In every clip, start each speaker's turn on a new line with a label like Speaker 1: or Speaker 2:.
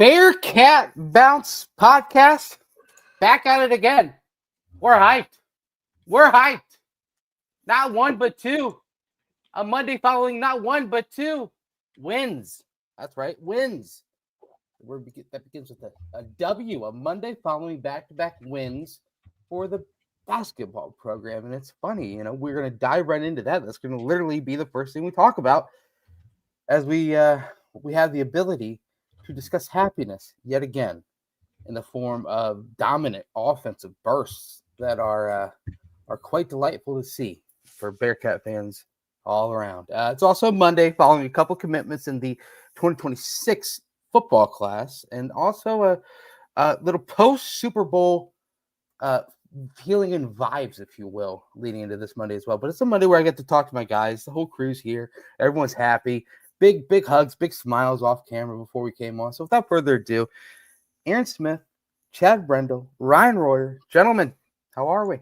Speaker 1: Bearcat Bounce podcast. Back at it again. We're hyped. Not one, but two. A Monday following not one, but two wins. That's right, wins. That begins with a W, a Monday following back-to-back wins for the basketball program. And it's funny, we're going to dive right into that. That's going to literally be the first thing we talk about as we have the ability to discuss happiness yet again in the form of dominant offensive bursts that are quite delightful to see for Bearcat fans all around. It's also Monday following a couple commitments in the 2026 football class, and also a little post-Super Bowl feeling and vibes, if you will, leading into this Monday as well. But it's a Monday where I get to talk to my guys. The whole crew's here. Everyone's happy. Big hugs, big smiles off camera before we came on. So without further ado, Aaron Smith, Chad Brendel, Ryan Royer. Gentlemen, how are we?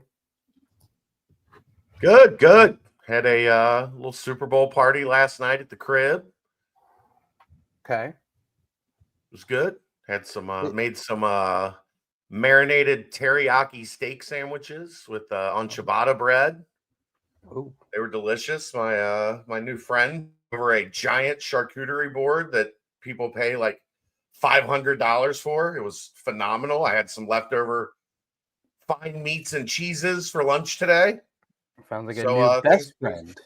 Speaker 2: Good. Had a little Super Bowl party last night at the crib.
Speaker 1: Okay.
Speaker 2: It was good. Had some made some marinated teriyaki steak sandwiches with on ciabatta bread.
Speaker 1: Ooh.
Speaker 2: They were delicious. My new friend over a giant charcuterie board that people pay like $500 for. It was phenomenal. I had some leftover fine meats and cheeses for lunch today.
Speaker 1: Sounds like a new best friend.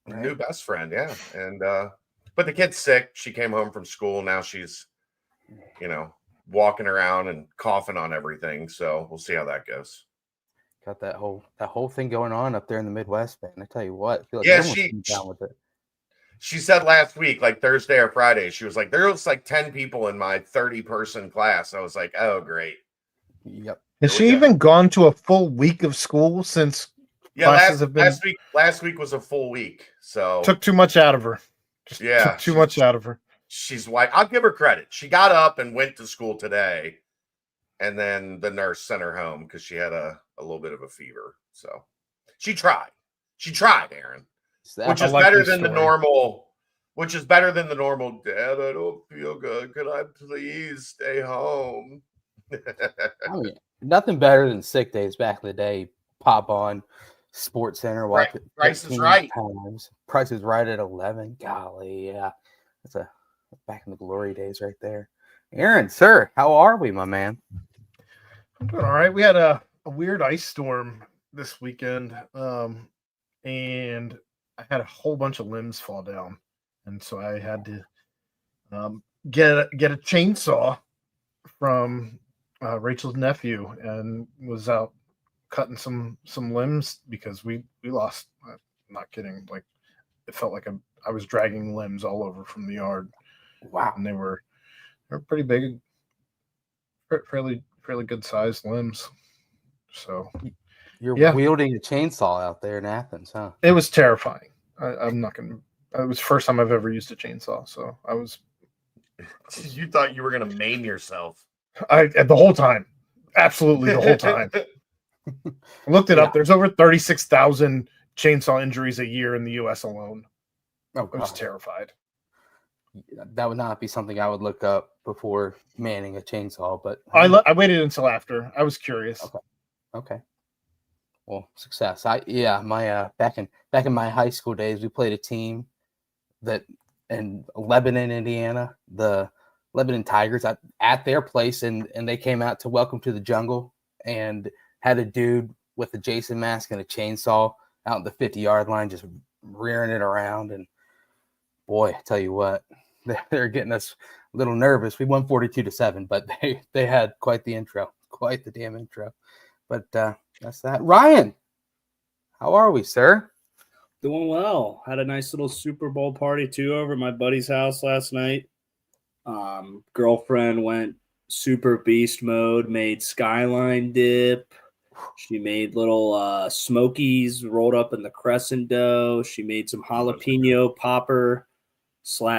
Speaker 2: Right? New best friend, yeah. And but the kid's sick. She came home from school. Now she's, walking around and coughing on everything. So we'll see how that goes.
Speaker 1: Got that whole thing going on up there in the Midwest, man. I tell you what, I feel like
Speaker 2: everyone's down with it. She said last week, like Thursday or Friday, she was like, there was like 10 people in my 30-person class. I was like, oh, great.
Speaker 1: Yep.
Speaker 3: Has she even gone to a full week of school since classes have been?
Speaker 2: Last week was a full week. So
Speaker 3: took too much out of her. Took too much out of her.
Speaker 2: She's white. I'll give her credit. She got up and went to school today. And then the nurse sent her home because she had a little bit of a fever. So she tried. Aaron. Which is better than the normal. Dad, I don't feel good. Could I please stay home?
Speaker 1: I mean, nothing better than sick days back in the day. Pop on Sports Center, watch it.
Speaker 2: Price is Right.
Speaker 1: Price is Right at 11. Golly, yeah, that's back in the glory days right there. Aaron, sir, how are we, my man?
Speaker 3: I'm doing all right. We had a weird ice storm this weekend, and I had a whole bunch of limbs fall down, and so I had to get a chainsaw from Rachel's nephew, and was out cutting some limbs because we lost. I'm not kidding. Like, it felt like I was dragging limbs all over from the yard.
Speaker 1: Wow,
Speaker 3: and they were pretty big, fairly good sized limbs. So.
Speaker 1: You're wielding a chainsaw out there in Athens, huh?
Speaker 3: It was terrifying. I'm not going to. It was the first time I've ever used a chainsaw, so I was.
Speaker 2: You thought you were going to maim yourself.
Speaker 3: The whole time. Absolutely the whole time. I looked it up. There's over 36,000 chainsaw injuries a year in the U.S. alone.
Speaker 1: Oh,
Speaker 3: I was terrified.
Speaker 1: That would not be something I would look up before manning a chainsaw, but
Speaker 3: I waited until after. I was curious.
Speaker 1: Okay. Well, success. My back in my high school days, we played a team that in Lebanon, Indiana, the Lebanon Tigers at their place, and they came out to Welcome to the Jungle and had a dude with a Jason mask and a chainsaw out in the 50-yard line, just rearing it around. And boy, I tell you what, they're getting us a little nervous. We won 42-7, but they had quite the damn intro. But that's that. Ryan, how are we, sir?
Speaker 4: Doing well. Had a nice little Super Bowl party too over at my buddy's house last night. Girlfriend went super beast mode, made skyline dip. She made little smokies rolled up in the crescent dough. She made some jalapeno popper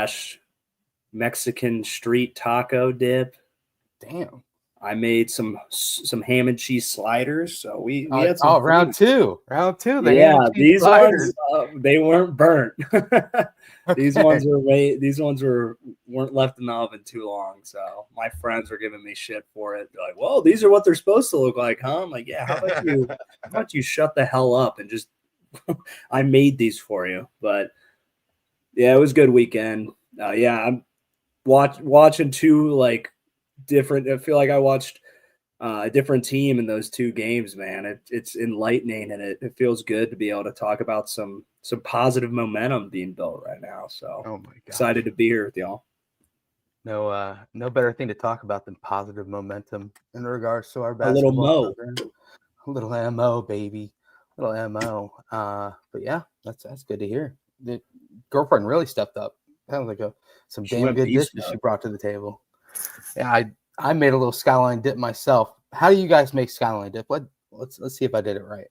Speaker 4: / Mexican street taco dip.
Speaker 1: Damn.
Speaker 4: I made some ham and cheese sliders. So we had some
Speaker 1: round two. The
Speaker 4: yeah,
Speaker 1: ham and cheese
Speaker 4: these
Speaker 1: sliders.
Speaker 4: ones they weren't burnt. These ones were made. These ones weren't left in the oven too long. So my friends were giving me shit for it. They're like, "Well, these are what they're supposed to look like, huh?" I'm like, "Yeah, how about you shut the hell up and just I made these for you." But yeah, it was a good weekend. Yeah, I'm watching two like different. I feel like I watched a different team in those two games, man. It's enlightening, and it feels good to be able to talk about some positive momentum being built right now. So
Speaker 1: Oh my god,
Speaker 4: excited to be here with y'all.
Speaker 1: No better thing to talk about than positive momentum in regards to our
Speaker 4: A little
Speaker 1: basketball
Speaker 4: mo.
Speaker 1: program. A little mo, baby, little mo. But yeah, that's good to hear. The girlfriend really stepped up. Sounds like some
Speaker 4: She
Speaker 1: damn
Speaker 4: went
Speaker 1: good
Speaker 4: beast
Speaker 1: dishes
Speaker 4: mode.
Speaker 1: she brought to the table. Yeah, I made a little skyline dip myself. How do you guys make skyline dip? Let's see if I did it right.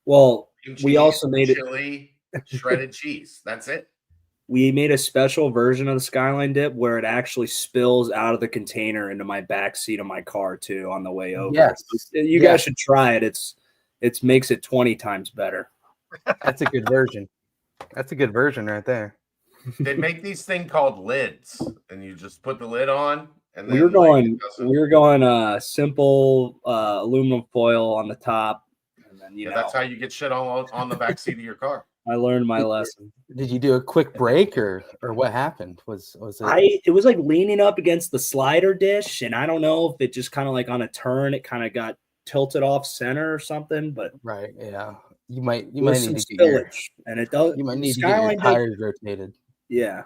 Speaker 4: Well,
Speaker 2: Cheese,
Speaker 4: we also made it.
Speaker 2: chili, shredded cheese. That's it.
Speaker 4: We made a special version of the skyline dip where it actually spills out of the container into my back seat of my car too on the way over.
Speaker 1: Yes.
Speaker 4: You guys should try it. It makes it 20 times better.
Speaker 1: That's a good version. That's a good version right there.
Speaker 2: They make these thing called lids, and you just put the lid on. And then,
Speaker 4: we were going simple aluminum foil on the top, and then
Speaker 2: that's how you get shit on the back seat of your car.
Speaker 4: I learned my lesson.
Speaker 1: Did you do a quick break or what happened? Was it?
Speaker 4: It was like leaning up against the slider dish, and I don't know if it just kind of like on a turn, it kind of got tilted off center or something. But
Speaker 1: right, yeah, you might need
Speaker 4: some
Speaker 1: to get your,
Speaker 4: spillage, and it does.
Speaker 1: you might need to get your tires rotated.
Speaker 4: Yeah.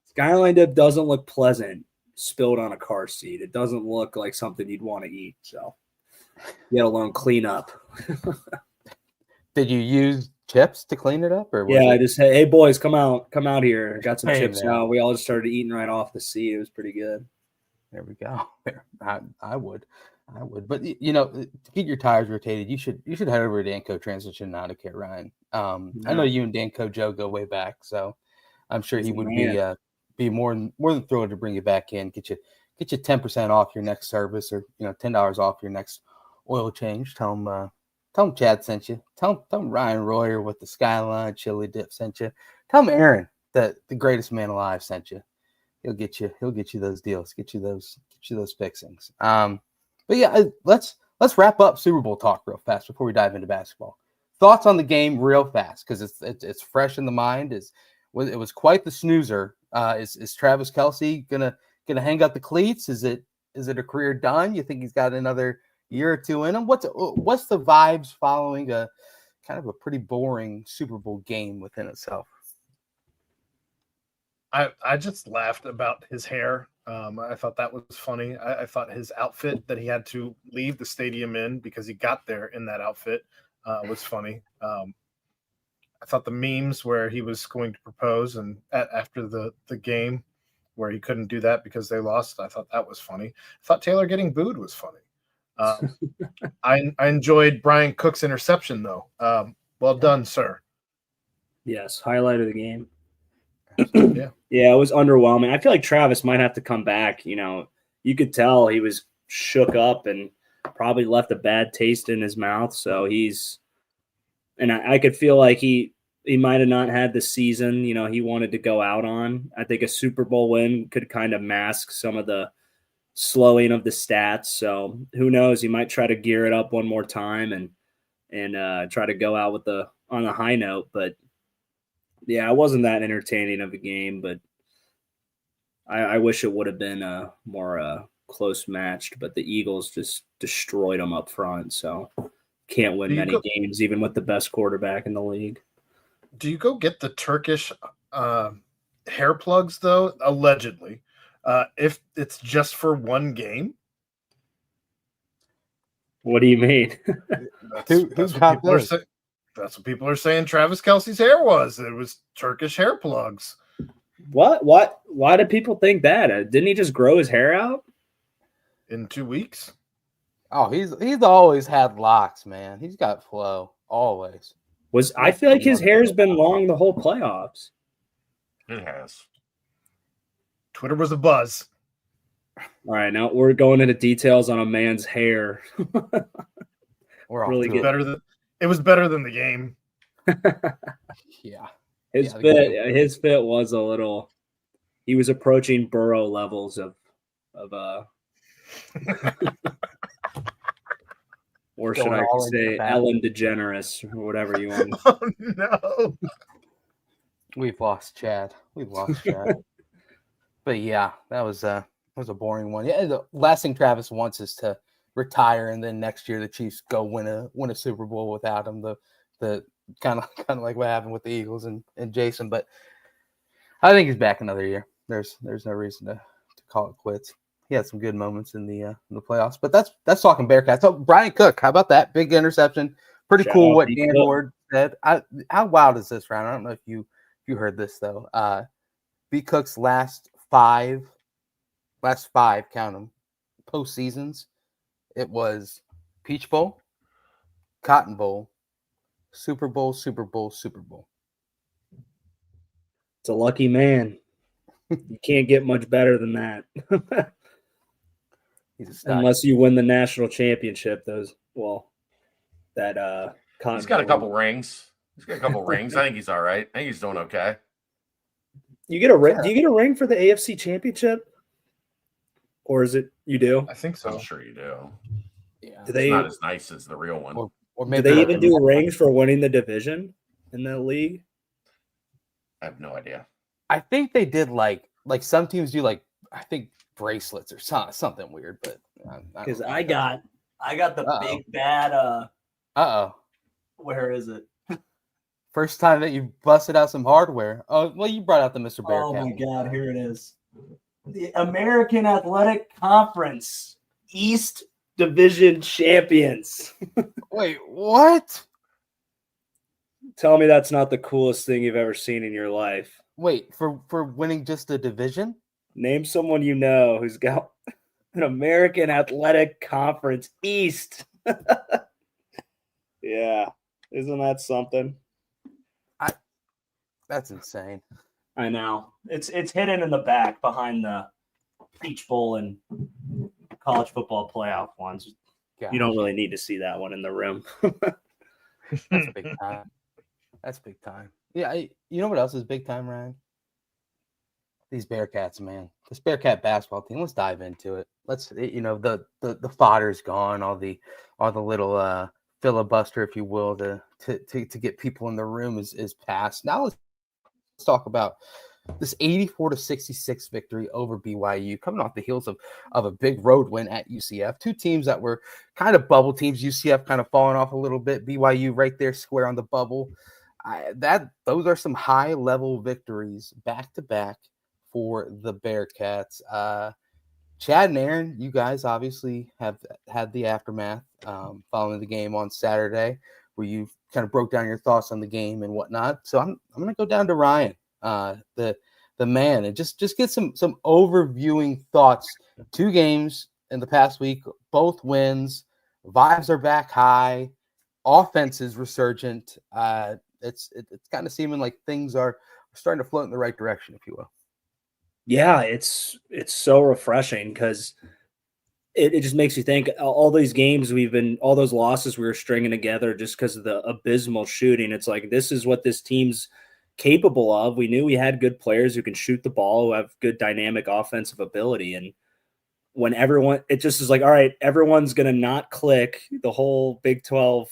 Speaker 4: Skyline dip doesn't look pleasant spilled on a car seat. It doesn't look like something you'd want to eat. So, let alone clean up.
Speaker 1: Did you use chips to clean it up, or was
Speaker 4: I just said, "Hey boys, come out here." Got some chips
Speaker 1: man.
Speaker 4: now. We all just started eating right off the seat. It was pretty good.
Speaker 1: There we go. I would, but to get your tires rotated, you should head over to Danco Transition now to Kit Ryan. I know you and Danco Joe go way back, so I'm sure he would be more than thrilled to bring you back in, get you 10% off your next service, or $10 off your next oil change. Tell him Chad sent you. Tell him Ryan Royer with the Skyline Chili Dip sent you. Tell him Aaron, the greatest man alive, sent you. He'll get you those deals, get you those fixings. But yeah, let's wrap up Super Bowl talk real fast before we dive into basketball. Thoughts on the game real fast, because it's fresh in the mind. It was quite the snoozer. Is Travis Kelce gonna hang up the cleats? Is it a career done? You think he's got another year or two in him? What's the vibes following a kind of a pretty boring Super Bowl game within itself?
Speaker 3: I just laughed about his hair. I thought that was funny. I thought his outfit that he had to leave the stadium in because he got there in that outfit was funny. I thought the memes where he was going to propose and after the game where he couldn't do that because they lost, I thought that was funny. I thought Taylor getting booed was funny. I enjoyed Brian Cook's interception, though. Well done, sir.
Speaker 4: Yes, highlight of the game.
Speaker 3: Yeah,
Speaker 4: it was underwhelming. I feel like Travis might have to come back. You could tell he was shook up and probably left a bad taste in his mouth. So I could feel like he might have not had the season, he wanted to go out on. I think a Super Bowl win could kind of mask some of the slowing of the stats. So who knows? He might try to gear it up one more time and try to go out on a high note. But yeah, it wasn't that entertaining of a game, but I wish it would have been a more close matched, but the Eagles just destroyed them up front. So can't win many games, even with the best quarterback in the league.
Speaker 3: Do you go get the Turkish hair plugs, though, allegedly, if it's just for one game?
Speaker 4: What do you mean?
Speaker 3: That's what people are saying Travis Kelce's hair was. It was Turkish hair plugs.
Speaker 4: What? Why do people think that? Didn't he just grow his hair out?
Speaker 3: In 2 weeks?
Speaker 1: Oh, he's always had locks, man. He's got flow, always.
Speaker 4: I feel like his hair's been long the whole playoffs.
Speaker 2: It has.
Speaker 3: Twitter was a buzz.
Speaker 4: All right, now we're going into details on a man's hair.
Speaker 1: We're
Speaker 4: Really
Speaker 1: off to
Speaker 4: good.
Speaker 3: It was better than the game.
Speaker 1: Yeah.
Speaker 4: His
Speaker 1: Yeah, the game.
Speaker 4: his fit was a little. He was approaching Burrow levels of or should
Speaker 1: Going
Speaker 4: I
Speaker 1: all into the
Speaker 4: say
Speaker 1: fat.
Speaker 4: Ellen DeGeneres or whatever you want.
Speaker 3: Oh no.
Speaker 1: We've lost Chad. But yeah, that was a boring one. Yeah, the last thing Travis wants is to retire, and then next year the Chiefs go win a Super Bowl without him. The kind of like what happened with the Eagles and Jason. But I think he's back another year. There's no reason to call it quits. He had some good moments in the playoffs. But that's talking Bearcats. So Brian Cook, how about that big interception? Pretty
Speaker 4: Shout
Speaker 1: cool
Speaker 4: out
Speaker 1: what
Speaker 4: D.
Speaker 1: Dan
Speaker 4: Cook.
Speaker 1: Ward said. How wild is this, Ryan? I don't know if you heard this though. B Cook's last five, count them, postseasons. It was Peach Bowl, Cotton Bowl, Super Bowl, Super Bowl, Super Bowl.
Speaker 4: It's a lucky man. You can't get much better than that.
Speaker 1: He's a stud.
Speaker 4: Unless you win the national championship. He's got
Speaker 2: a couple rings. I think he's all right. I think he's doing okay.
Speaker 4: You get a ring? Do you get a ring for the AFC championship? Or is it you do?
Speaker 3: I think so.
Speaker 2: I'm sure you do.
Speaker 1: Yeah.
Speaker 4: Do they,
Speaker 2: It's not as nice as the real one.
Speaker 1: Or
Speaker 4: do
Speaker 1: maybe
Speaker 4: they even do rings for winning the division in the league?
Speaker 2: I have no idea.
Speaker 1: I think they did like some teams do like I think bracelets or something weird, but
Speaker 4: Because I got the big bad where is it?
Speaker 1: First time that you busted out some hardware. Oh well, you brought out the Mr. Bearcat.
Speaker 4: Oh my God, here it is. The American Athletic Conference East Division champions.
Speaker 1: Wait, what?
Speaker 4: Tell me that's not the coolest thing you've ever seen in your life.
Speaker 1: Wait, for winning just the division?
Speaker 4: Name someone you know who's got an American Athletic Conference East. Yeah. Isn't that something?
Speaker 1: That's insane.
Speaker 4: I know. It's hidden in the back behind the Peach Bowl and college football playoff ones.
Speaker 1: Gosh,
Speaker 4: You don't really need to see that one in the room.
Speaker 1: That's big time. That's big time. Yeah, you know what else is big time, Ryan? These Bearcats, man. This Bearcat basketball team. Let's dive into it. The fodder's gone. All the little filibuster, if you will, to get people in the room is past. Now let's talk about this 84-66 victory over BYU, coming off the heels of a big road win at UCF. Two teams that were kind of bubble teams. UCF kind of falling off a little bit. BYU right there, square on the bubble. Those are some high level victories back to back for the Bearcats. Chad and Aaron, you guys obviously have had the aftermath following the game on Saturday, where you kind of broke down your thoughts on the game and whatnot. So I'm going to go down to Ryan, the man, and just get some overviewing thoughts. 2 games in the past week, both wins. Vibes are back high. Offense is resurgent. It's kind of seeming like things are starting to float in the right direction, if you will.
Speaker 4: Yeah, it's so refreshing because it just makes you think all these games all those losses we were stringing together just because of the abysmal shooting. It's like, this is what this team's capable of. We knew we had good players who can shoot the ball, who have good dynamic offensive ability. And when it just is like, all right, everyone's going to not click the whole Big 12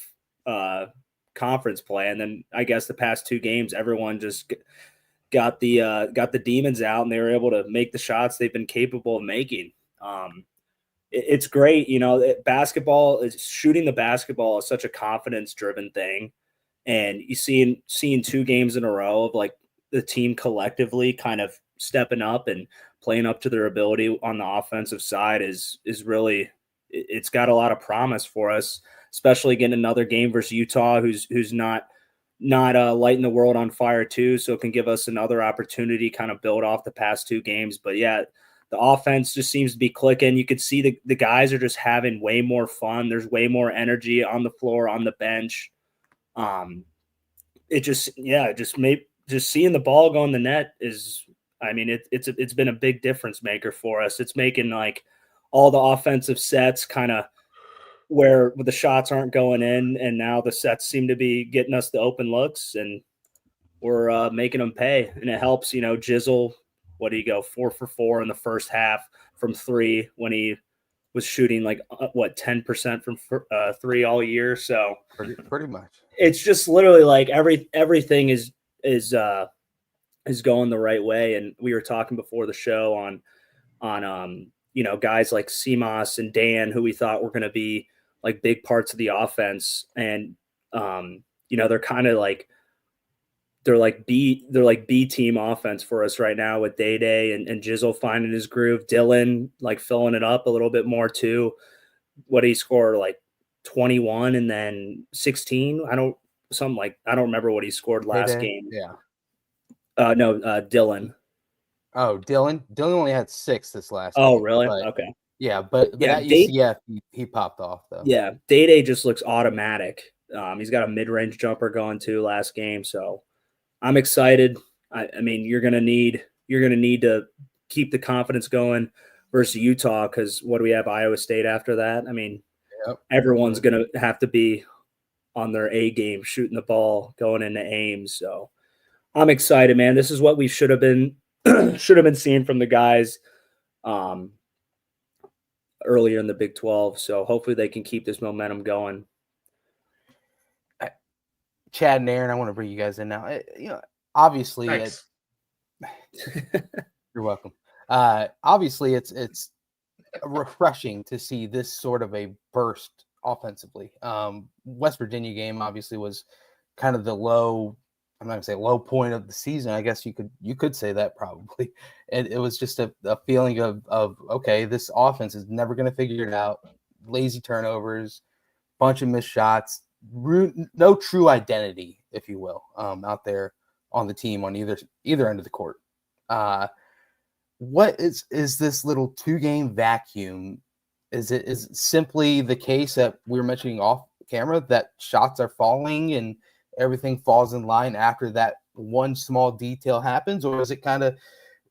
Speaker 4: conference play. And then I guess the past 2 games, everyone just got the demons out and they were able to make the shots they've been capable of making. It's great. Basketball is shooting the basketball is such a confidence driven thing. And you seeing 2 games in a row of like the team collectively kind of stepping up and playing up to their ability on the offensive side is really, it's got a lot of promise for us, especially getting another game versus Utah, who's not lighting the world on fire too. So it can give us another opportunity, kind of build off the past 2 games. But yeah, the offense just seems to be clicking. You could see the guys are just having way more fun. There's way more energy on the floor, on the bench. Just seeing the ball go in the net is I mean, it's been a big difference maker for us. It's making like all the offensive sets kind of where the shots aren't going in, and now the sets seem to be getting us the open looks, and we're making them pay. And it helps, Jizzle. What do you go 4 for 4 in the first half from 3 when he was shooting like 10% from 3 all year. So
Speaker 1: pretty much,
Speaker 4: it's just literally like everything is going the right way. And we were talking before the show on guys like Seamus and Dan, who we thought were going to be like big parts of the offense. And, they're kind of like, they're like B team offense for us right now with Day and Jizzle finding his groove. Dylan like filling it up a little bit more too. What he scored like 21 and then 16. I don't remember what he scored last game.
Speaker 1: Yeah.
Speaker 4: No, Dylan.
Speaker 1: Oh, Dylan only had 6 this last
Speaker 4: Oh,
Speaker 1: game,
Speaker 4: really?
Speaker 1: but,
Speaker 4: Okay.
Speaker 1: Yeah, but at UCF he popped off though.
Speaker 4: Yeah, Day just looks automatic. He's got a mid-range jumper going too last game, so I'm excited. I mean, you're gonna need to keep the confidence going versus Utah, because what do we have? Iowa State after that. I mean, everyone's gonna have to be on their A game, shooting the ball, going into Ames. So I'm excited, man. This is what we should have been seeing from the guys earlier in the Big 12. So hopefully they can keep this momentum going.
Speaker 1: Chad and Aaron, I want to bring you guys in now. Obviously, you're welcome. Obviously, it's refreshing to see this sort of a burst offensively. West Virginia game obviously was kind of the low. I'm not gonna say low point of the season. I guess you could say that probably. And it was just a feeling of okay, this offense is never gonna figure it out. Lazy turnovers, bunch of missed shots. No true identity, if you will, out there on the team on either end of the court. What is this little 2-game vacuum? Is it simply the case that we were mentioning off camera that shots are falling and everything falls in line after that one small detail happens, or is it kind of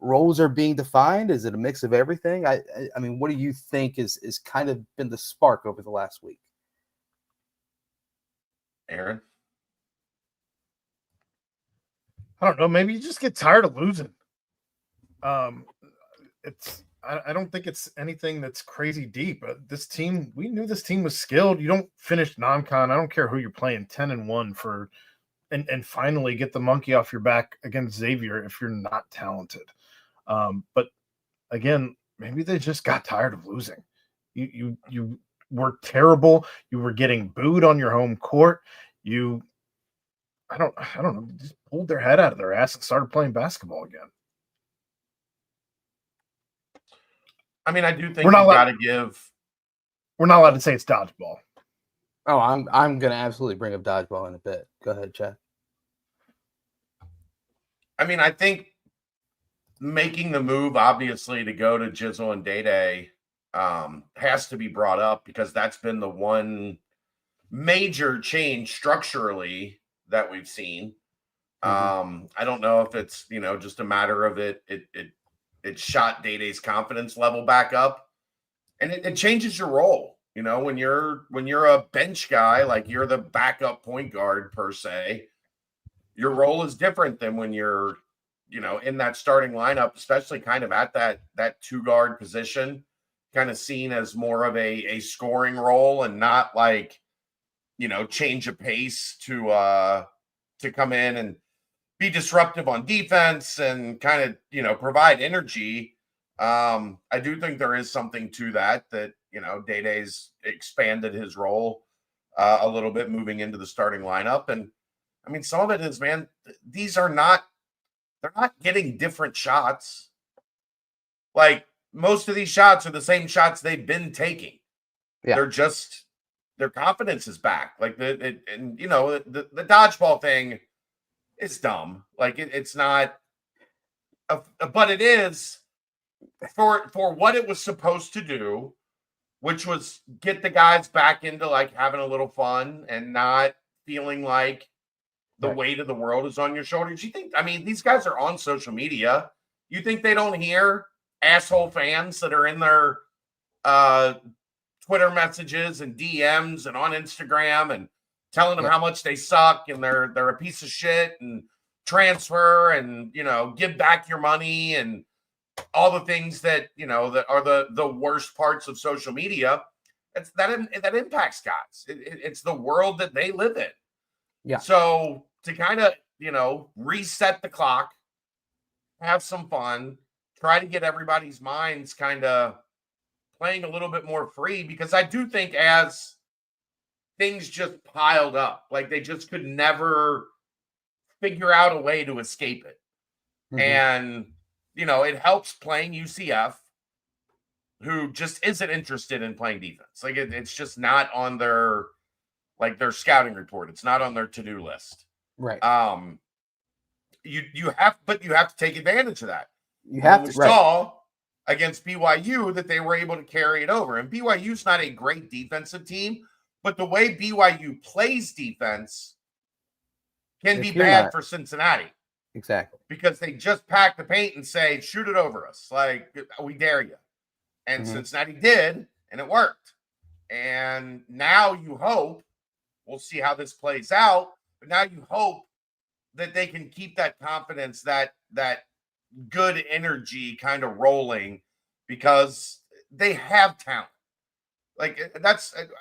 Speaker 1: roles are being defined? Is it a mix of everything? I mean, what do you think is kind of been the spark over the last week?
Speaker 2: Aaron?
Speaker 3: I don't know. Maybe you just get tired of losing. I don't think it's anything that's crazy deep. This team, we knew this team was skilled. You don't finish non-con. I don't care who you're playing, 10-1 and finally get the monkey off your back against Xavier if you're not talented. But again, maybe they just got tired of losing. You were terrible. You were getting booed on your home court. I don't know, just pulled their head out of their ass and started playing basketball again.
Speaker 2: I mean, I do think we're not allowed
Speaker 3: to say it's dodgeball.
Speaker 1: Oh, I'm gonna absolutely bring up dodgeball in a bit. Go ahead, Chad.
Speaker 2: I mean, I think making the move, obviously, to go to Jizzle and Day has to be brought up, because that's been the one major change structurally that we've seen. I don't know if it's just a matter of it shot Day-Day's confidence level back up, and it changes your role. When you're a bench guy, like you're the backup point guard per se, your role is different than when you're in that starting lineup, especially kind of at that 2-guard position, kind of seen as more of a scoring role and not like change of pace to come in and be disruptive on defense and kind of, provide energy. I do think there is something to that Day-Day's expanded his role a little bit moving into the starting lineup. And I mean, some of it is, man, they're not getting different shots. Like most of these shots are the same shots they've been taking. Yeah. Their confidence is back. Like the dodgeball thing is dumb. Like it's not, but it is for what it was supposed to do, which was get the guys back into like having a little fun and not feeling like the weight of the world is on your shoulders. You think, I mean, these guys are on social media. You think they don't hear asshole fans that are in their Twitter messages and DMs and on Instagram and telling them how much they suck and they're a piece of shit and transfer and, you know, give back your money and all the things that, you know, that are the worst parts of social media. It's that impacts guys. It's the world that they live in.
Speaker 1: Yeah.
Speaker 2: So to kind of, you know, reset the clock, have some fun, try to get everybody's minds kind of playing a little bit more free, because I do think as things just piled up, like they just could never figure out a way to escape it.
Speaker 1: Mhm.
Speaker 2: And, you know, it helps playing UCF, who just isn't interested in playing defense. Like it's just not on their scouting report. It's not on their to-do list.
Speaker 1: Right.
Speaker 2: You have to take advantage of that.
Speaker 1: You have
Speaker 2: We
Speaker 1: to. Right.
Speaker 2: saw against BYU that they were able to carry it over. And BYU's not a great defensive team, but the way BYU plays defense can be bad for Cincinnati.
Speaker 1: Exactly.
Speaker 2: Because they just pack the paint and say, shoot it over us. Like, we dare you. And Cincinnati did, and it worked. And now you hope, we'll see how this plays out, but now you hope that they can keep that confidence, that good energy kind of rolling, because they have talent. Like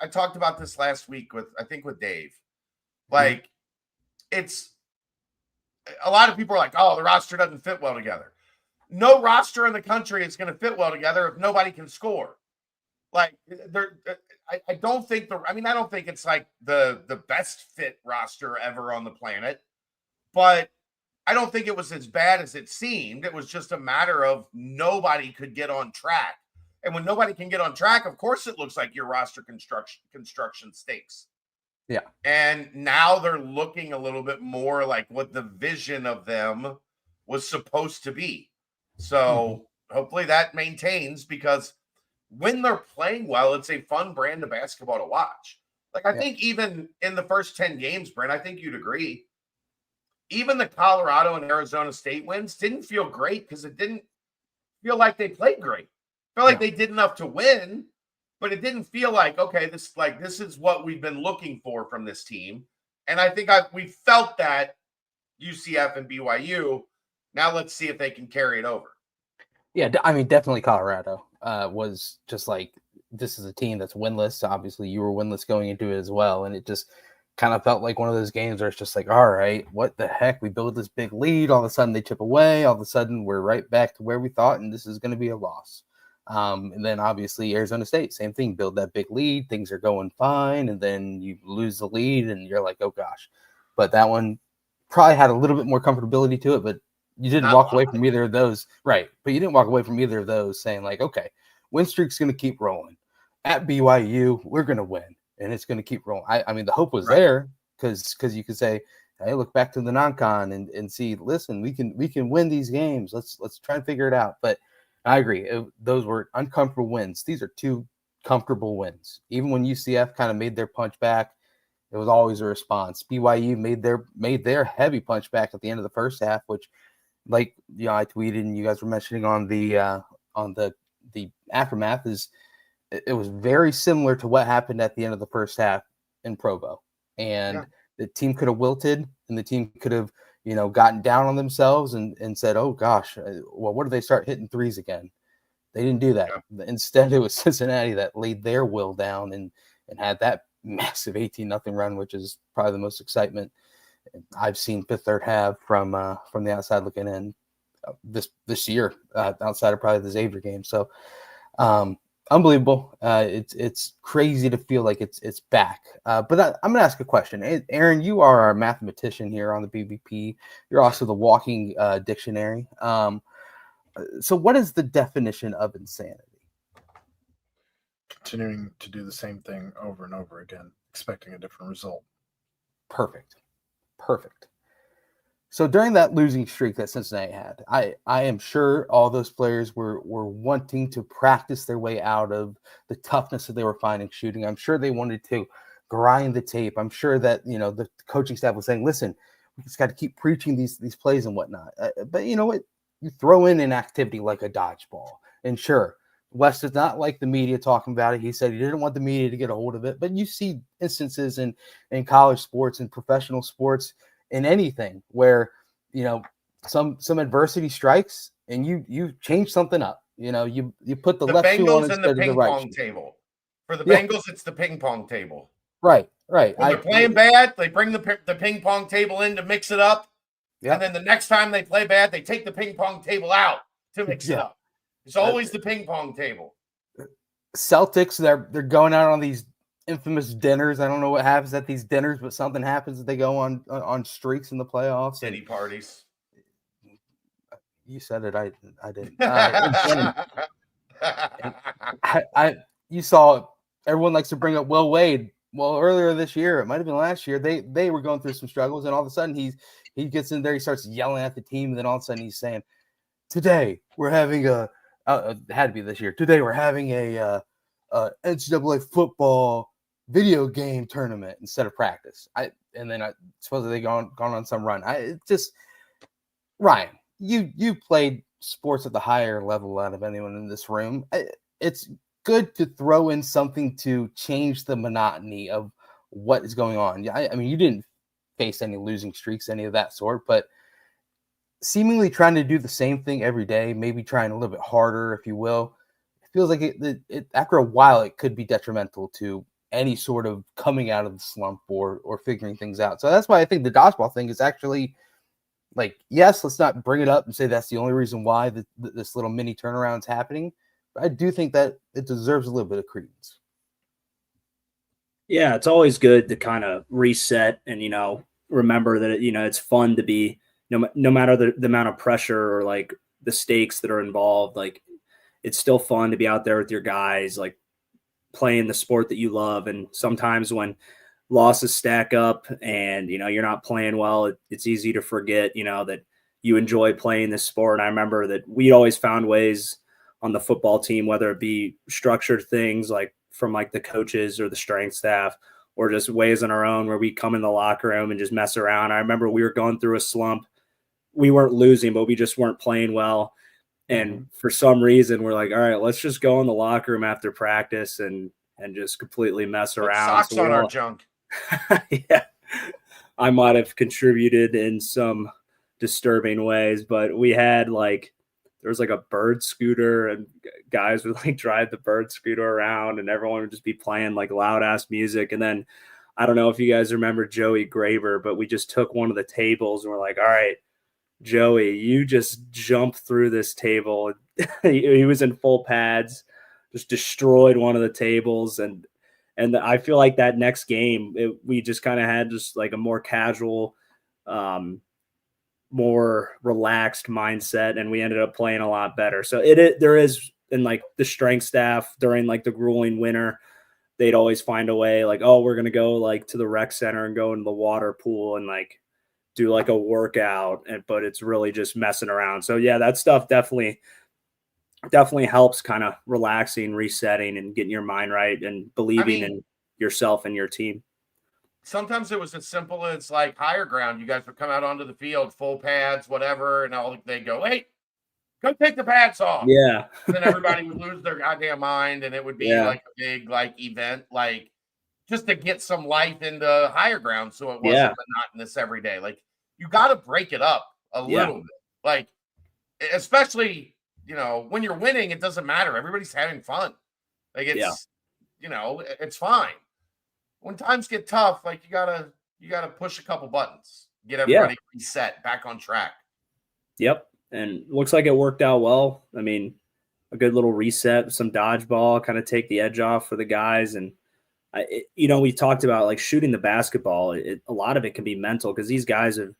Speaker 2: I talked about this last week with Dave. Like it's a lot of people are like, oh, the roster doesn't fit well together. No roster in the country is going to fit well together if nobody can score. Like I don't think I don't think it's like the best fit roster ever on the planet, but I don't think it was as bad as it seemed. It was just a matter of nobody could get on track. And when nobody can get on track, of course it looks like your roster construction stinks.
Speaker 1: Yeah.
Speaker 2: And now they're looking a little bit more like what the vision of them was supposed to be. So hopefully that maintains, because when they're playing well, it's a fun brand of basketball to watch. Like I think even in the first 10 games, Brent, I think you'd agree, even the Colorado and Arizona State wins didn't feel great because it didn't feel like they played great. It felt like they did enough to win, but it didn't feel like, okay, this is what we've been looking for from this team. And I think we felt that UCF and BYU. Now let's see if they can carry it over.
Speaker 1: Yeah, I mean, definitely Colorado was just like, this is a team that's winless. Obviously, you were winless going into it as well. And it just kind of felt like one of those games where it's just like, all right, what the heck? We build this big lead. All of a sudden they chip away. All of a sudden we're right back to where we thought, and this is going to be a loss. And then obviously Arizona State, same thing, build that big lead. Things are going fine. And then you lose the lead and you're like, oh gosh. But that one probably had a little bit more comfortability to it, but you didn't walk away from either of those. Right. But you didn't walk away from either of those saying like, okay, win streak's going to keep rolling. At BYU, we're going to win. And it's going to keep rolling. I mean, the hope was there because you could say, hey, look back to the non-con and see, listen, we can win these games. Let's try and figure it out. But I agree. Those were uncomfortable wins. These are two comfortable wins. Even when UCF kind of made their punch back, it was always a response. BYU made their heavy punch back at the end of the first half, which, like, you know, I tweeted and you guys were mentioning on the aftermath, is it was very similar to what happened at the end of the first half in Provo. And the team could have wilted, and the team could have, you know, gotten down on themselves and said, oh gosh, well, what if they start hitting threes again? They didn't do that. Instead, it was Cincinnati that laid their will down and had that massive 18-0 run, which is probably the most excitement I've seen Fifth Third have from the outside looking in this year, outside of probably the Xavier game. So unbelievable. It's crazy to feel like it's back. But I'm gonna ask a question. Aaron, you are our mathematician here on the BBP. You're also the walking dictionary. So what is the definition of insanity?
Speaker 3: Continuing to do the same thing over and over again, expecting a different result.
Speaker 1: Perfect. So during that losing streak that Cincinnati had, I am sure all those players were wanting to practice their way out of the toughness that they were finding shooting. I'm sure they wanted to grind the tape. I'm sure that, you know, the coaching staff was saying, listen, we just got to keep preaching these plays and whatnot. But you know what? you throw in an activity like a dodgeball. And sure, Wes does not like the media talking about it. He said he didn't want the media to get a hold of it. But you see instances in college sports and professional sports in anything where, some adversity strikes and you change something up. You put the left shoe on
Speaker 2: Bengals and the
Speaker 1: instead of the
Speaker 2: ping
Speaker 1: right
Speaker 2: pong
Speaker 1: shoe.
Speaker 2: table. For the
Speaker 1: Yeah.
Speaker 2: Bengals, it's the ping pong table.
Speaker 1: Right.
Speaker 2: When they're playing bad, they bring the ping pong table in to mix it up.
Speaker 1: Yeah.
Speaker 2: And then the next time they play bad, they take the ping pong table out to mix it up. It's always the ping pong table.
Speaker 1: Celtics, they're going out on these infamous dinners. I don't know what happens at these dinners, but something happens that they go on streaks in the playoffs.
Speaker 2: Titty parties.
Speaker 1: You said it. I didn't. You saw everyone likes to bring up Will Wade. Well, earlier this year, it might have been last year, they were going through some struggles, and all of a sudden he gets in there, he starts yelling at the team, and then all of a sudden he's saying, "Today we're having it had to be this year. Today we're having a NCAA football video game tournament instead of practice." And then supposedly they gone on some run. Ryan, you played sports at the higher level out of anyone in this room. It's good to throw in something to change the monotony of what is going on. I mean, you didn't face any losing streaks, any of that sort, but seemingly trying to do the same thing every day, maybe trying a little bit harder, if you will, it feels like it after a while, it could be detrimental to any sort of coming out of the slump or figuring things out. So that's why I think the dodgeball thing is actually like, yes, let's not bring it up and say that's the only reason why this little mini turnaround is happening. But I do think that it deserves a little bit of credence.
Speaker 4: Yeah, it's always good to kind of reset and, remember that, it's fun to be, no matter the amount of pressure or like the stakes that are involved, like it's still fun to be out there with your guys, like playing the sport that you love. And sometimes when losses stack up and, you're not playing well, it's easy to forget, that you enjoy playing this sport. And I remember that we always found ways on the football team, whether it be structured things like from like the coaches or the strength staff, or just ways on our own where we come in the locker room and just mess around. I remember we were going through a slump. We weren't losing, but we just weren't playing well. And for some reason, we're like, all right, let's just go in the locker room after practice and just completely mess around.
Speaker 2: Socks on our junk.
Speaker 4: Yeah, I might have contributed in some disturbing ways, but we had there was like a bird scooter and guys would like drive the bird scooter around and everyone would just be playing like loud ass music. And then I don't know if you guys remember Joey Graver, but we just took one of the tables and we're like, all right, Joey, you just jump through this table. He was in full pads, just destroyed one of the tables. And I feel like that next game, we just kind of had just like a more casual, more relaxed mindset, and we ended up playing a lot better. So there is, in like the strength staff during like the grueling winter, they'd always find a way like, oh, we're going to go like to the rec center and go into the water pool and like do like a workout. But it's really just messing around. So yeah, that stuff definitely helps kind of relaxing, resetting, and getting your mind right and believing in yourself and your team.
Speaker 2: Sometimes it was as simple as like higher ground. You guys would come out onto the field, full pads, whatever, and they go, hey, go take the pads off.
Speaker 4: Yeah.
Speaker 2: And then everybody would lose their goddamn mind, and it would be like a big like event, like just to get some life into higher ground so it wasn't monotonous every day. Like you got to break it up a little bit. Like especially, when you're winning, it doesn't matter. Everybody's having fun. Like it's it's fine. When times get tough, like you gotta push a couple buttons, get everybody reset, back on track. Yep,
Speaker 4: and looks like it worked out well. I mean, a good little reset, some dodgeball, kind of take the edge off for the guys. And we talked about like shooting the basketball. A lot of it can be mental because these guys have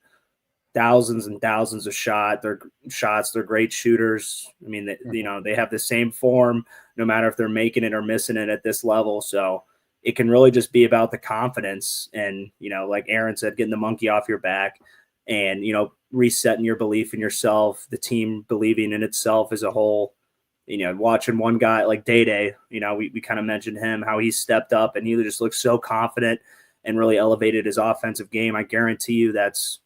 Speaker 4: thousands and thousands of shots. They're great shooters. I mean, they have the same form, no matter if they're making it or missing it at this level. So it can really just be about the confidence and, like Aaron said, getting the monkey off your back and, resetting your belief in yourself, the team believing in itself as a whole. Watching one guy like Day, we kind of mentioned him, how he stepped up and he just looked so confident and really elevated his offensive game. I guarantee you that's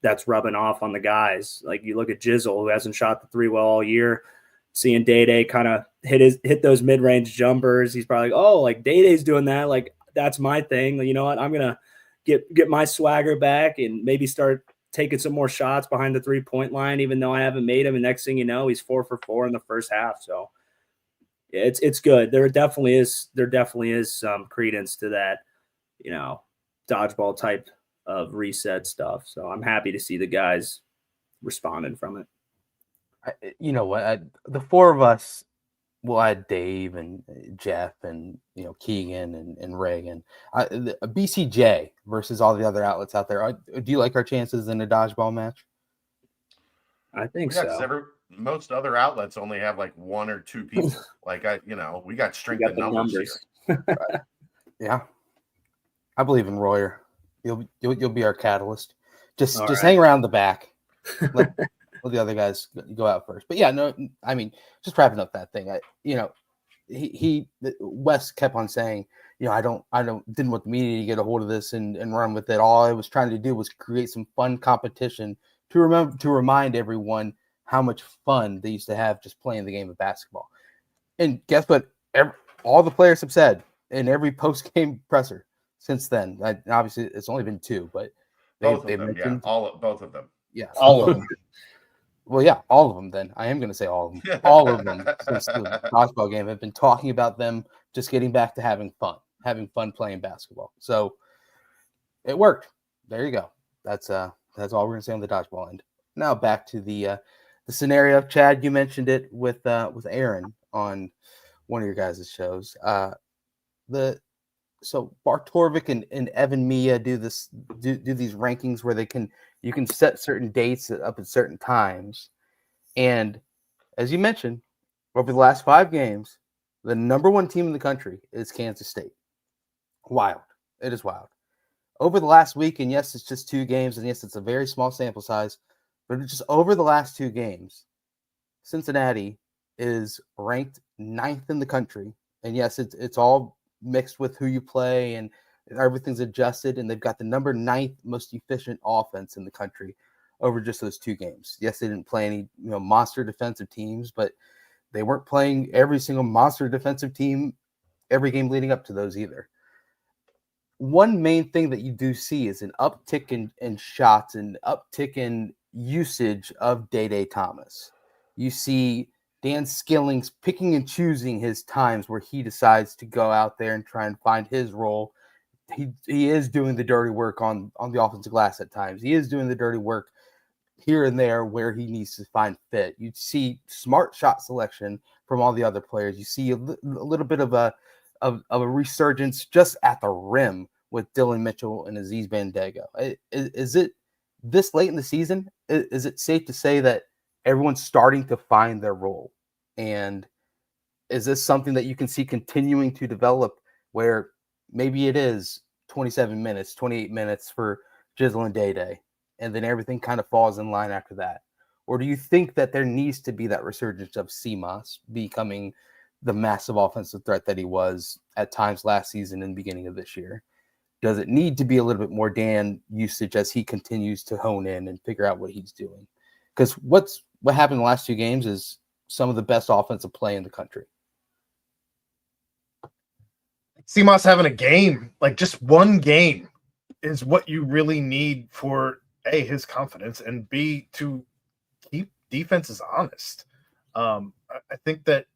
Speaker 4: that's rubbing off on the guys. Like you look at Jizzle, who hasn't shot the three well all year, seeing Day kind of hit those mid-range jumpers. He's probably like, oh, like Day's doing that. Like that's my thing. You know what? I'm gonna get my swagger back and maybe start taking some more shots behind the 3-point line, even though I haven't made him. And next thing you know, he's 4 for 4 in the first half. So it's good. There definitely is some credence to that, you know, dodgeball type of reset stuff. So I'm happy to see the guys responding from it.
Speaker 1: You know what? The four of us will add Dave and Jeff and, you know, Keegan and Reagan. BCJ versus all the other outlets out there. Do you like our chances in a dodgeball match?
Speaker 4: I think
Speaker 2: Yeah,
Speaker 4: so.
Speaker 2: Most other outlets only have like 1 or 2 people. Like we got strength in numbers here.
Speaker 1: Yeah, I believe in Royer. You'll be our catalyst. Just
Speaker 4: All right.
Speaker 1: hang around the back. Let the other guys go out first. But yeah, no, I mean, just wrapping up that thing. Wes kept on saying, you know, didn't want the media to get a hold of this and run with it. All I was trying to do was create some fun competition to remind everyone how much fun they used to have just playing the game of basketball. And guess what? All the players have said in every post-game presser since then. Obviously, it's only been 2, but
Speaker 2: Both
Speaker 1: they
Speaker 2: of them,
Speaker 1: mentioned
Speaker 2: both of them.
Speaker 1: Yeah,
Speaker 3: All of them.
Speaker 1: Well, yeah, all of them. Then I am going to say all of them. All of them since the basketball game have been talking about them just getting back to having fun playing basketball. So it worked. There you go. That's all we're going to say on the dodgeball end. Now back to the scenario. Chad, you mentioned it with Aaron on one of your guys' shows. So Bartorvik and Evan Mia do these rankings where you can set certain dates up at certain times. And as you mentioned, over the last 5 games, the number 1 team in the country is Kansas State. Wild. It is wild. Over the last week, and yes, it's just 2 games, and yes, it's a very small sample size, but just over the last 2 games, Cincinnati is ranked 9th in the country. And yes, it's all mixed with who you play and everything's adjusted, and they've got the number 9th most efficient offense in the country over just those 2 games. Yes, they didn't play any monster defensive teams, but they weren't playing every single monster defensive team every game leading up to those either. One main thing that you do see is an uptick in shots and uptick in usage of Day Thomas. You see Dan Skilling's picking and choosing his times where he decides to go out there and try and find his role. He is doing the dirty work on the offensive glass at times. He is doing the dirty work here and there where he needs to find fit. You see smart shot selection from all the other players. You see a little bit of a resurgence just at the rim with Dylan Mitchell and Aziz Bandego. Is it this late in the season? Is it safe to say that everyone's starting to find their role? And is this something that you can see continuing to develop where maybe it is 27 minutes, 28 minutes for Jizzle and Day, and then everything kind of falls in line after that? Or do you think that there needs to be that resurgence of CMOS becoming the massive offensive threat that he was at times last season and beginning of this year? Does it need to be a little bit more Dan usage as he continues to hone in and figure out what he's doing? Because what happened in the last 2 games is some of the best offensive play in the country.
Speaker 3: CMOS having a game, like just one game, is what you really need for A, his confidence, and B, to keep defenses honest. I think that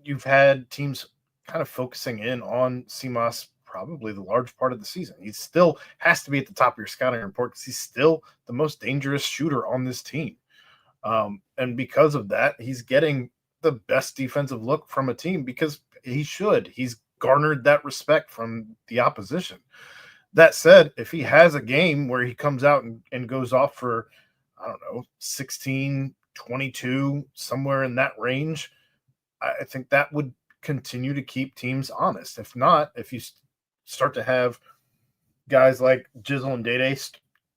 Speaker 3: you've had teams kind of focusing in on CMOS probably the large part of the season. He still has to be at the top of your scouting report because he's still the most dangerous shooter on this team. And because of that, he's getting the best defensive look from a team because he should. He's garnered that respect from the opposition. That said, if he has a game where he comes out and goes off for, 16, 22, somewhere in that range, I think that would continue to keep teams honest. If not, if you start to have guys like Jizzle and Day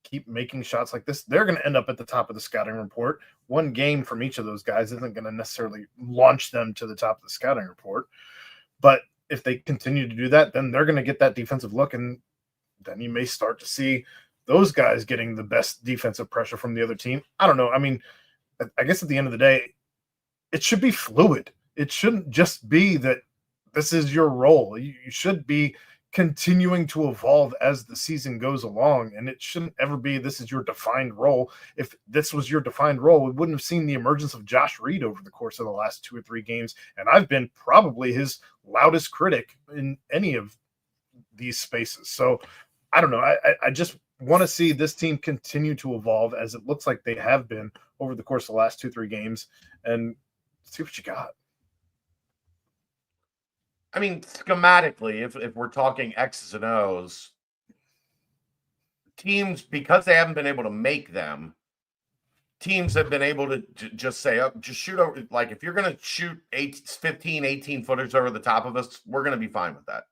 Speaker 3: keep making shots like this, they're going to end up at the top of the scouting report. One game from each of those guys isn't going to necessarily launch them to the top of the scouting report. But if they continue to do that, then they're going to get that defensive look, and then you may start to see those guys getting the best defensive pressure from the other team. I don't know. I mean, I guess at the end of the day, it should be fluid. It shouldn't just be that this is your role. You should be continuing to evolve as the season goes along, and it shouldn't ever be this is your defined role. If this was your defined role, we wouldn't have seen the emergence of Josh Reed over the course of the last 2 or 3 games, and I've been probably his loudest critic in any of these spaces. So I don't know. I just want to see this team continue to evolve as it looks like they have been over the course of the last 2-3 games, and see what you got.
Speaker 2: I mean, schematically, if we're talking X's and O's, teams, because they haven't been able to make them, teams have been able to just say, oh, just shoot over. Like, if you're going to shoot 15, 18 footers over the top of us, we're going to be fine with that.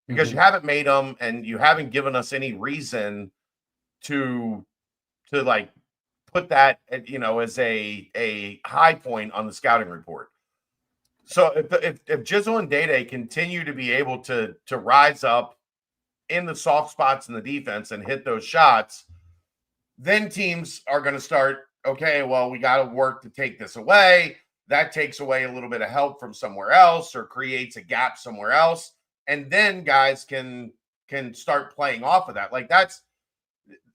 Speaker 2: Because you haven't made them and you haven't given us any reason to like put that, you know, as a high point on the scouting report. So if Jizzle and Day continue to be able to rise up in the soft spots in the defense and hit those shots, then teams are going to start, okay, well, we got to work to take this away. That takes away a little bit of help from somewhere else or creates a gap somewhere else. And then guys can start playing off of that. Like, that's,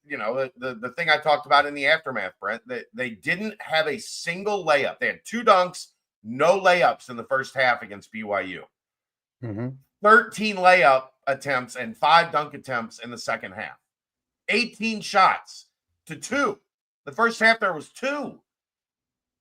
Speaker 2: you know, the thing I talked about in the aftermath, Brent, that they didn't have a single layup. They had 2 dunks, no layups in the first half against BYU. 13 layup attempts and 5 dunk attempts in the second half. 18 shots to 2. The first half there was 2.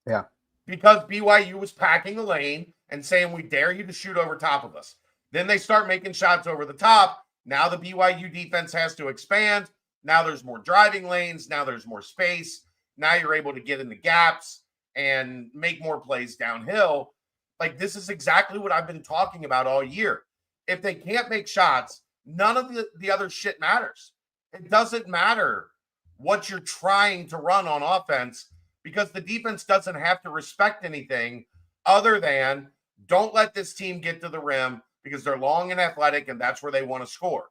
Speaker 1: Yeah.
Speaker 2: Because BYU was packing the lane and saying, we dare you to shoot over top of us. Then they start making shots over the top. Now the BYU defense has to expand. Now there's more driving lanes. Now there's more space. Now you're able to get in the gaps and make more plays downhill. Like, this is exactly what I've been talking about all year. If they can't make shots, none of the other shit matters. It doesn't matter what you're trying to run on offense because the defense doesn't have to respect anything other than don't let this team get to the rim because they're long and athletic and that's where they want to score.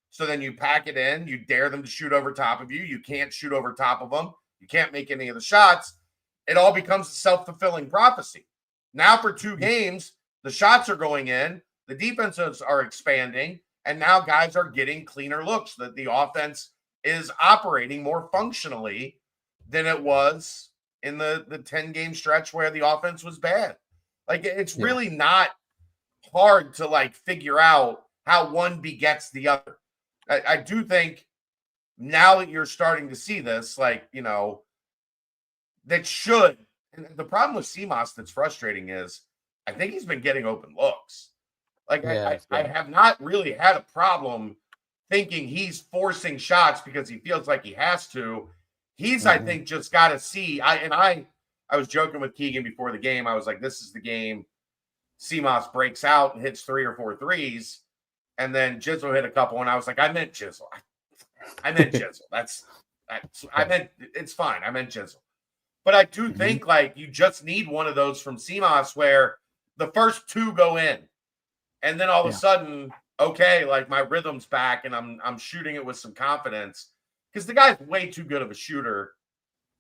Speaker 2: So then you pack it in, you dare them to shoot over top of you. You can't shoot over top of them. You can't make any of the shots. It all becomes a self-fulfilling prophecy. Now for 2 games, the shots are going in, the defenses are expanding, and now guys are getting cleaner looks, that the offense is operating more functionally than it was in the 10-game stretch where the offense was bad. Like, it's really not hard to, like, figure out how one begets the other. I do think now that you're starting to see this, like, you know, that should. And the problem with CMOS that's frustrating is I think he's been getting open looks. Like, I have not really had a problem thinking he's forcing shots because he feels like he has to. He's, I think, just got to see. I was joking with Keegan before the game. I was like, this is the game CMOS breaks out and hits 3 or 4 threes. And then Jizzle hit a couple, and I was like, I meant Jizzle. I meant Jizzle. I meant, it's fine. I meant Jizzle. But I do think, like, you just need one of those from CMOS where the first 2 go in. And then all of a sudden, okay, like, my rhythm's back, and I'm shooting it with some confidence. Because the guy's way too good of a shooter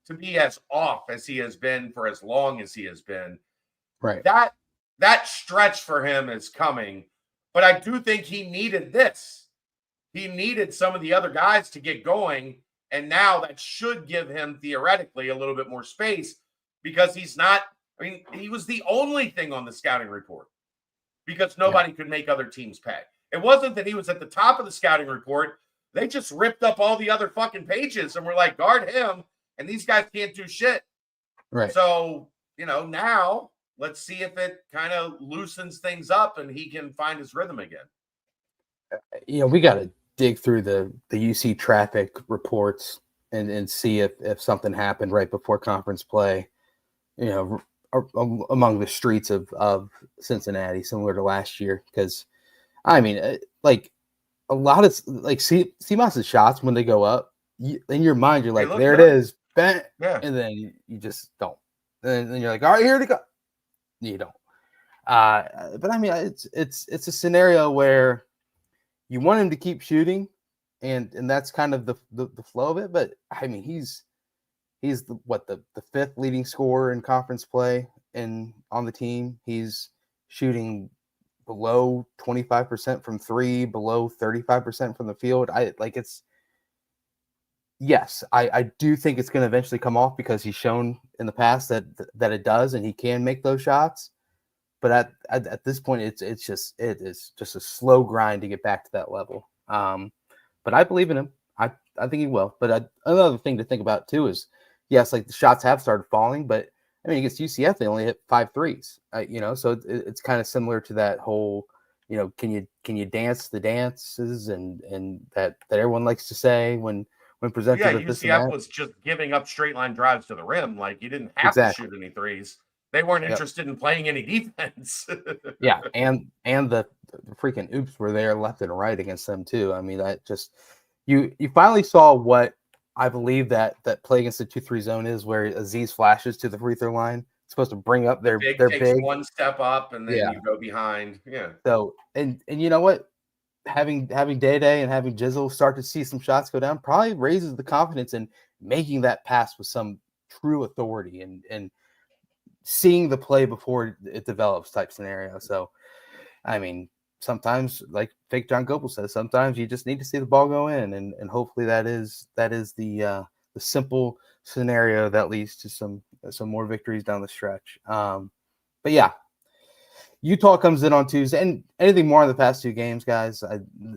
Speaker 2: to be as off as he has been for as long as he has been.
Speaker 1: Right.
Speaker 2: That stretch for him is coming. But I do think he needed this. He needed some of the other guys to get going. And now that should give him theoretically a little bit more space because he's not, I mean, he was the only thing on the scouting report because nobody could make other teams pay. It wasn't that he was at the top of the scouting report. They just ripped up all the other fucking pages and were like, guard him. And these guys can't do shit.
Speaker 1: Right.
Speaker 2: So, you know, now let's see if it kind of loosens things up and he can find his rhythm again.
Speaker 1: You know, we got to dig through the UC traffic reports and see if something happened right before conference play, you know, among the streets of Cincinnati, similar to last year. Because, I mean, like, a lot of, like, CMOS's shots, when they go up, in your mind, you're like, there
Speaker 2: good.
Speaker 1: it is, bang,
Speaker 2: Yeah.
Speaker 1: and then you just don't. And then you're like, all right, here to go. You don't. But I mean, it's a scenario where you want him to keep shooting, and that's kind of the flow of it. But I mean, he's the fifth leading scorer in conference play and on the team. He's shooting below 25% from three, below 35% from the field. Yes, I do think it's going to eventually come off because he's shown in the past that it does, and he can make those shots. But at this point, it is just a slow grind to get back to that level. But I believe in him. I think he will. But another thing to think about too is, yes, like the shots have started falling, but I mean against UCF they only hit 5 threes. So it's kind of similar to that whole, can you dance the dances and that everyone likes to say when presented
Speaker 2: Yeah,
Speaker 1: with this and
Speaker 2: UCF
Speaker 1: that.
Speaker 2: was just giving up straight line drives to the rim. Like, you didn't have
Speaker 1: Exactly.
Speaker 2: to shoot any threes. They weren't
Speaker 1: Yep.
Speaker 2: interested in playing any defense.
Speaker 1: Yeah, and the freaking oops were there left and right against them too. I mean, that just you finally saw what I believe that play against the 2-3 zone is, where Aziz flashes to the free throw line. It's supposed to bring up their
Speaker 2: Big
Speaker 1: big.
Speaker 2: takes one step up and then
Speaker 1: Yeah.
Speaker 2: you go behind. Yeah.
Speaker 1: So and you know what? Having Day and having Jizzle start to see some shots go down probably raises the confidence in making that pass with some true authority and seeing the play before it develops type scenario. So, I mean, sometimes, like Fake John Gopel says, sometimes you just need to see the ball go in, and hopefully that is the simple scenario that leads to some more victories down the stretch. But yeah, Utah comes in on Tuesday, and anything more on the past two games, guys.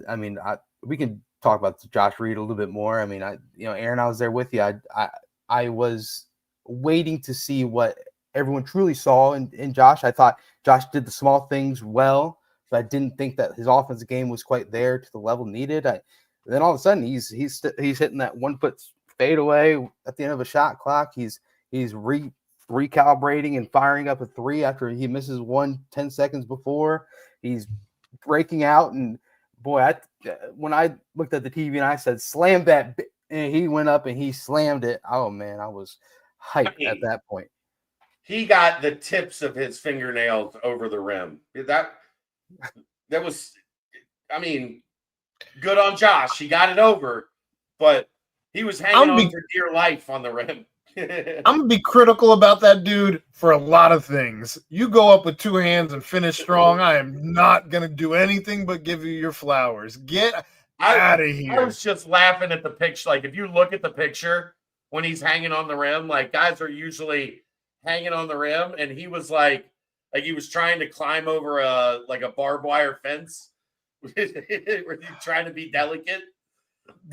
Speaker 1: I mean, we can talk about Josh Reed a little bit more. I mean, Aaron, I was there with you. I was waiting to see what everyone truly saw in Josh. I thought Josh did the small things well, but I didn't think that his offensive game was quite there to the level needed. Then all of a sudden he's hitting that 1 foot fadeaway at the end of a shot clock. He's recalibrating and firing up a three after he misses 10 seconds before. He's breaking out, and boy, when I looked at the TV and I said slam that, and he went up and he slammed it. Oh man, I was hyped at that point.
Speaker 2: He got the tips of his fingernails over the rim. That was, I mean, good on Josh. He got it over, but he was hanging on for dear life on the rim.
Speaker 3: I'm gonna be critical about that dude for a lot of things. You go up with two hands and finish strong. I am not gonna do anything but give you your flowers. Get out of here.
Speaker 2: I was just laughing at the picture. Like, if you look at the picture when he's hanging on the rim, like, guys are usually hanging on the rim, and he was like he was trying to climb over a barbed wire fence. Were you trying to be delicate?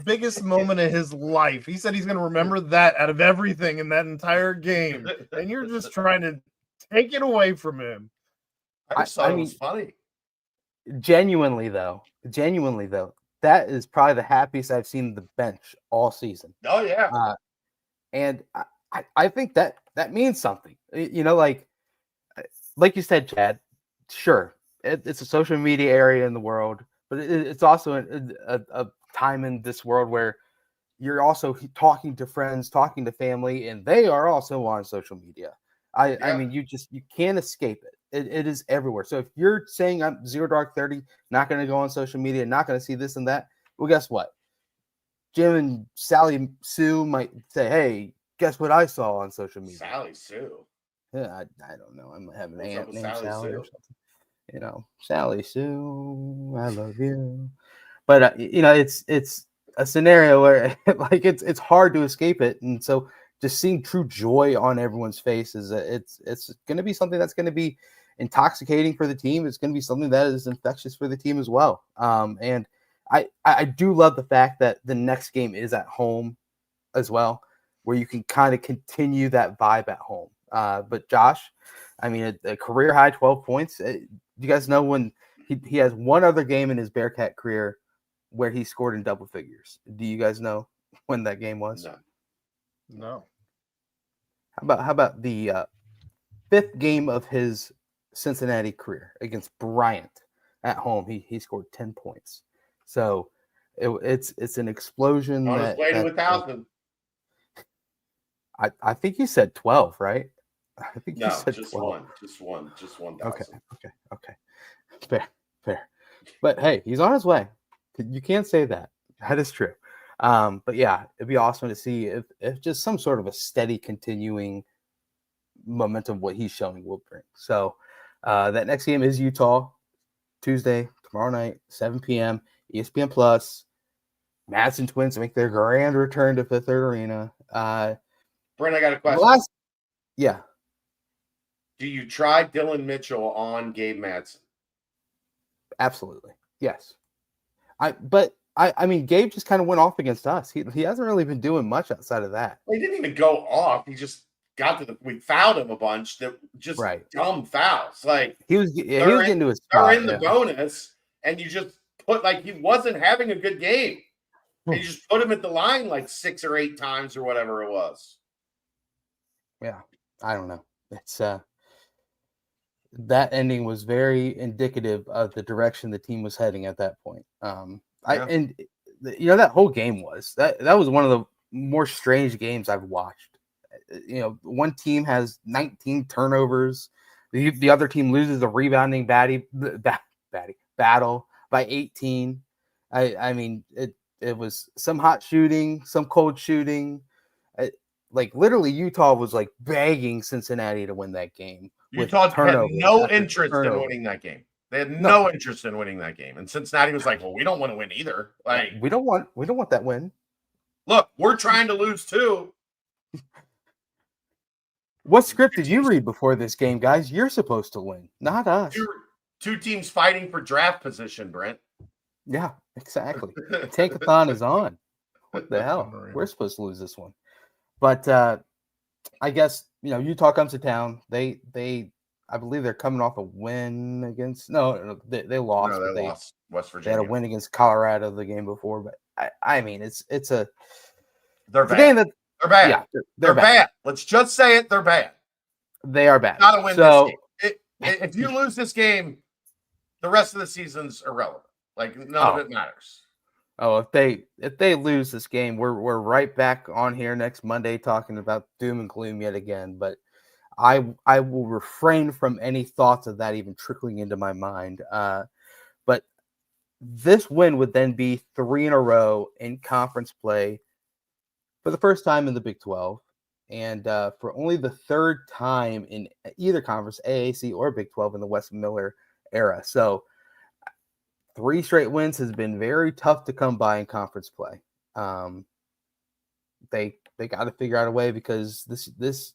Speaker 3: Biggest moment of his life. He said he's going to remember that out of everything in that entire game, and you're just trying to take it away from him.
Speaker 2: I just thought it was funny.
Speaker 1: Genuinely though, that is probably the happiest I've seen the bench all season.
Speaker 2: Oh yeah,
Speaker 1: and I think that means something. Like you said, Chad. Sure, it's a social media area in the world, but it's also a time in this world where you're also talking to friends, talking to family, and they are also on social media. I mean, you can't escape it. It is everywhere. So if you're saying I'm 0 Dark 30, not going to go on social media, not going to see this and that, well, guess what? Jim and Sally Sue might say, "Hey, guess what I saw on social media?"
Speaker 2: Sally Sue.
Speaker 1: Yeah, I don't know. I might have an aunt named
Speaker 2: Sally
Speaker 1: or something. Sally Sue, I love you. But it's a scenario where like it's hard to escape it, and so just seeing true joy on everyone's face is it's going to be something that's going to be intoxicating for the team. It's going to be something that is infectious for the team as well. And I do love the fact that the next game is at home as well, where you can kind of continue that vibe at home. But Josh, I mean, a career high 12 points. You guys know when he has one other game in his Bearcat career where he scored in double figures. Do you guys know when that game was?
Speaker 3: No.
Speaker 1: How about the fifth game of his Cincinnati career against Bryant at home? He scored 10 points. So it's an explosion.
Speaker 2: On his way to 1,000.
Speaker 1: I think you said 12, right? I think you said
Speaker 2: just
Speaker 1: 12.
Speaker 2: Just 1,000.
Speaker 1: Okay. Fair. But hey, he's on his way. You can't say that. That is true. But yeah, it'd be awesome to see if just some sort of a steady continuing momentum what he's showing will bring. So that next game is Utah, Tuesday, tomorrow night, 7 p.m. ESPN Plus. Madsen Twins make their grand return to Fifth Third Arena.
Speaker 2: Brent, I got a question.
Speaker 1: Yeah.
Speaker 2: Do you try Dylan Mitchell on Gabe Madsen?
Speaker 1: Absolutely. Yes. I mean, Gabe just kind of went off against us. He hasn't really been doing much outside of that.
Speaker 2: Well, he didn't even go off. He just got to we fouled him a bunch that just dumb fouls. Like
Speaker 1: he was getting to his spot.
Speaker 2: They're in the bonus, and you just put like he wasn't having a good game. And you just put him at the line like 6 or 8 times or whatever it was.
Speaker 1: Yeah. I don't know. It's that ending was very indicative of the direction the team was heading at that point. That whole game was that was one of the more strange games I've watched. One team has 19 turnovers, the other team loses a rebounding battle by 18. I mean, it was some hot shooting, some cold shooting. Like literally, Utah was like begging Cincinnati to win that game.
Speaker 2: Utah had no interest in winning that game. They had no interest in winning that game, and Cincinnati was like, "Well, we don't want to win either. Like,
Speaker 1: we don't want that win.
Speaker 2: Look, we're trying to lose too."
Speaker 1: What script did you read before this game, guys? You're supposed to win, not us.
Speaker 2: Two teams fighting for draft position, Brent.
Speaker 1: Yeah, exactly. Tankathon is on. What the hell? We're supposed to lose this one. But I guess Utah comes to town. They I believe they're coming off a win against they lost.
Speaker 2: No, they lost West Virginia.
Speaker 1: They had a win against Colorado the game before, but I mean it's a
Speaker 2: they're bad. They're bad.
Speaker 1: Yeah,
Speaker 2: they're bad. Let's just say it. They're bad.
Speaker 1: They are bad.
Speaker 2: Not to win this game. If you lose this game, the rest of the season's irrelevant. Like none of it matters.
Speaker 1: Oh, if they lose this game, we're right back on here next Monday talking about doom and gloom yet again. But I will refrain from any thoughts of that even trickling into my mind. But this win would then be 3 in a row in conference play for the first time in the Big 12, and for only the third time in either conference, AAC or Big 12, in the Wes Miller era. So 3 straight wins has been very tough to come by in conference play. They got to figure out a way, because this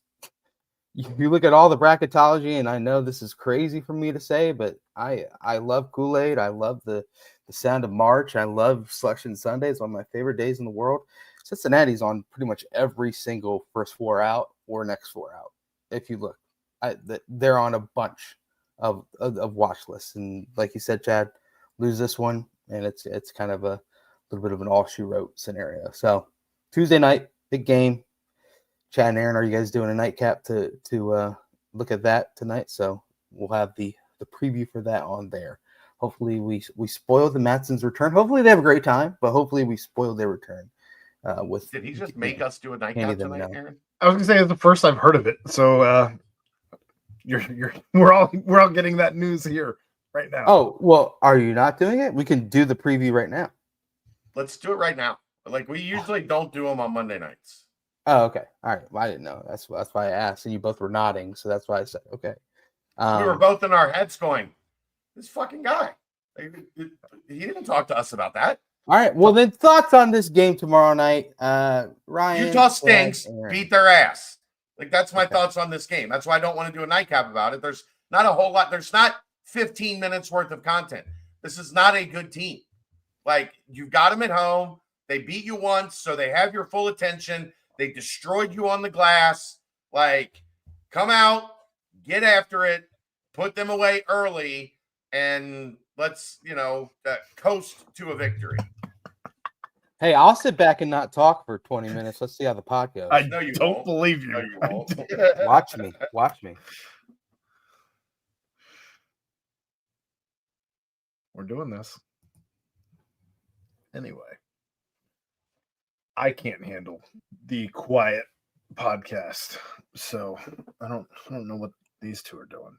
Speaker 1: you look at all the bracketology, and I know this is crazy for me to say, but I love Kool-Aid. I love the sound of March. I love Selection Sunday. It's one of my favorite days in the world. Cincinnati's on pretty much every single first 4 out or next 4 out. If you look, they're on a bunch of watch lists, and like you said, Chad, lose this one, and it's kind of a little bit of an all she wrote scenario. So Tuesday night, big game. Chad and Aaron, are you guys doing a nightcap to look at that tonight? So we'll have the preview for that on there. Hopefully we spoil the Madsen's return. Hopefully they have a great time, but hopefully we spoil their return.
Speaker 2: Did he just make us do a nightcap tonight, Aaron?
Speaker 3: I was gonna say it's the first I've heard of it. So we're all getting that news here right now.
Speaker 1: Oh, well, are you not doing it? We can do the preview right now.
Speaker 2: Let's do it right now. Like, we usually don't do them on Monday nights.
Speaker 1: Oh, okay. All right. Well, I didn't know. That's why I asked, and you both were nodding, so that's why I said okay.
Speaker 2: We were both in our heads going, this fucking guy. Like, he didn't talk to us about that.
Speaker 1: All right. Well, then thoughts on this game tomorrow night, Ryan?
Speaker 2: Utah stinks. Beat their ass. Like, that's my thoughts on this game. That's why I don't want to do a nightcap about it. There's not a whole lot. There's not 15 minutes worth of content. This is not a good team. Like, you've got them at home. They beat you once, so they have your full attention. They destroyed you on the glass. Like, come out, get after it, put them away early, and let's, coast to a victory.
Speaker 1: Hey, I'll sit back and not talk for 20 minutes. Let's see how the pod goes.
Speaker 3: I know you don't believe you.
Speaker 2: No, you won't.
Speaker 1: Watch me. Watch me.
Speaker 3: We're doing this. Anyway. I can't handle the quiet podcast. So I don't know what these two are doing,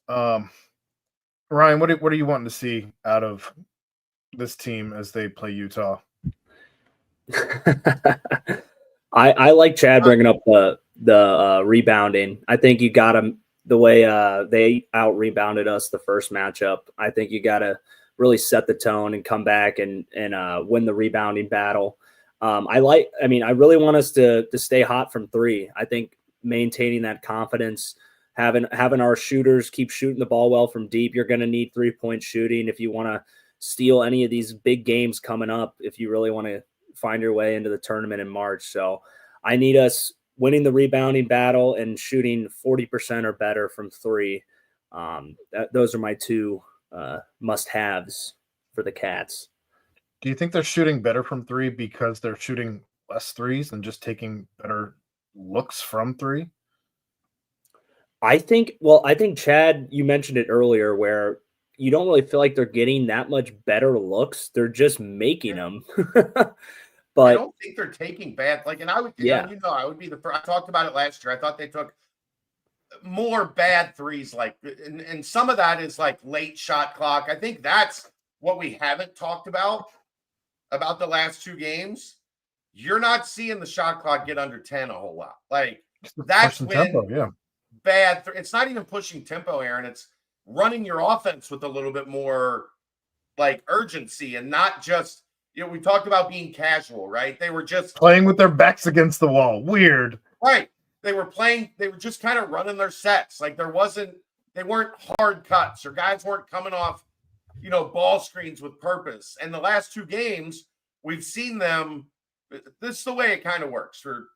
Speaker 3: but Ryan, what are you wanting to see out of this team as they play Utah?
Speaker 4: I like Chad bringing up the rebounding. I think you got to the way they out rebounded us the first matchup. I think you got to really set the tone and come back and win the rebounding battle. I really want us to stay hot from three. I think maintaining that confidence, having our shooters keep shooting the ball well from deep. You're going to need 3-point shooting if you want to steal any of these big games coming up. If you really want to find your way into the tournament in March, so I need us winning the rebounding battle and shooting 40% or better from three. Those are my two must-haves for the Cats.
Speaker 3: Do you think they're shooting better from three because they're shooting less threes and just taking better looks from three?
Speaker 4: I think Chad, you mentioned it earlier where you don't really feel like they're getting that much better looks. They're just making them. But
Speaker 2: I don't think they're taking bad. And I would, I would be the first. I talked about it last year. I thought they took more bad threes, and some of that is like late shot clock. I think that's what we haven't talked about the last two games. You're not seeing the shot clock get under 10 a whole lot. That's when
Speaker 3: tempo,
Speaker 2: bad. It's not even pushing tempo, Aaron. It's running your offense with a little bit more urgency and not just. We talked about being casual, right? They were just
Speaker 3: playing with their backs against the wall. Weird.
Speaker 2: Right. They were just kind of running their sets. They weren't hard cuts or guys weren't coming off, ball screens with purpose. And the last two games, we've seen them. This is the way it kind of works for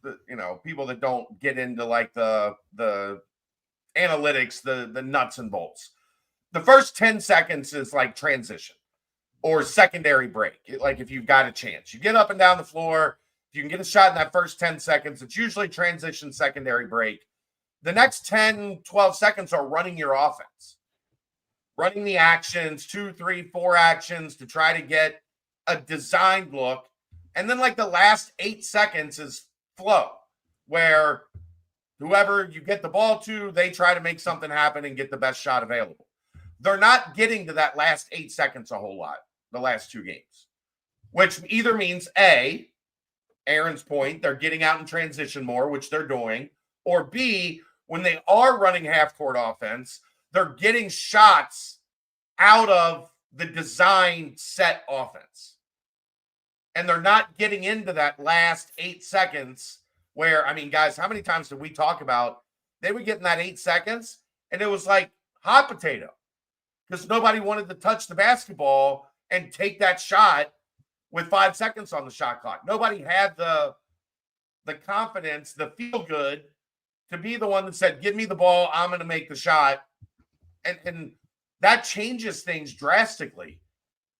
Speaker 2: the, people that don't get into the analytics, the nuts and bolts. The first 10 seconds is transition. Or secondary break, if you've got a chance. You get up and down the floor. If you can get a shot in that first 10 seconds, it's usually transition secondary break. The next 10, 12 seconds are running your offense. Running the actions, 2, 3, 4 actions to try to get a designed look. And then the last 8 seconds is flow, where whoever you get the ball to, they try to make something happen and get the best shot available. They're not getting to that last 8 seconds a whole lot. The last two games, which either means A, Aaron's point, they're getting out in transition more, which they're doing, or B, when they are running half-court offense, they're getting shots out of the design set offense. And they're not getting into that last 8 seconds where, guys, how many times did we talk about they would get in that 8 seconds and it was like hot potato because nobody wanted to touch the basketball and take that shot with 5 seconds on the shot clock. Nobody had the confidence, the feel good to be the one that said, give me the ball, I'm going to make the shot. And that changes things drastically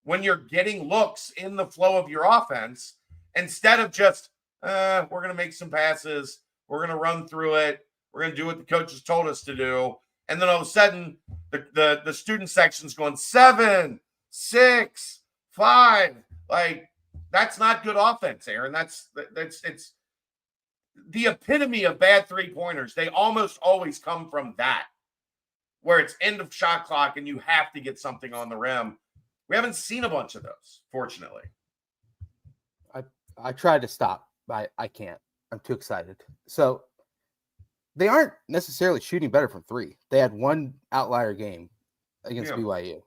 Speaker 2: when you're getting looks in the flow of your offense instead of just, we're going to make some passes, we're going to run through it, we're going to do what the coaches told us to do. And then all of a sudden, the student section's going 7, 6, 5. That's not good offense, Aaron. It's the epitome of bad 3-pointers. They almost always come from that, where it's end of shot clock and you have to get something on the rim. We haven't seen a bunch of those, fortunately.
Speaker 1: I tried to stop, but I can't. I'm too excited. So they aren't necessarily shooting better from three. They had one outlier game against BYU.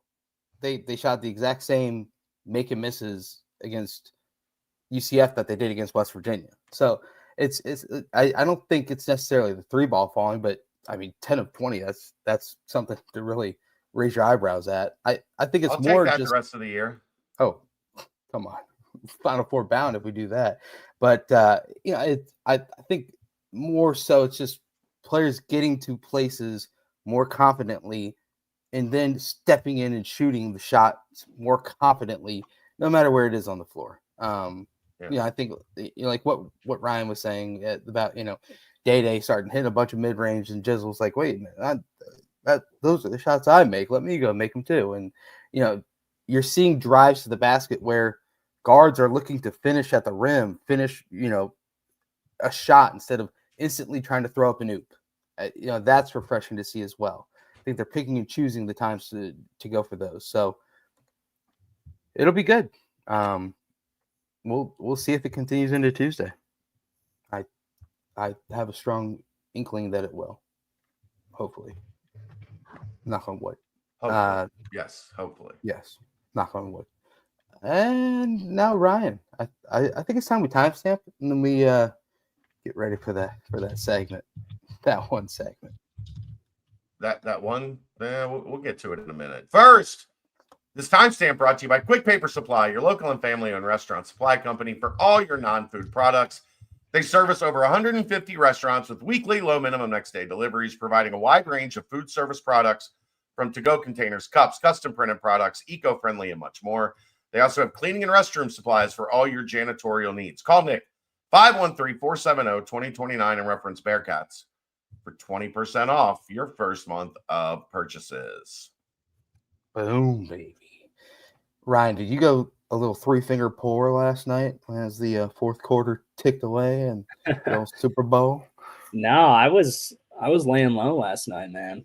Speaker 1: They shot the exact same make and misses against UCF that they did against West Virginia. So I don't think it's necessarily the 3-ball falling, but 10 of 20, that's something to really raise your eyebrows at. I think it's more
Speaker 2: take that
Speaker 1: just
Speaker 2: the rest of the year.
Speaker 1: Oh, come on. Final Four bound if we do that. But I think more so it's just players getting to places more confidently and then stepping in and shooting the shot more confidently, no matter where it is on the floor. I think like what Ryan was saying about Day starting hitting a bunch of mid range, and Jizzle's like, wait a minute, those are the shots I make. Let me go make them too. And you're seeing drives to the basket where guards are looking to finish at the rim, finish a shot instead of instantly trying to throw up an oop. That's refreshing to see as well. I think they're picking and choosing the times to go for those. So It'll be good. We'll see if it continues into Tuesday. I have a strong inkling that it will. Hopefully. Knock on wood.
Speaker 2: Hopefully. Yes, hopefully.
Speaker 1: Yes. Knock on wood. And now Ryan. I think it's time we timestamp and then we get ready for that segment. That one segment.
Speaker 2: That one, we'll get to it in a minute. First, this timestamp brought to you by Quick Paper Supply, your local and family-owned restaurant supply company for all your non-food products. They service over 150 restaurants with weekly low minimum next day deliveries, providing a wide range of food service products from to-go containers, cups, custom printed products, eco-friendly, and much more. They also have cleaning and restroom supplies for all your janitorial needs. Call Nick 513-470-2029 and reference Bearcats for 20% off your first month of purchases.
Speaker 1: Boom, baby. Ryan, did you go a little three-finger pour last night as the fourth quarter ticked away and the old Super Bowl?
Speaker 4: No, I was laying low last night, man.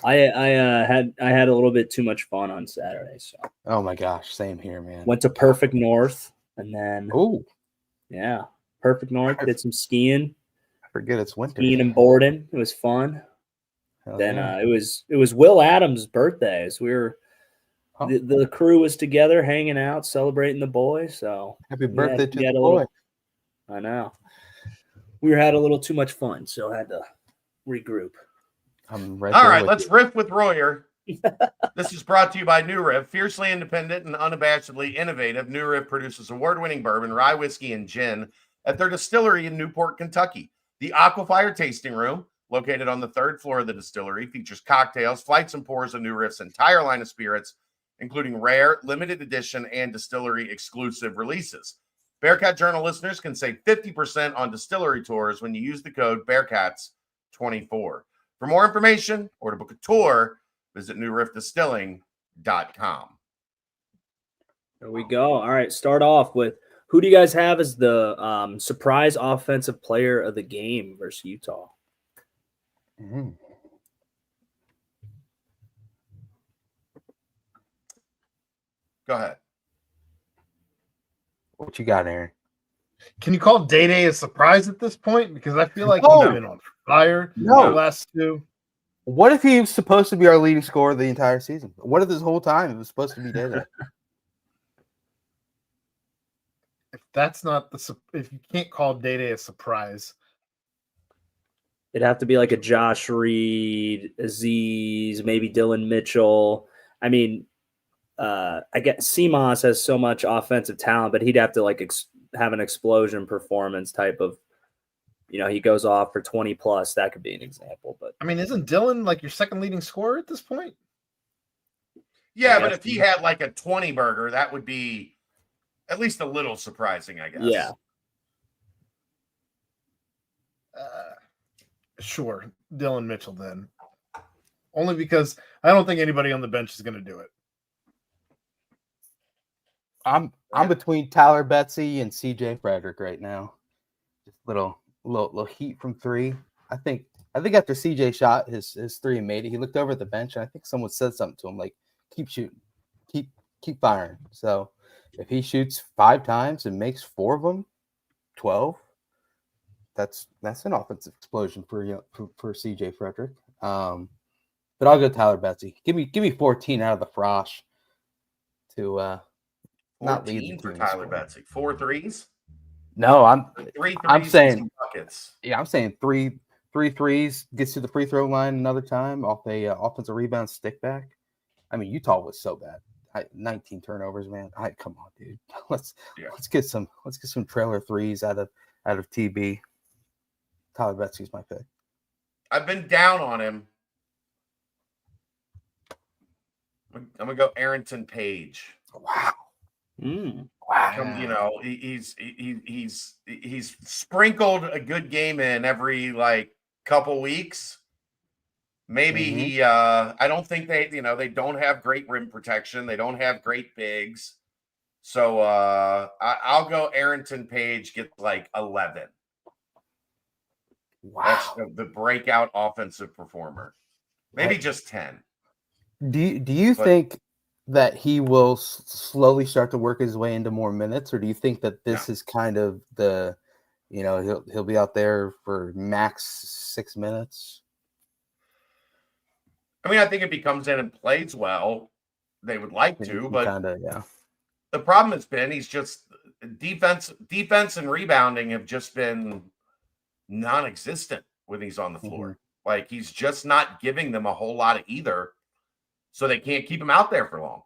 Speaker 4: I had a little bit too much fun on Saturday, so.
Speaker 1: Oh my gosh, same here, man.
Speaker 4: Went to Perfect North, and then Perfect North. Did some skiing.
Speaker 1: I forget it's winter.
Speaker 4: Skiing and boarding. It was fun.
Speaker 1: Hell
Speaker 4: Then
Speaker 1: yeah.
Speaker 4: it was Will Adams' birthday. So we were the crew was together, hanging out, celebrating the boy. So
Speaker 1: Happy birthday to the
Speaker 4: boy!
Speaker 1: boy.
Speaker 4: I know. We had a little too much fun, so I had to regroup.
Speaker 1: I'm right
Speaker 2: All
Speaker 1: there
Speaker 2: right,
Speaker 1: with
Speaker 2: let's
Speaker 1: you.
Speaker 2: riff with Royer. This is brought to you by New Riff. Fiercely independent and unabashedly innovative, New Riff produces award-winning bourbon, rye whiskey, and gin at their distillery in Newport, Kentucky. The Aquafire Tasting Room, located on the third floor of the distillery, features cocktails, flights, and pours of New Riff's entire line of spirits, including rare, limited edition, and distillery exclusive releases. Bearcat Journal listeners can save 50% on distillery tours when you use the code BEARCATS24. For more information or to book a tour, visit newriffdistilling.com.
Speaker 4: There we go. All right, start off with who do you guys have as the surprise offensive player of the game versus Utah?
Speaker 1: Mhm.
Speaker 2: Go ahead.
Speaker 1: What you got, Aaron?
Speaker 3: Can you call Day-Day a surprise at this point? Because I feel like
Speaker 1: No.
Speaker 3: he's been on fire
Speaker 1: No.
Speaker 3: the last two.
Speaker 1: What if he was supposed to be our leading scorer the entire season? What if this whole time it was supposed to be Day-Day?
Speaker 3: If that's not if you can't call Day-Day a surprise,
Speaker 4: It'd have to be like a Josh Reed, Aziz, maybe Dylan Mitchell. I mean, I guess Seamoss has so much offensive talent, but he'd have to like have an explosion performance type of, he goes off for 20 plus. That could be an example. But
Speaker 3: I mean, isn't Dylan like your second leading scorer at this point?
Speaker 2: Yeah, but if he had like a 20 burger, that would be at least a little surprising, I guess.
Speaker 4: Yeah.
Speaker 3: Sure, Dylan Mitchell then. Only because I don't think anybody on the bench is going to do it.
Speaker 1: I'm between Tyler Betsy and CJ Frederick right now. Just little heat from three. I think after CJ shot his three and made it, he looked over at the bench and I think someone said something to him like, keep shooting, keep firing. So if he shoots 5 times and makes 4 of them, 12, that's an offensive explosion for CJ Frederick. But I'll go Tyler Betsy. Give me 14 out of the Frosh to not lead the
Speaker 2: 14 for
Speaker 1: team
Speaker 2: Tyler
Speaker 1: scoring.
Speaker 2: Betsy. 4 threes?
Speaker 1: No, I'm
Speaker 2: 3 threes
Speaker 1: I'm saying-
Speaker 2: and some buckets.
Speaker 1: Yeah, I'm saying three threes, gets to the free throw line another time off a offensive rebound stick back. I mean, Utah was so bad. 19 turnovers, man. Come on, dude. Let's get some trailer threes out of TB. Tyler Betsy's my pick.
Speaker 2: I've been down on him. I'm gonna go Arrington Page.
Speaker 1: Wow.
Speaker 2: Wow. He's sprinkled a good game in every like couple weeks. Maybe he I don't think they don't have great rim protection. They don't have great bigs. So I'll go Arrington Page gets like 11.
Speaker 1: Wow.
Speaker 2: That's the breakout offensive performer. Maybe just 10.
Speaker 1: Do you think that he will slowly start to work his way into more minutes, or do you think that this is kind of the, he'll be out there for max 6 minutes?
Speaker 2: I mean, I think if he comes in and plays well, they would like to, but the problem has been he's just defense and rebounding have just been non-existent when he's on the floor. Like, he's just not giving them a whole lot of either, so they can't keep him out there for long.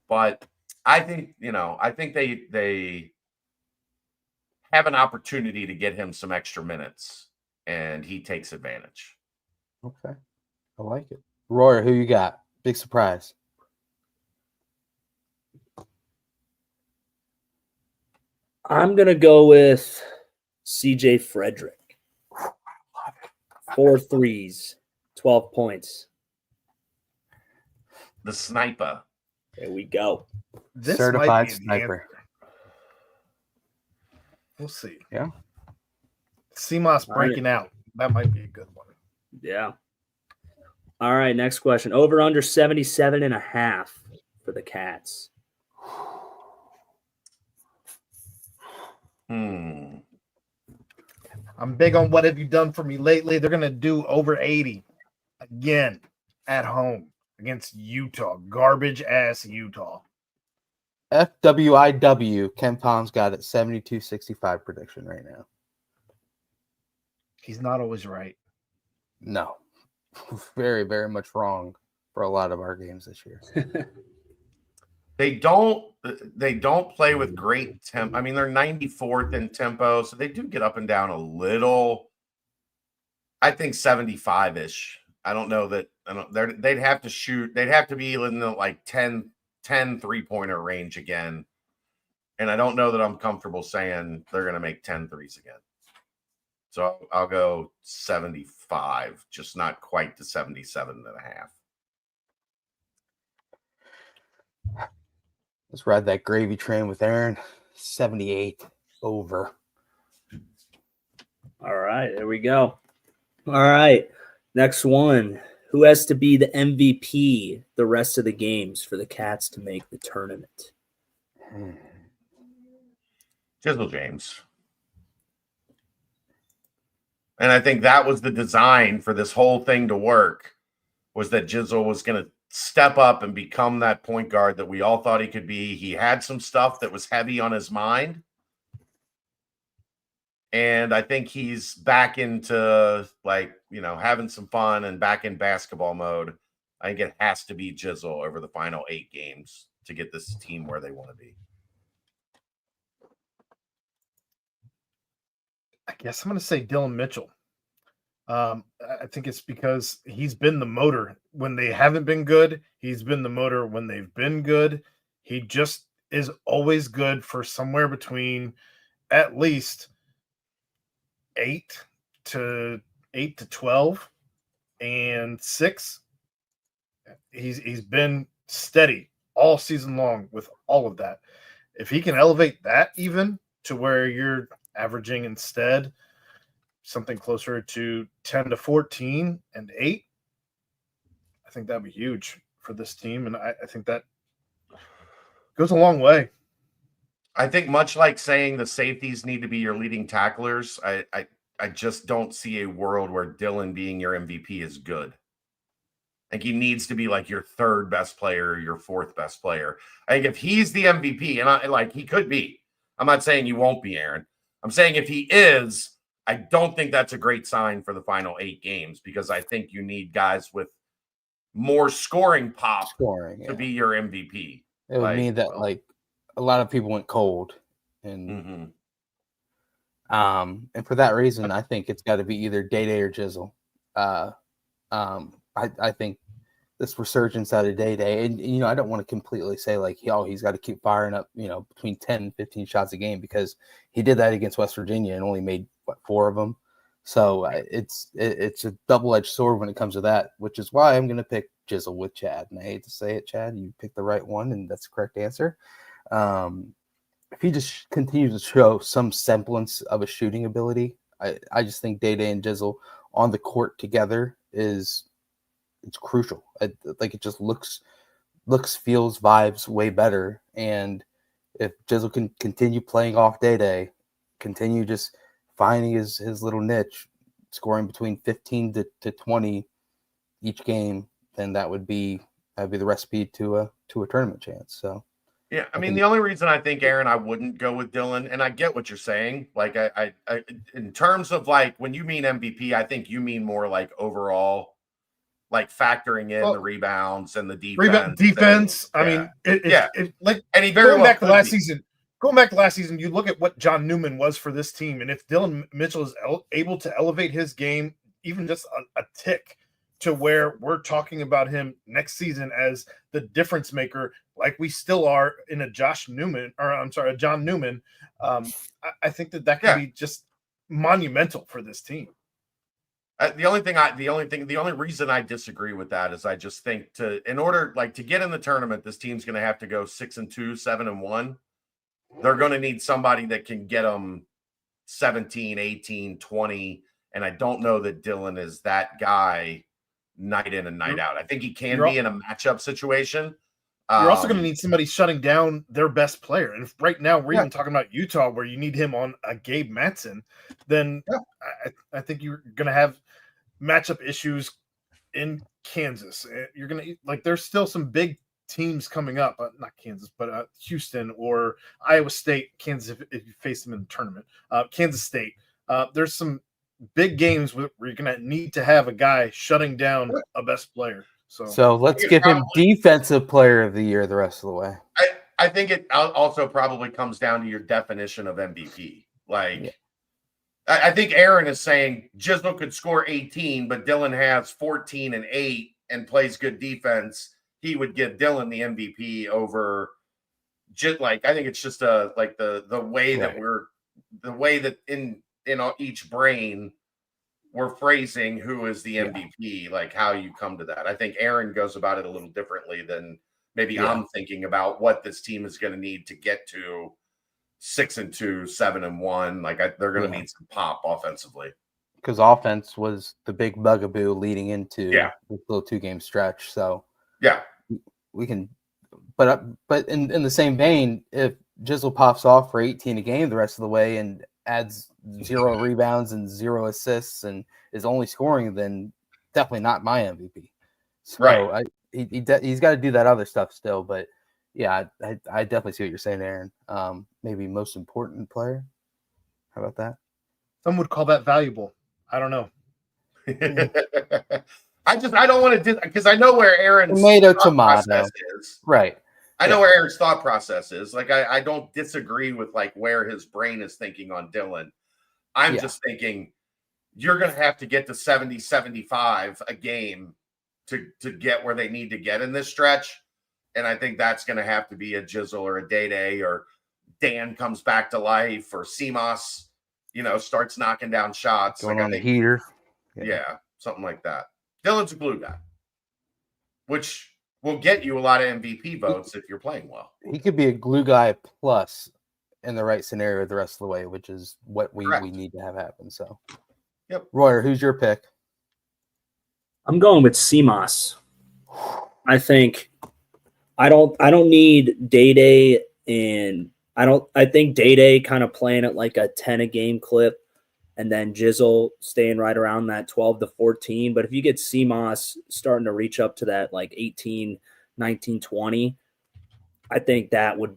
Speaker 2: But I think they have an opportunity to get him some extra minutes, and he takes advantage.
Speaker 1: Okay, I like it. Royer, who you got? Big surprise.
Speaker 4: I'm gonna go with CJ Frederick. 4 threes, 12 points.
Speaker 2: The sniper.
Speaker 4: There we go.
Speaker 3: This
Speaker 1: certified sniper.
Speaker 3: We'll see.
Speaker 1: Yeah.
Speaker 3: CMOS breaking out. That might be a good one.
Speaker 4: Yeah. All right, next question. Over under 77.5 for the Cats.
Speaker 3: I'm big on what have you done for me lately. They're going to do over 80 again at home against Utah. Garbage ass Utah.
Speaker 1: FWIW, Ken Palm's got it 72-65 prediction right now.
Speaker 3: He's not always right.
Speaker 1: No. Very, very much wrong for a lot of our games this year.
Speaker 2: They don't play with great tempo. I mean, they're 94th in tempo, so they do get up and down a little. I think 75-ish. I don't know that they'd have to shoot. They'd have to be in the like 10 3-pointer range again. And I don't know that I'm comfortable saying they're going to make 10 threes again. So I'll go 75, just not quite to 77.5.
Speaker 1: Let's ride that gravy train with Aaron. 78 over.
Speaker 4: All right, there we go. All right, next one. Who has to be the MVP the rest of the games for the Cats to make the tournament?
Speaker 2: Jizzle James. And I think that was the design for this whole thing to work, was that Jizzle was going to step up and become that point guard that we all thought he could be. He had some stuff that was heavy on his mind. And I think he's back into having some fun and back in basketball mode. I think it has to be Jizzle over the final 8 games to get this team where they want to be.
Speaker 3: I guess I'm going to say Dylan Mitchell. I think it's because he's been the motor when they haven't been good. He's been the motor when they've been good. He just is always good for somewhere between at least 8 to 12 and 6. He's been steady all season long with all of that. If he can elevate that even to where you're averaging instead something closer to 10 to 14 and 8, I think that'd be huge for this team. And I think that goes a long way.
Speaker 2: I think much like saying the safeties need to be your leading tacklers, I just don't see a world where Dylan being your MVP is good. I think he needs to be like your 3rd best player, your 4th best player. I think if he's the MVP, and he could be, I'm not saying you won't be, Aaron. I'm saying if he is, I don't think that's a great sign for the final 8 games, because I think you need guys with more scoring pop to be your MVP.
Speaker 1: It would mean that a lot of people went cold, and and for that reason, I think it's got to be either Day or Jizzle. I think this resurgence out of Day, and I don't want to completely say he's got to keep firing up, between 10 and 15 shots a game, because he did that against West Virginia and only made 4 of them. So it's a double-edged sword when it comes to that, which is why I'm going to pick Jizzle with Chad. And I hate to say it, Chad, you picked the right one, and that's the correct answer. If he just continues to show some semblance of a shooting ability, I just think Day and Jizzle on the court together it's crucial. It just looks looks, feels, vibes way better. And if Jizzle can continue playing off Day, continue just finding his little niche, scoring between 15 to 20 each game, then that'd be the recipe to a tournament chance. So
Speaker 2: yeah, I mean, the only reason I think, Aaron, I wouldn't go with Dylan, and I get what you're saying. Like, I in terms of like when you mean MVP, I think you mean more like overall, like factoring in the rebounds and the defense.
Speaker 3: I mean, like,
Speaker 2: and he very
Speaker 3: going
Speaker 2: well
Speaker 3: back to last
Speaker 2: be.
Speaker 3: season. Going back to last season, you look at what John Newman was for this team, and if Dylan Mitchell is able to elevate his game even just a tick to where we're talking about him next season as the difference maker, like we still are in a John Newman. I think that can be just monumental for this team.
Speaker 2: The only reason I disagree with that is I just think in order to get in the tournament, this team's going to have to go 6-2, 7-1. They're going to need somebody that can get them 17, 18, 20. And I don't know that Dylan is that guy night in and night out. I think he can be in a matchup situation.
Speaker 3: You're also going to need somebody shutting down their best player. And if right now we're even talking about Utah where you need him on a Gabe Matson, then I think you're going to have matchup issues in Kansas. You're going to there's still some big teams coming up, not Kansas, but Houston or Iowa State, Kansas, if you face them in the tournament, Kansas State. There's some big games where you're going to need to have a guy shutting down a best player.
Speaker 1: So let's give him defensive player of the year the rest of the way.
Speaker 2: I think it also probably comes down to your definition of MVP. I think Aaron is saying Jizzle could score 18, but Dylan has 14 and 8 and plays good defense. He would give Dylan the MVP over I think it's just the way that in each brain we're phrasing who is the MVP, like how you come to that. I think Aaron goes about it a little differently than maybe I'm thinking about what this team is going to need to get to 6-2, 7-1. They're going to need some pop offensively.
Speaker 1: Because offense was the big bugaboo leading into this little 2-game stretch. So we can, but in the same vein, if Jizzle pops off for 18 a game the rest of the way and adds 0 rebounds and 0 assists and is only scoring, then definitely not my MVP. So he's got to do that other stuff still. But yeah, I definitely see what you're saying, Aaron. Maybe most important player. How about that?
Speaker 3: Some would call that valuable. I don't know.
Speaker 2: I don't want to because I know where Aaron's
Speaker 1: tomato
Speaker 2: process is.
Speaker 1: Right.
Speaker 2: I know where Aaron's thought process is. I don't disagree with where his brain is thinking on Dylan. I'm just thinking you're going to have to get to 70, 75 a game to get where they need to get in this stretch. And I think that's going to have to be a Jizzle or a Day or Dan comes back to life or Seamus, starts knocking down shots.
Speaker 1: Going on the heater.
Speaker 2: Yeah, something like that. Dylan's a glue guy, which will get you a lot of MVP votes if you're playing well.
Speaker 1: He could be a glue guy plus in the right scenario the rest of the way, which is what we need to have happen. So, Royer, who's your pick?
Speaker 4: I'm going with Seamus. I think I don't need Day and I think Day kind of playing at like a 10 a game clip and then Jizzle staying right around that 12 to 14. But if you get Seamus starting to reach up to that 18, 19, 20, I think that would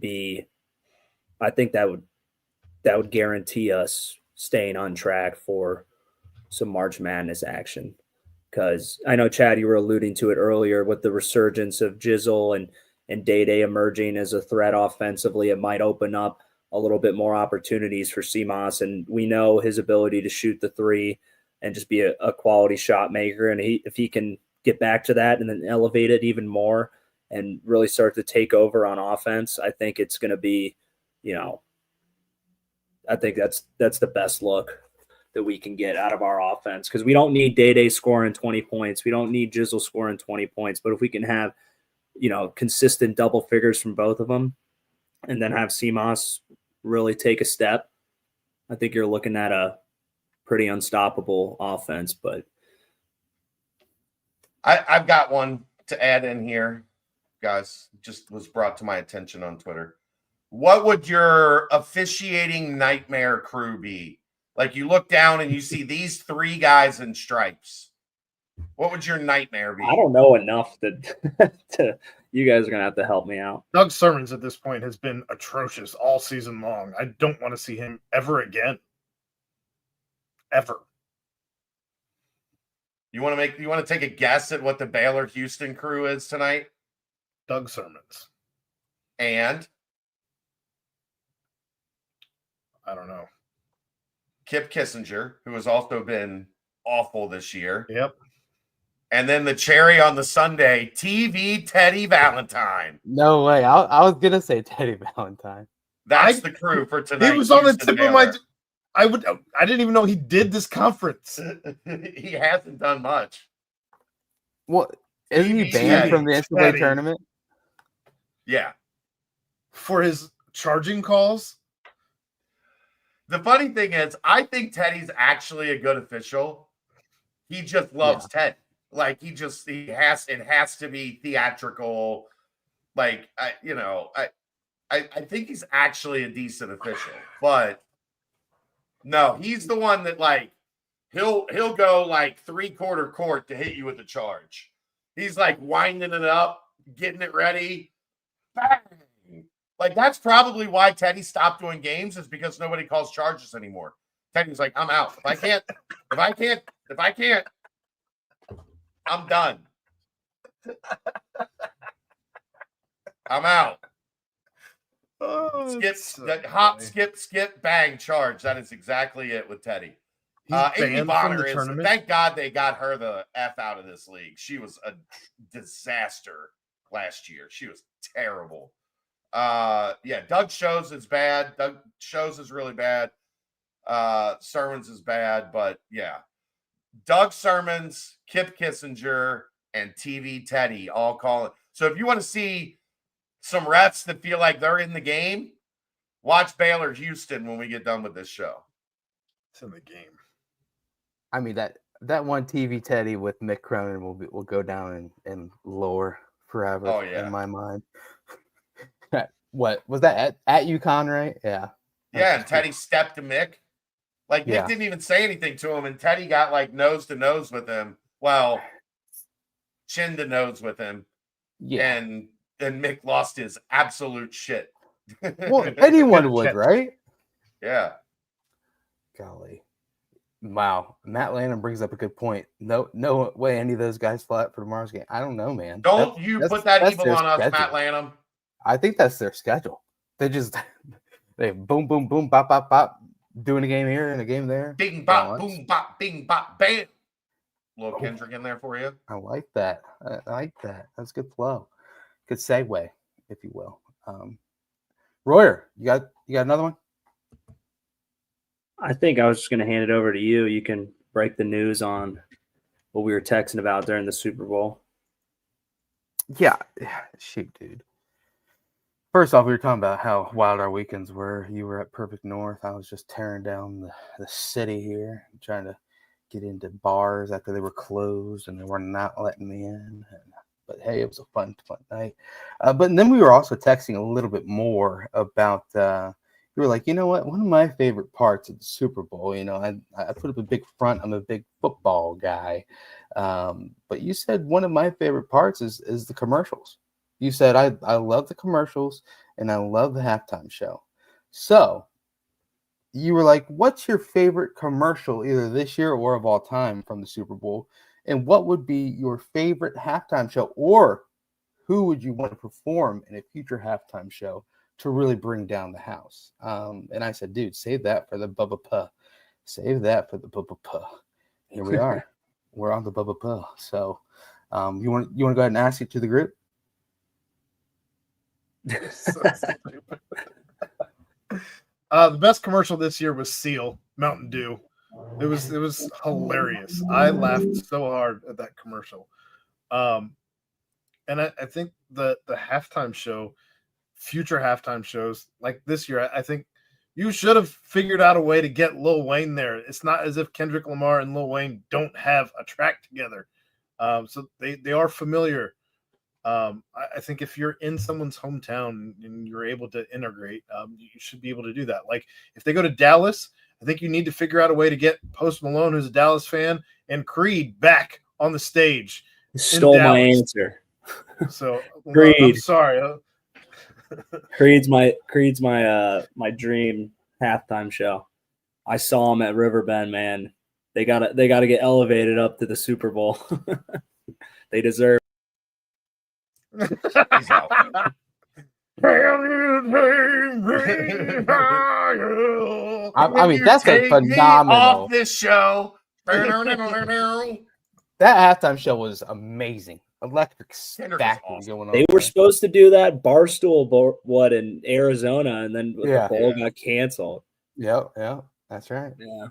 Speaker 4: guarantee us staying on track for some March Madness action. Because I know, Chad, you were alluding to it earlier with the resurgence of Jizzle and Day emerging as a threat offensively. It might open up a little bit more opportunities for Seamus, and we know his ability to shoot the three and just be a quality shot maker. And if he can get back to that and then elevate it even more and really start to take over on offense, I think it's going to be, I think that's the best look that we can get out of our offense, because we don't need Day scoring 20 points. We don't need Jizzle scoring 20 points, but if we can have, consistent double figures from both of them and then have Seamus really take a step, I think you're looking at a pretty unstoppable offense. But
Speaker 2: I've got one to add in here. guys. Just was brought to my attention on Twitter. What would your officiating nightmare crew be? Like you look down and you see these 3 guys in stripes. What would your nightmare be?
Speaker 4: I don't know enough to you guys are gonna have to help me out.
Speaker 3: Doug Sermons at this point has been atrocious all season long. I don't want to see him ever again. Ever.
Speaker 2: You want to take a guess at what the Baylor Houston crew is tonight?
Speaker 3: Doug Sermons.
Speaker 2: And
Speaker 3: I don't know.
Speaker 2: Kip Kissinger, who has also been awful this year.
Speaker 3: Yep.
Speaker 2: And then the cherry on the Sunday, TV Teddy Valentine.
Speaker 1: No way. I was gonna say Teddy Valentine.
Speaker 2: That's the crew for tonight.
Speaker 3: He was on the
Speaker 2: Houston,
Speaker 3: tip of my.
Speaker 2: Baylor.
Speaker 3: I didn't even know he did this conference.
Speaker 2: He hasn't done much.
Speaker 1: What isn't he
Speaker 2: TV
Speaker 1: banned from the NCAA
Speaker 3: Teddy.
Speaker 1: tournament?
Speaker 2: Yeah.
Speaker 3: For his charging calls.
Speaker 2: The funny thing is, I think Teddy's actually a good official. He just loves Ted. Like it has to be theatrical. Like I think he's actually a decent official, but no, he's the one that like he'll go like 3/4 court to hit you with the charge. He's like winding it up, getting it ready. Bang! Like that's probably why Teddy stopped doing games is because nobody calls charges anymore. Teddy's like, I'm out. If I can't, I'm done. I'm out.
Speaker 3: Oh,
Speaker 2: Skip,
Speaker 3: so
Speaker 2: hop,
Speaker 3: funny.
Speaker 2: skip, bang, charge. That is exactly it with Teddy.
Speaker 3: He's
Speaker 2: Amy
Speaker 3: banned from
Speaker 2: Bonner
Speaker 3: the
Speaker 2: is.
Speaker 3: tournament.
Speaker 2: Thank God they got her the F out of this league. She was a disaster last year. She was terrible. Doug Shows is bad. Doug Shows is really bad. Sermons is bad, but yeah. Doug Sermons, Kip Kissinger, and TV Teddy all calling. So if you want to see some refs that feel like they're in the game, watch Baylor Houston when we get done with this show.
Speaker 3: It's in the game.
Speaker 1: I mean that one TV Teddy with Mick Cronin will go down in lore forever.
Speaker 2: Oh, yeah.
Speaker 1: In my mind. What was that at UConn, right? Yeah.
Speaker 2: Yeah, and Teddy stepped to Mick. Like Mick
Speaker 1: Yeah.
Speaker 2: didn't even say anything to him, and Teddy got like nose to nose with him. Well, chin to nose with him.
Speaker 1: Yeah.
Speaker 2: And then Mick lost his absolute shit.
Speaker 1: Well, anyone would, right?
Speaker 2: Yeah.
Speaker 1: Golly. Wow. Matt Lanham brings up a good point. No way any of those guys flat for tomorrow's game. I don't know, man.
Speaker 2: Don't you put that
Speaker 1: that's
Speaker 2: evil
Speaker 1: their
Speaker 2: on us,
Speaker 1: schedule.
Speaker 2: Matt Lanham.
Speaker 1: I think that's their schedule. They boom, boom, boom, bop, bop, bop, doing a game here and a game there.
Speaker 2: Bing, bop,
Speaker 1: Balance.
Speaker 2: boom, bop, bing, bop, bam. Little Kendrick in there for you.
Speaker 1: I like that. I like that. That's good flow. Good segue, if you will. Royer, you got another one?
Speaker 4: I think I was just going to hand it over to you. You can break the news on what we were texting about during the Super Bowl.
Speaker 1: Yeah. Shoot, dude. First off, we were talking about how wild our weekends were. You were at Perfect North. I was just tearing down the city here, trying to get into bars after they were closed and they were not letting me in. But hey, it was a fun night. But then we were also texting a little bit more about you were like, you know what? One of my favorite parts of the Super Bowl, I put up a big front. I'm a big football guy. But you said one of my favorite parts is the commercials. You said, I love the commercials and I love the halftime show. So you were like, what's your favorite commercial either this year or of all time from the Super Bowl? And what would be your favorite halftime show? Or who would you want to perform in a future halftime show to really bring down the house? And I said, dude, save that for the Bubba Puh. Save that for the Bubba Puh. Here we are. We're on the Bubba Puh. So you want to go ahead and ask it to the group?
Speaker 3: So stupid. The best commercial this year was Seal Mountain Dew. It was hilarious. I laughed so hard at that commercial. And I think the halftime show, future halftime shows like this year, I think you should have figured out a way to get Lil Wayne there. It's not as if Kendrick Lamar and Lil Wayne don't have a track together. So they are familiar I think if you're in someone's hometown and you're able to integrate, you should be able to do that. Like if they go to Dallas, I think you need to figure out a way to get Post Malone, who's a Dallas fan, and Creed back on the stage.
Speaker 4: Stole my
Speaker 3: Dallas.
Speaker 4: answer.
Speaker 3: So
Speaker 4: Creed.
Speaker 3: I'm sorry.
Speaker 4: Creed's my my dream halftime show. I saw him at Riverbend, man. They gotta get elevated up to the Super Bowl. They deserve.
Speaker 2: He's out.
Speaker 1: I mean, that's a
Speaker 2: Take me
Speaker 1: phenomenal.
Speaker 2: off this show.
Speaker 1: That halftime show was amazing. Electric
Speaker 2: Kendrick
Speaker 1: stack
Speaker 2: was
Speaker 1: was going on.
Speaker 4: They were
Speaker 1: there.
Speaker 4: supposed to do that Barstool what in Arizona, and then the bowl got canceled.
Speaker 1: Yeah, that's right.
Speaker 4: Yeah,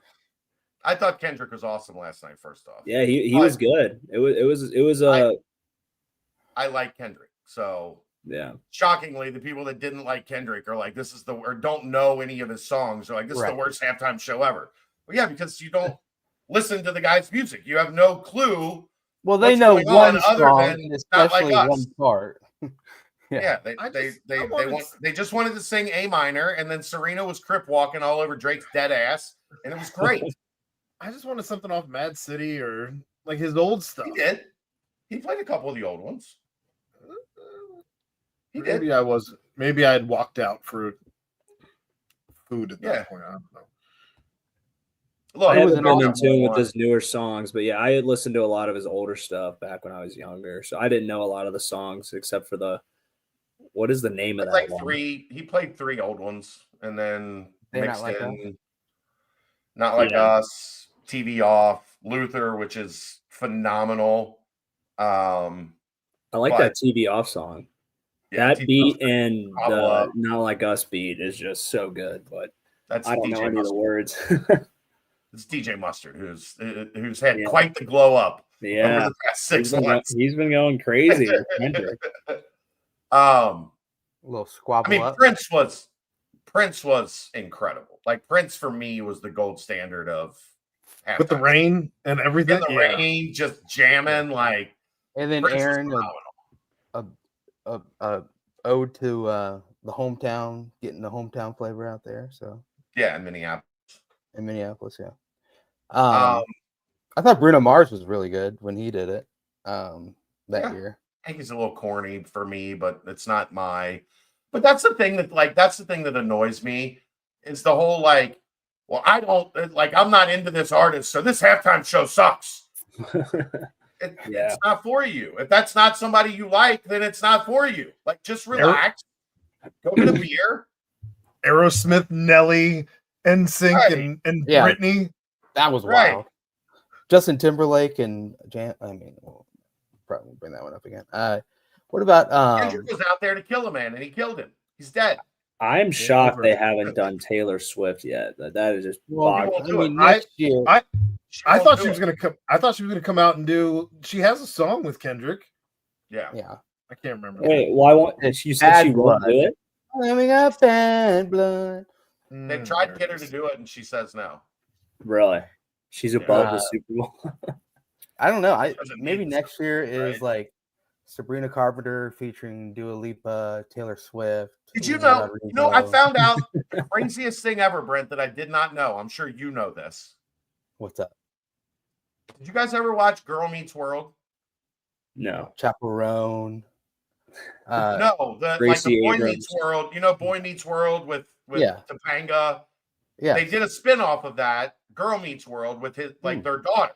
Speaker 2: I thought Kendrick was awesome last night. First off,
Speaker 4: yeah, he was good. It was
Speaker 2: I like Kendrick. So
Speaker 4: yeah.
Speaker 2: shockingly, the people that didn't like Kendrick are like, this is or don't know any of his songs. Are like, this is the worst halftime show ever. Well, yeah, because you don't listen to the guy's music. You have no clue.
Speaker 1: Well, they know one song, especially
Speaker 2: like
Speaker 1: one part.
Speaker 2: Yeah, they just wanted to sing A minor, and then Serena was crip walking all over Drake's dead ass, and it was great.
Speaker 3: I just wanted something off Mad City or like his old stuff.
Speaker 2: He did. He played a couple of the old ones. He
Speaker 3: Maybe
Speaker 2: did.
Speaker 3: Maybe I had walked out for food at that point. I don't know.
Speaker 2: Look,
Speaker 4: I haven't been in tune with his newer songs, but yeah, I had listened to a lot of his older stuff back when I was younger, so I didn't know a lot of the songs except for what is the name of that?
Speaker 2: Like three. He played 3 old ones, and then mixed in Not Like Us, TV Off, Luther, which is phenomenal.
Speaker 4: I like that TV Off song. Yeah, that beat and the Not Like Us beat is just so good, but I don't know any of the words.
Speaker 2: It's DJ Mustard, who's had quite the glow up over the past 6 months.
Speaker 4: He's been going crazy.
Speaker 1: A little squabble.
Speaker 2: I mean, Prince was incredible. Like Prince for me was the gold standard of
Speaker 3: with the rain and everything.
Speaker 2: In the rain, just jamming like.
Speaker 1: And then
Speaker 2: Prince
Speaker 1: Aaron, a ode to the hometown, getting the hometown flavor out there. So
Speaker 2: yeah, in Minneapolis.
Speaker 1: Yeah. I thought Bruno Mars was really good when he did it that year.
Speaker 2: I think he's a little corny for me, but it's not my. But that's the thing that annoys me is the whole like, well, I'm not into this artist, so this halftime show sucks. It's not for you. If that's not somebody you like, then it's not for you. Like, just relax. Go get a beer.
Speaker 3: Aerosmith, Nelly, NSYNC, and Britney.
Speaker 1: That was wild. Justin Timberlake and we'll probably bring that one up again. What about
Speaker 2: Kendrick was out there to kill a man, and he killed him. He's dead.
Speaker 4: I'm shocked they haven't done Taylor Swift yet. That is just boggling.
Speaker 1: Next year.
Speaker 3: I thought she was gonna come. I thought she was gonna come out and do. She has a song with Kendrick.
Speaker 2: Yeah.
Speaker 3: I can't remember.
Speaker 4: Wait, why won't you said she won't do it?
Speaker 1: Coming up bad blood.
Speaker 2: They've tried to get her to do it, and she says no.
Speaker 4: Really? She's above the Super Bowl.
Speaker 1: I don't know. Maybe next year is like Sabrina Carpenter featuring Dua Lipa, Taylor Swift.
Speaker 2: Did you know? I found out the craziest thing ever, Brent, that I did not know. I'm sure you know this.
Speaker 1: What's up?
Speaker 2: Did you guys ever watch Girl Meets World?
Speaker 4: No.
Speaker 1: Chaperone.
Speaker 2: No, the Boy Meets World. You know, Boy Meets World with Topanga.
Speaker 1: Yeah.
Speaker 2: They did a spin-off of that, Girl Meets World, with his their daughter.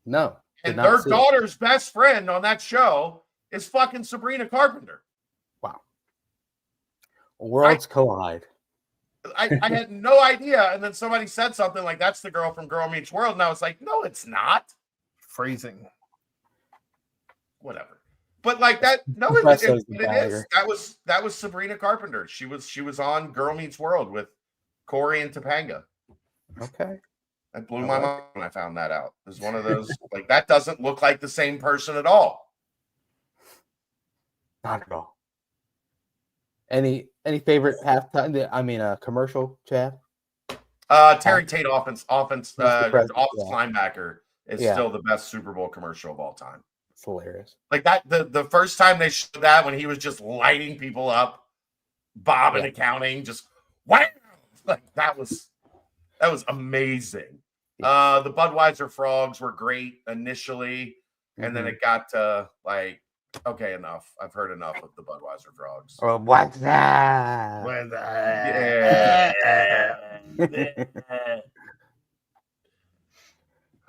Speaker 1: No.
Speaker 2: And their daughter's best friend on that show is fucking Sabrina Carpenter.
Speaker 1: Wow. Worlds collide.
Speaker 2: I had no idea. And then somebody said something like, that's the girl from Girl Meets World. And I was like, no, it's not.
Speaker 3: Phrasing.
Speaker 2: Whatever. But like that, no, it is. That was Sabrina Carpenter. She was on Girl Meets World with Corey and Topanga.
Speaker 1: Okay.
Speaker 2: That blew my mind when I found that out. It was one of those, like, that doesn't look like the same person at all.
Speaker 1: Not at all. Any favorite halftime? Commercial, Chad?
Speaker 2: Terry Tate offense linebacker is still the best Super Bowl commercial of all time.
Speaker 1: It's hilarious.
Speaker 2: Like that, the first time they showed that when he was just lighting people up, Bob in accounting, just wow, like that was amazing. The Budweiser frogs were great initially, and then it got to like, okay, enough. I've heard enough of the Budweiser frogs.
Speaker 1: Or what's that?
Speaker 2: Yeah.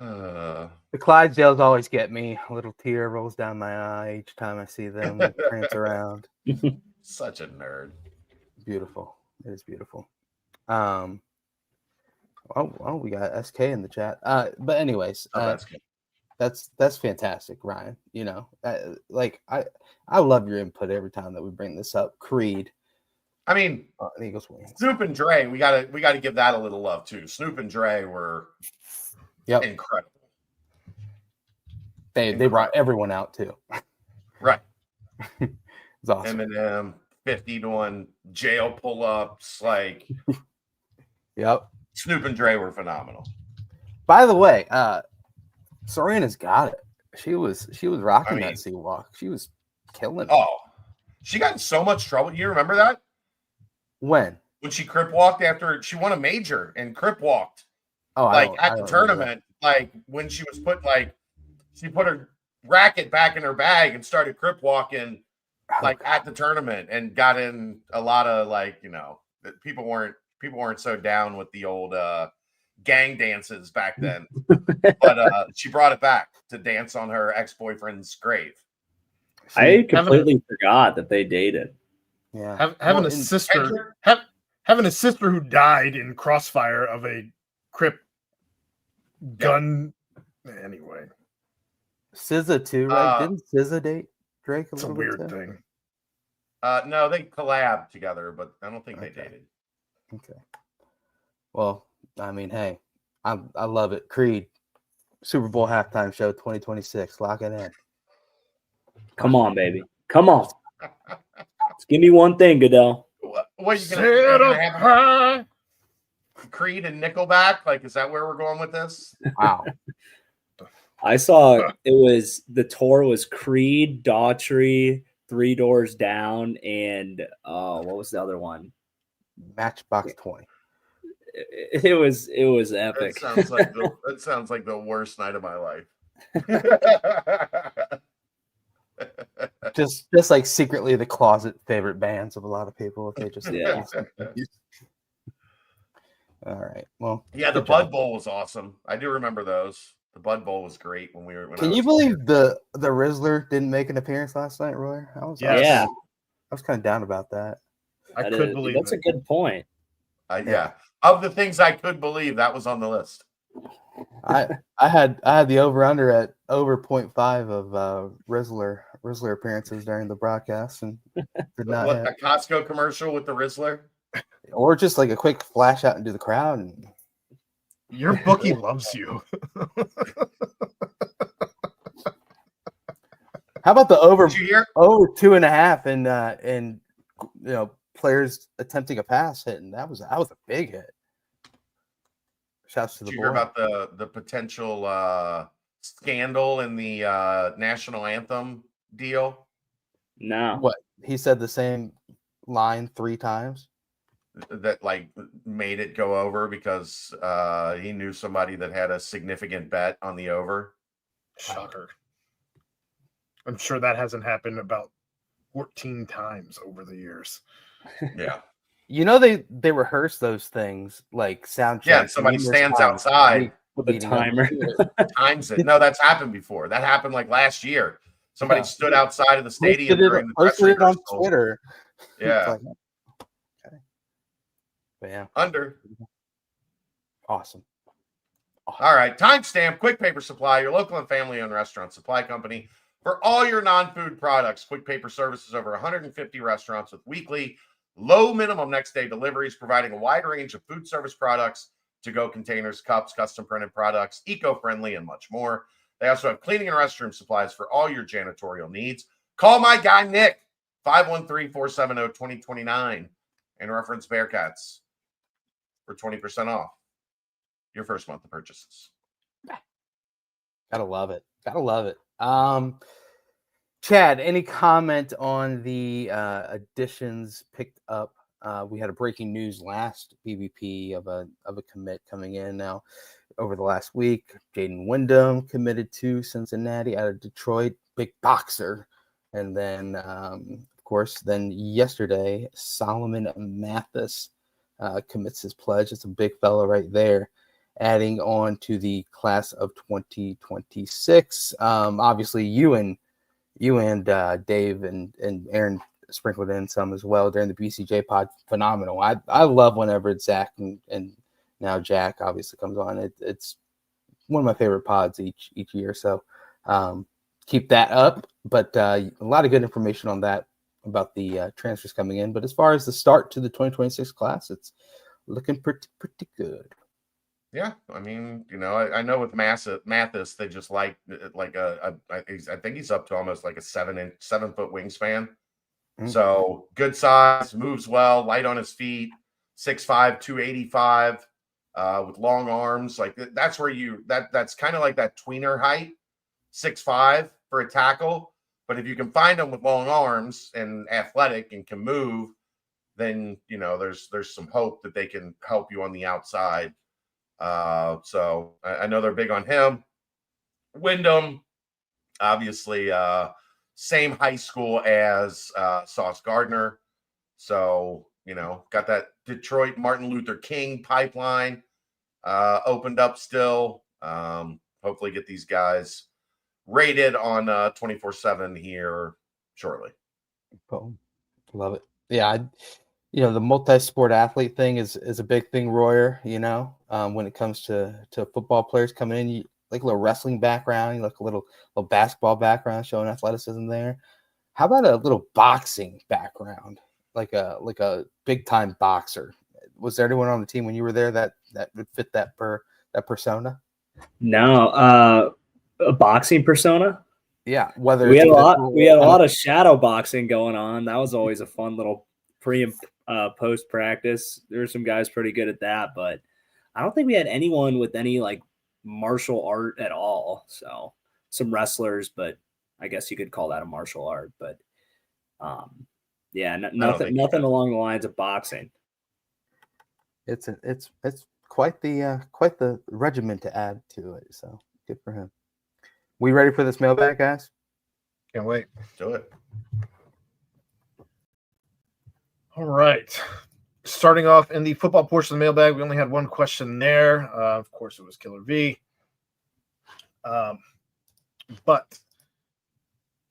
Speaker 1: The Clydesdales always get me. A little tear rolls down my eye each time I see them prance around.
Speaker 2: Such a nerd.
Speaker 1: Beautiful. It is beautiful. Oh, we got SK in the chat. But anyways,
Speaker 2: That's good.
Speaker 1: that's fantastic, Ryan. You know, I love your input every time that we bring this up. Creed.
Speaker 2: I mean,
Speaker 1: Eagles win.
Speaker 2: Snoop and Dre, we gotta give that a little love too. Snoop and Dre were incredible.
Speaker 1: They brought everyone out too.
Speaker 2: Right.
Speaker 1: It's awesome.
Speaker 2: Eminem, 50 to 1 jail pull-ups, like
Speaker 1: Yep.
Speaker 2: Snoop and Dre were phenomenal.
Speaker 1: By the way, Serena's got it. She was rocking that sea walk. She was killing it.
Speaker 2: Oh, she got in so much trouble. You remember that?
Speaker 1: When
Speaker 2: She crip walked after she won a major and crip walked.
Speaker 1: Oh,
Speaker 2: like at the tournament, like when she was she put her racket back in her bag and started crip walking like at the tournament and got in a lot of like, you know, people weren't so down with the old gang dances back then. But she brought it back to dance on her ex-boyfriend's grave.
Speaker 4: I completely forgot that they dated.
Speaker 1: Yeah.
Speaker 3: Having a sister who died in crossfire of a Crip gun. Anyway.
Speaker 1: SZA too, right? Didn't SZA date Drake a little bit?
Speaker 3: It's a weird thing.
Speaker 2: No, they collabed together, but I don't think they dated.
Speaker 1: Okay. Well, I mean, hey, I love it. Creed, Super Bowl halftime show 2026. Lock it in.
Speaker 4: Come on, baby. Come on. Just give me one thing, Goodell.
Speaker 2: What are you gonna have? Creed and Nickelback? Like, is that where we're going with this?
Speaker 1: Wow.
Speaker 4: I saw the tour was Creed, Daughtry, Three Doors Down, and what was the other one?
Speaker 1: Matchbox 20.
Speaker 4: It was epic.
Speaker 2: That sounds like the worst night of my life.
Speaker 1: just like secretly the closet favorite bands of a lot of people. If they just All right. Well,
Speaker 2: yeah, the Bud Bowl was awesome. I do remember those. The Bud Bowl was great when we were.
Speaker 1: Can you believe the Rizzler didn't make an appearance last night, Roy? I was kind of down about that.
Speaker 3: I could believe
Speaker 4: that's a good point.
Speaker 2: Yeah. Of the things I could believe, that was on the list.
Speaker 1: I had the over under at over 0.5 of Rizzler appearances during the broadcast and did not
Speaker 2: a Costco commercial with the Rizzler,
Speaker 1: or just like a quick flash out into the crowd. And
Speaker 3: your bookie loves you.
Speaker 1: How about the over 2.5 and you know, players attempting a pass hitting? That was a big hit. Shouts to the boy.
Speaker 2: Did you hear about the potential scandal in the national anthem deal?
Speaker 4: No.
Speaker 1: What? He said the same line 3 times?
Speaker 2: That like made it go over because he knew somebody that had a significant bet on the over.
Speaker 3: Shocker. I'm sure that hasn't happened about 14 times over the years.
Speaker 2: Yeah.
Speaker 1: You know, they rehearse those things like sound check.
Speaker 2: Yeah, somebody stands outside
Speaker 4: with a timer.
Speaker 2: Times it. No, that's happened before. That happened like last year. Somebody stood outside of the stadium during the press
Speaker 1: posted it on
Speaker 2: rehearsal.
Speaker 1: Twitter.
Speaker 2: Yeah.
Speaker 1: Okay. But yeah.
Speaker 2: Under.
Speaker 1: Awesome.
Speaker 2: All right. Timestamp, Quick Paper Supply, your local and family-owned restaurant supply company for all your non-food products. Quick Paper services over 150 restaurants with weekly, low minimum next day deliveries, providing a wide range of food service products, to-go containers, cups, custom printed products, eco-friendly, and much more. They also have cleaning and restroom supplies for all your janitorial needs. Call my guy, Nick, 513-470-2029, and reference Bearcats for 20% off your first month of purchases.
Speaker 1: Gotta love it. Gotta love it. Chad, any comment on the additions picked up? We had a breaking news last BBP of a commit coming in now over the last week. Jaden Wyndham committed to Cincinnati out of Detroit, big boxer. And then, of course, then yesterday, Solomon Mathis commits his pledge. It's a big fella right there, adding on to the class of 2026. Obviously, you and Dave and Aaron sprinkled in some as well during the BCJ pod. Phenomenal. I love whenever it's Zach and now Jack obviously comes on. It's one of my favorite pods each year. So keep that up. But a lot of good information on that about the transfers coming in. But as far as the start to the 2026 class, it's looking pretty good.
Speaker 2: Yeah, I mean, I know with Mathis, they just I think he's up to almost like a 7-foot wingspan.
Speaker 1: Mm.
Speaker 2: So good size, moves well, light on his feet, 6'5", 285, with long arms. Like that's where that's kind of like that tweener height, 6'5" for a tackle. But if you can find them with long arms and athletic and can move, then there's some hope that they can help you on the outside. So I know they're big on him. Wyndham, obviously, same high school as Sauce Gardner. So, got that Detroit Martin Luther King pipeline opened up still. Hopefully get these guys rated on 24/7 here shortly.
Speaker 1: Boom. Love it. Yeah, the multi-sport athlete thing is a big thing, Royer, when it comes to football players coming in. You like a little wrestling background, you like a little basketball background showing athleticism there. How about a little boxing background, like a big time boxer? Was there anyone on the team when you were there that would fit that persona?
Speaker 4: No, a boxing persona.
Speaker 1: Yeah, whether
Speaker 4: we had a lot of shadow boxing going on. That was always a fun little pre and post practice. There were some guys pretty good at that, but I don't think we had anyone with any like martial art at all. So some wrestlers, but I guess you could call that a martial art. But nothing along the lines of boxing.
Speaker 1: It's quite the regimen to add to it. So good for him. We ready for this mailbag, guys?
Speaker 3: Can't wait.
Speaker 2: Do it.
Speaker 3: All right. Starting off in the football portion of the mailbag, we only had one question there. Of course, it was Killer V. But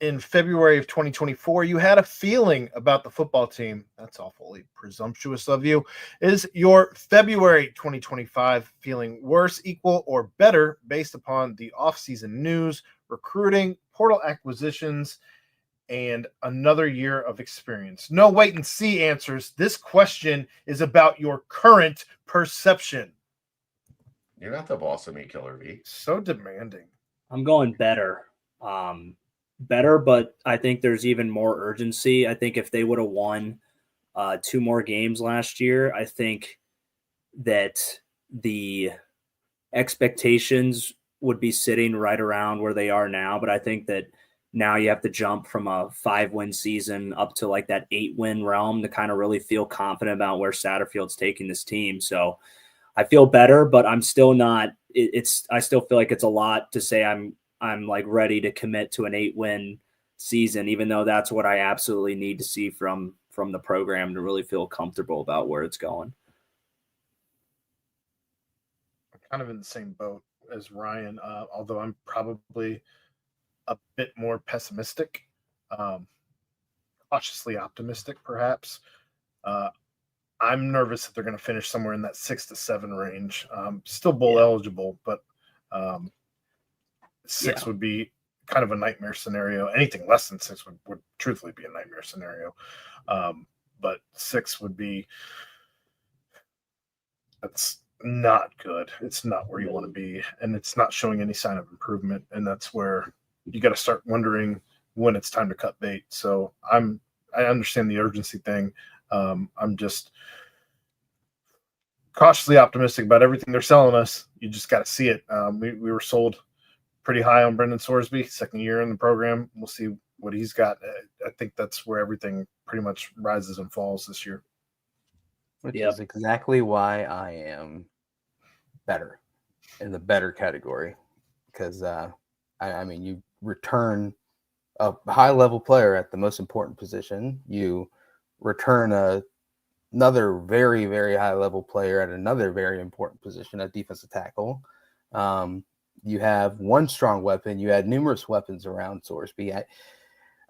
Speaker 3: in February of 2024, you had a feeling about the football team. That's awfully presumptuous of you. Is your February 2025 feeling worse, equal, or better based upon the offseason news, recruiting, portal acquisitions, and another year of experience? No wait and see answers. This question is about your current perception.
Speaker 2: You're not the boss of me, Killer V.
Speaker 3: So demanding.
Speaker 4: I'm going better. Better, but I think there's even more urgency. I think if they would have won 2 more games last year, I think that the expectations would be sitting right around where they are now. But I think that now you have to jump from a 5-win season up to like that 8-win realm to kind of really feel confident about where Satterfield's taking this team. So I feel better, but I'm still not. I still feel like it's a lot to say I'm like ready to commit to an 8-win season, even though that's what I absolutely need to see from the program to really feel comfortable about where it's going.
Speaker 3: I'm kind of in the same boat as Ryan, although I'm probably a bit more pessimistic, cautiously optimistic, perhaps. I'm nervous that they're going to finish somewhere in that 6 to 7 range. Still bowl eligible, but 6 would be kind of a nightmare scenario. Anything less than 6 would truthfully be a nightmare scenario. But 6 would be, that's not good. It's not where you want to be, and it's not showing any sign of improvement. And that's where you got to start wondering when it's time to cut bait. So I understand the urgency thing. I'm just cautiously optimistic about everything they're selling us. You just got to see it. We were sold pretty high on Brendan Sorsby, second year in the program. We'll see what he's got. I think that's where everything pretty much rises and falls this year.
Speaker 1: Which is exactly why I am better in the better category. Because, I mean, you return a high-level player at the most important position. You return another very, very high-level player at another very important position at defensive tackle. You have one strong weapon. You had numerous weapons around Sorsby.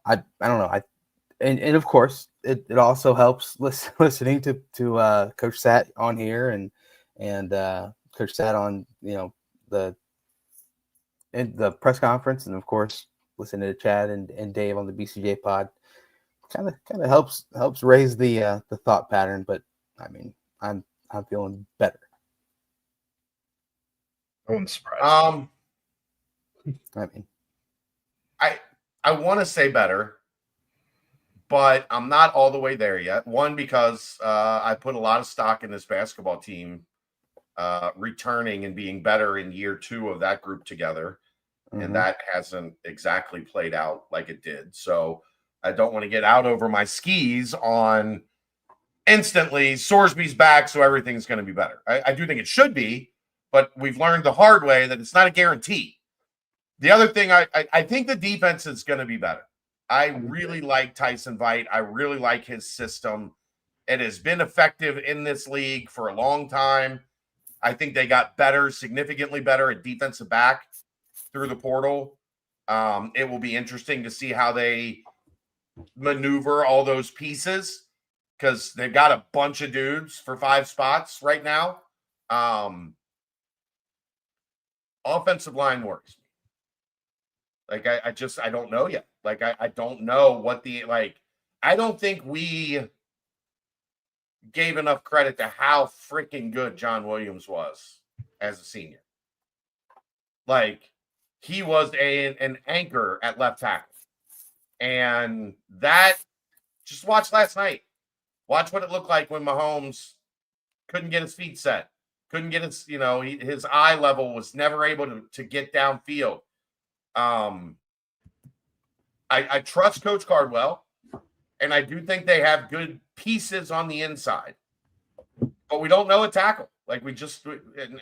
Speaker 1: I don't know. And of course, it also helps listening to Coach Sat on here and Coach Sat on the press conference, and of course listening to Chad and Dave on the BCJ pod. Kind of helps raise the thought pattern. But I mean, I'm feeling better.
Speaker 3: No one's surprised.
Speaker 1: I mean,
Speaker 2: I want to say better, but I'm not all the way there yet. One, because I put a lot of stock in this basketball team returning and being better in year 2 of that group together. And that hasn't exactly played out like it did. So I don't want to get out over my skis on instantly Sorsby's back, so everything's going to be better. I do think it should be, but we've learned the hard way that it's not a guarantee. The other thing, I think the defense is going to be better. I really like Tyson Veit. I really like his system. It has been effective in this league for a long time. I think they got better, significantly better at defensive back through the portal. It will be interesting to see how they maneuver all those pieces because they've got a bunch of dudes for 5 spots right now. Offensive line worries me. Like, I don't know yet. Like, I don't know what I don't think we gave enough credit to how freaking good John Williams was as a senior. Like, he was an anchor at left tackle. And that, just watch last night. Watch what it looked like when Mahomes couldn't get his feet set. Couldn't get his, his eye level was never able to get downfield. I trust Coach Cardwell, and I do think they have good pieces on the inside. But we don't know a tackle. Like,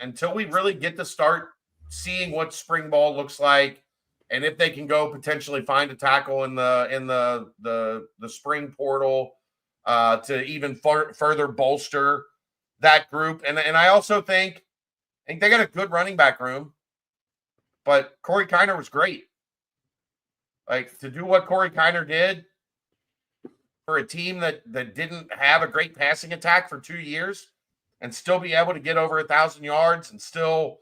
Speaker 2: until we really get to start seeing what spring ball looks like, and if they can go potentially find a tackle in the spring portal to even further bolster that group. And I also think they got a good running back room, but Corey Kiner was great. Like, to do what Corey Kiner did for a team that didn't have a great passing attack for 2 years and still be able to get over 1,000 yards and still,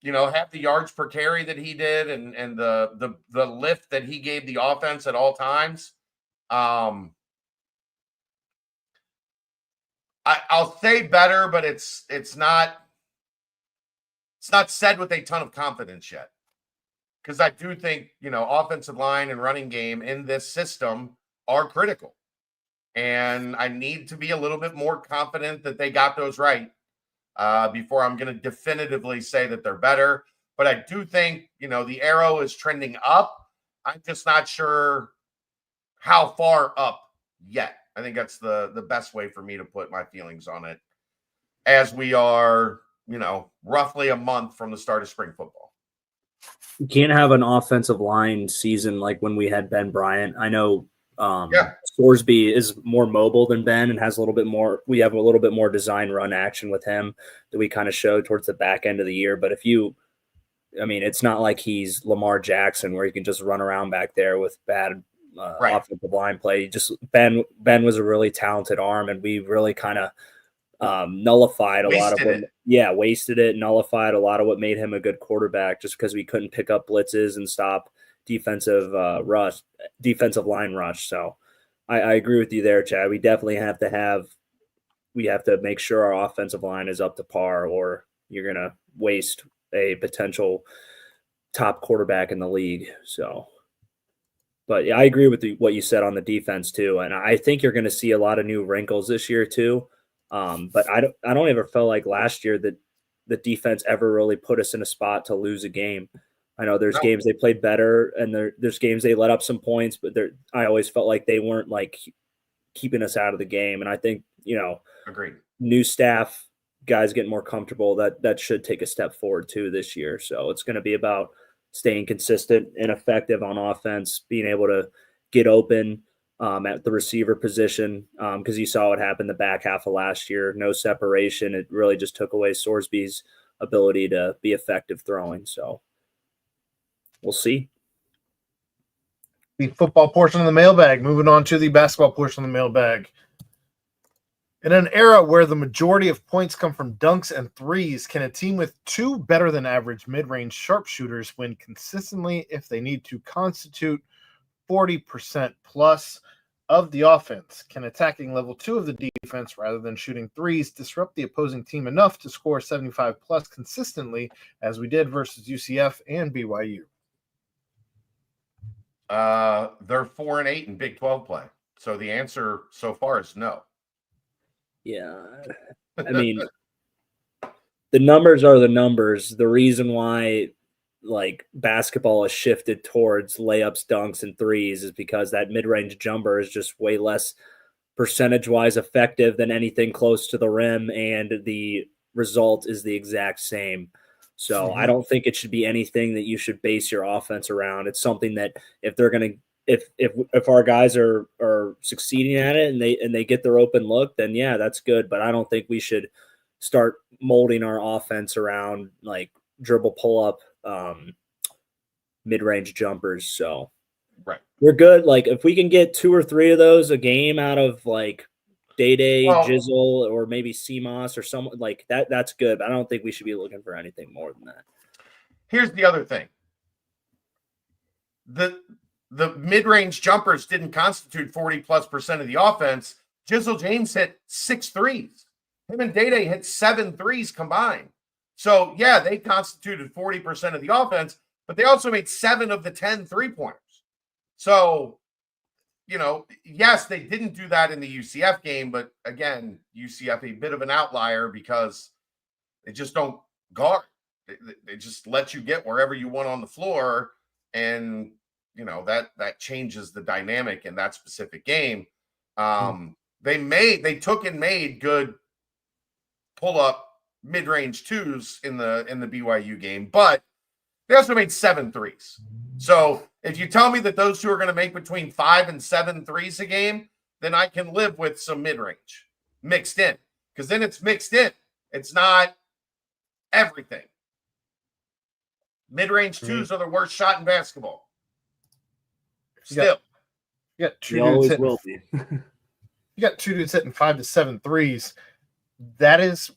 Speaker 2: have the yards per carry that he did and the lift that he gave the offense at all times. I'll say better, but it's not said with a ton of confidence yet. Because I do think, offensive line and running game in this system are critical. And I need to be a little bit more confident that they got those right before I'm going to definitively say that they're better. But I do think, the arrow is trending up. I'm just not sure how far up yet. I think that's the best way for me to put my feelings on it as we are, roughly a month from the start of spring football.
Speaker 4: You can't have an offensive line season like when we had Ben Bryant. I know Sorsby is more mobile than Ben and has a little bit more. We have a little bit more design run action with him that we kind of showed towards the back end of the year. But it's not like he's Lamar Jackson where he can just run around back there with bad offensive line play. Just Ben was a really talented arm, and we really kind of nullified wasted it, nullified a lot of what made him a good quarterback just because we couldn't pick up blitzes and stop defensive line rush. So I agree with you there, Chad. We definitely have to make sure our offensive line is up to par, or you're going to waste a potential top quarterback in the league. So, but yeah, I agree with what you said on the defense too. And I think you're going to see a lot of new wrinkles this year too. But I don't ever feel like last year that the defense ever really put us in a spot to lose a game. I know there's
Speaker 2: No.
Speaker 4: games they played better, and there's games they let up some points, but I always felt like they weren't like keeping us out of the game. And I think,
Speaker 2: Agreed.
Speaker 4: new staff, guys getting more comfortable, that should take a step forward too this year. So it's going to be about staying consistent and effective on offense, being able to get open at the receiver position, because you saw what happened the back half of last year. No separation. It really just took away Sorsby's ability to be effective throwing. So we'll see.
Speaker 3: The football portion of the mailbag. Moving on to the basketball portion of the mailbag. In an era where the majority of points come from dunks and threes, can a team with two better than average mid-range sharpshooters win consistently if they need to constitute 40% plus of the offense? Can attacking level 2 of the defense rather than shooting threes disrupt the opposing team enough to score 75 plus consistently as we did versus UCF and BYU?
Speaker 2: They're 4-8 in Big 12 play. So the answer so far is no.
Speaker 4: Yeah. I mean, the numbers are the numbers. The reason why like basketball has shifted towards layups, dunks, and threes is because that mid-range jumper is just way less percentage-wise effective than anything close to the rim, and the result is the exact same. So I don't think it should be anything that you should base your offense around. It's something that if they're going to if our guys are succeeding at it and they get their open look, then yeah, that's good. But I don't think we should start molding our offense around like dribble pull up mid-range jumpers. So
Speaker 2: right,
Speaker 4: we're good. Like if we can get 2 or 3 of those a game out of like Day, Jizzle, or maybe CMOS or someone like that, that's good. But I don't think we should be looking for anything more than that.
Speaker 2: Here's the other thing. The mid-range jumpers didn't constitute 40+% of the offense. Jizzle James hit 6 threes. Him and Day hit 7 threes combined. So, yeah, they constituted 40% of the offense, but they also made 7 of the 10 3-pointers. So, yes, they didn't do that in the UCF game, but again, UCF a bit of an outlier because they just don't guard. They just let you get wherever you want on the floor, and that changes the dynamic in that specific game. They took and made good pull-up mid-range twos in the BYU game, but they also made 7 threes. So if you tell me that those two are going to make between 5 and 7 threes a game, then I can live with some mid-range mixed in, because then it's mixed in. It's not everything. Mid-range twos are the worst shot in basketball. Still.
Speaker 3: You got two
Speaker 4: They
Speaker 3: dudes
Speaker 4: always
Speaker 3: hitting,
Speaker 4: will be.
Speaker 3: you got 2 dudes hitting 5 to 7 threes. That is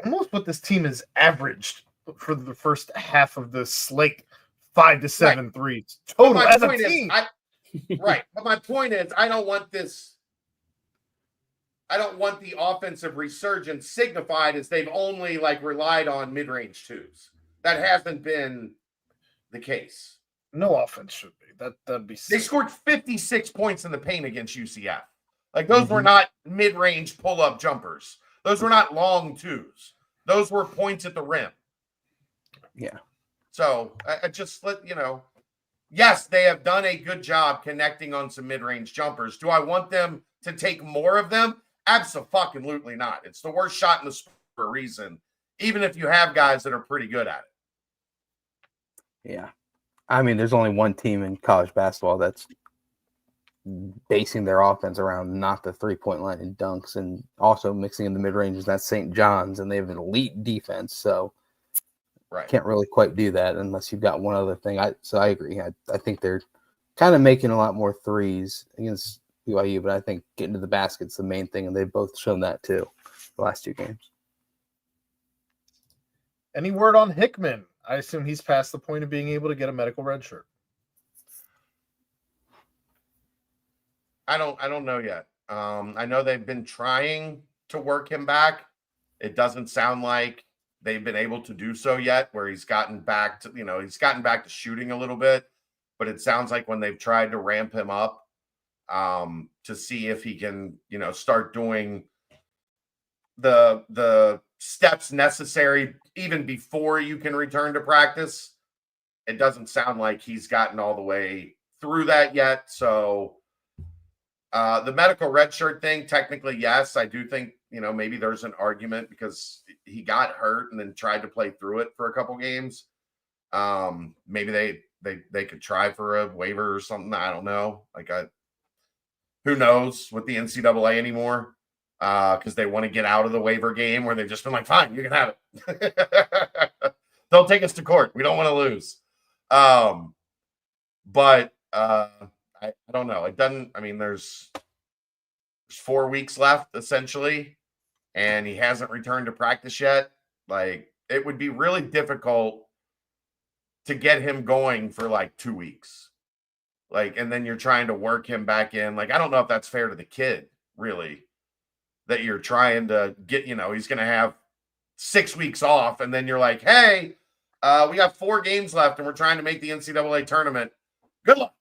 Speaker 3: almost what this team has averaged for the first half of the slate. 5 to 7 threes total as a team.
Speaker 2: Right. But my point is, I don't want the offensive resurgence signified as they've only relied on mid-range twos. That hasn't been the case.
Speaker 3: No offense should be. That'd be sick.
Speaker 2: They scored 56 points in the paint against UCF. Those were not mid-range pull-up jumpers. Those were not long twos. Those were points at the rim.
Speaker 1: Yeah.
Speaker 2: So I just yes, they have done a good job connecting on some mid-range jumpers. Do I want them to take more of them? Absolutely not. It's the worst shot in the sport for a reason, even if you have guys that are pretty good at it.
Speaker 1: Yeah. I mean, there's only one team in college basketball that's basing their offense around not the 3-point line and dunks and also mixing in the mid-ranges. That's St. John's, and they have an elite defense. So
Speaker 2: right,
Speaker 1: can't really quite do that unless you've got one other thing. So I agree. I think they're kind of making a lot more threes against BYU, but I think getting to the basket's the main thing, and they've both shown that too the last 2 games.
Speaker 3: Any word on Hickman? I assume he's past the point of being able to get a medical red shirt.
Speaker 2: I don't know yet. I know they've been trying to work him back. It doesn't sound like they've been able to do so yet, where he's gotten back to shooting a little bit, but it sounds like when they've tried to ramp him up to see if he can, start doing the steps necessary even before you can return to practice, it doesn't sound like he's gotten all the way through that yet. So the medical redshirt thing, technically, yes, I do think, maybe there's an argument because he got hurt and then tried to play through it for a couple games. Maybe they could try for a waiver or something. I don't know. Who knows with the NCAA anymore? Because they want to get out of the waiver game where they've just been like, fine, you can have it. Don't take us to court. We don't want to lose. But I don't know. It doesn't. I mean, there's 4 weeks left essentially, and he hasn't returned to practice yet. Like, it would be really difficult to get him going for like 2 weeks. Like, and then you're trying to work him back in. Like, I don't know if that's fair to the kid, really, that you're trying to get, he's going to have 6 weeks off. And then you're like, hey, we got 4 games left and we're trying to make the NCAA tournament. Good luck.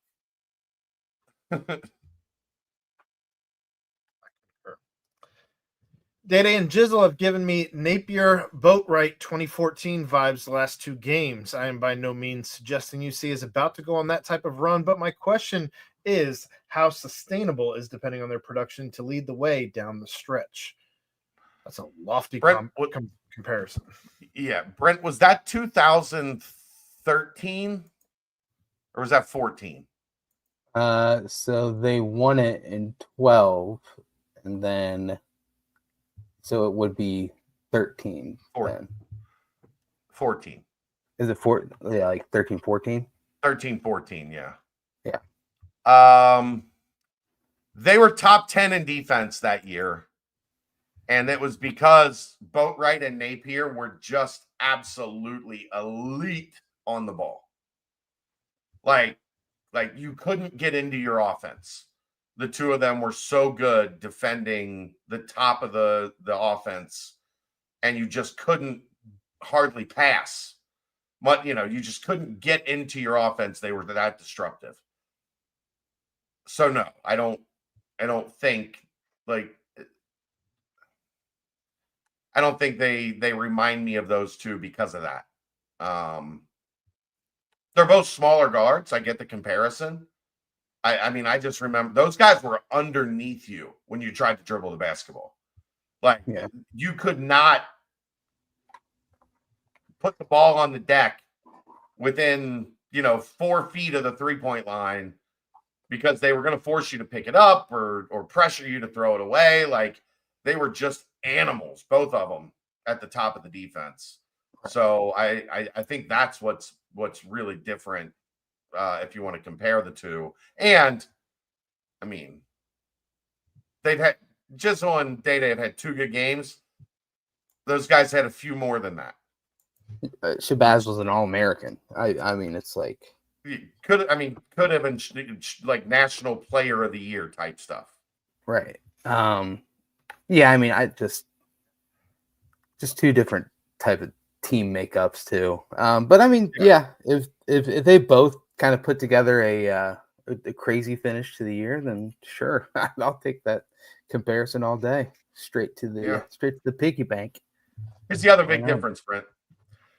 Speaker 3: Data and Jizzle have given me Napier Boatwright 2014 vibes the last 2 games. I am by no means suggesting UC is about to go on that type of run, but my question is how sustainable is depending on their production to lead the way down the stretch. That's a lofty comparison.
Speaker 2: Yeah, Brent, was that 2013 or was that 14?
Speaker 1: So they won it in 12, and then so it would be 13.
Speaker 2: 14.
Speaker 1: Is it 4? Yeah, like 13, 14?
Speaker 2: 13, 14, yeah.
Speaker 1: Yeah.
Speaker 2: They were top 10 in defense that year. And it was because Boatwright and Napier were just absolutely elite on the ball. Like you couldn't get into your offense. The two of them were so good defending the top of the offense, and you just couldn't hardly pass. But, you just couldn't get into your offense. They were that disruptive. So no, I don't think they remind me of those two because of that. They're both smaller guards. I get the comparison. I mean, I just remember those guys were underneath you when you tried to dribble the basketball. Like,
Speaker 1: yeah.
Speaker 2: You could not put the ball on the deck within, 4 feet of the 3-point line because they were going to force you to pick it up or pressure you to throw it away. Like, they were just animals, both of them, at the top of the defense. So I think that's what's really different if you want to compare the two. And I mean, they've had just on Data have had 2 good games. Those guys had a few more than that.
Speaker 1: Shabazz was an All-American. I mean, it's like
Speaker 2: could have been like National Player of the Year type stuff.
Speaker 1: Right. Yeah, I mean, I just 2 different type of team makeups too. But I mean, yeah, if they both kind of put together a crazy finish to the year, then sure, I'll take that comparison all day. Straight to the piggy bank.
Speaker 2: Here's the other big difference, Brent.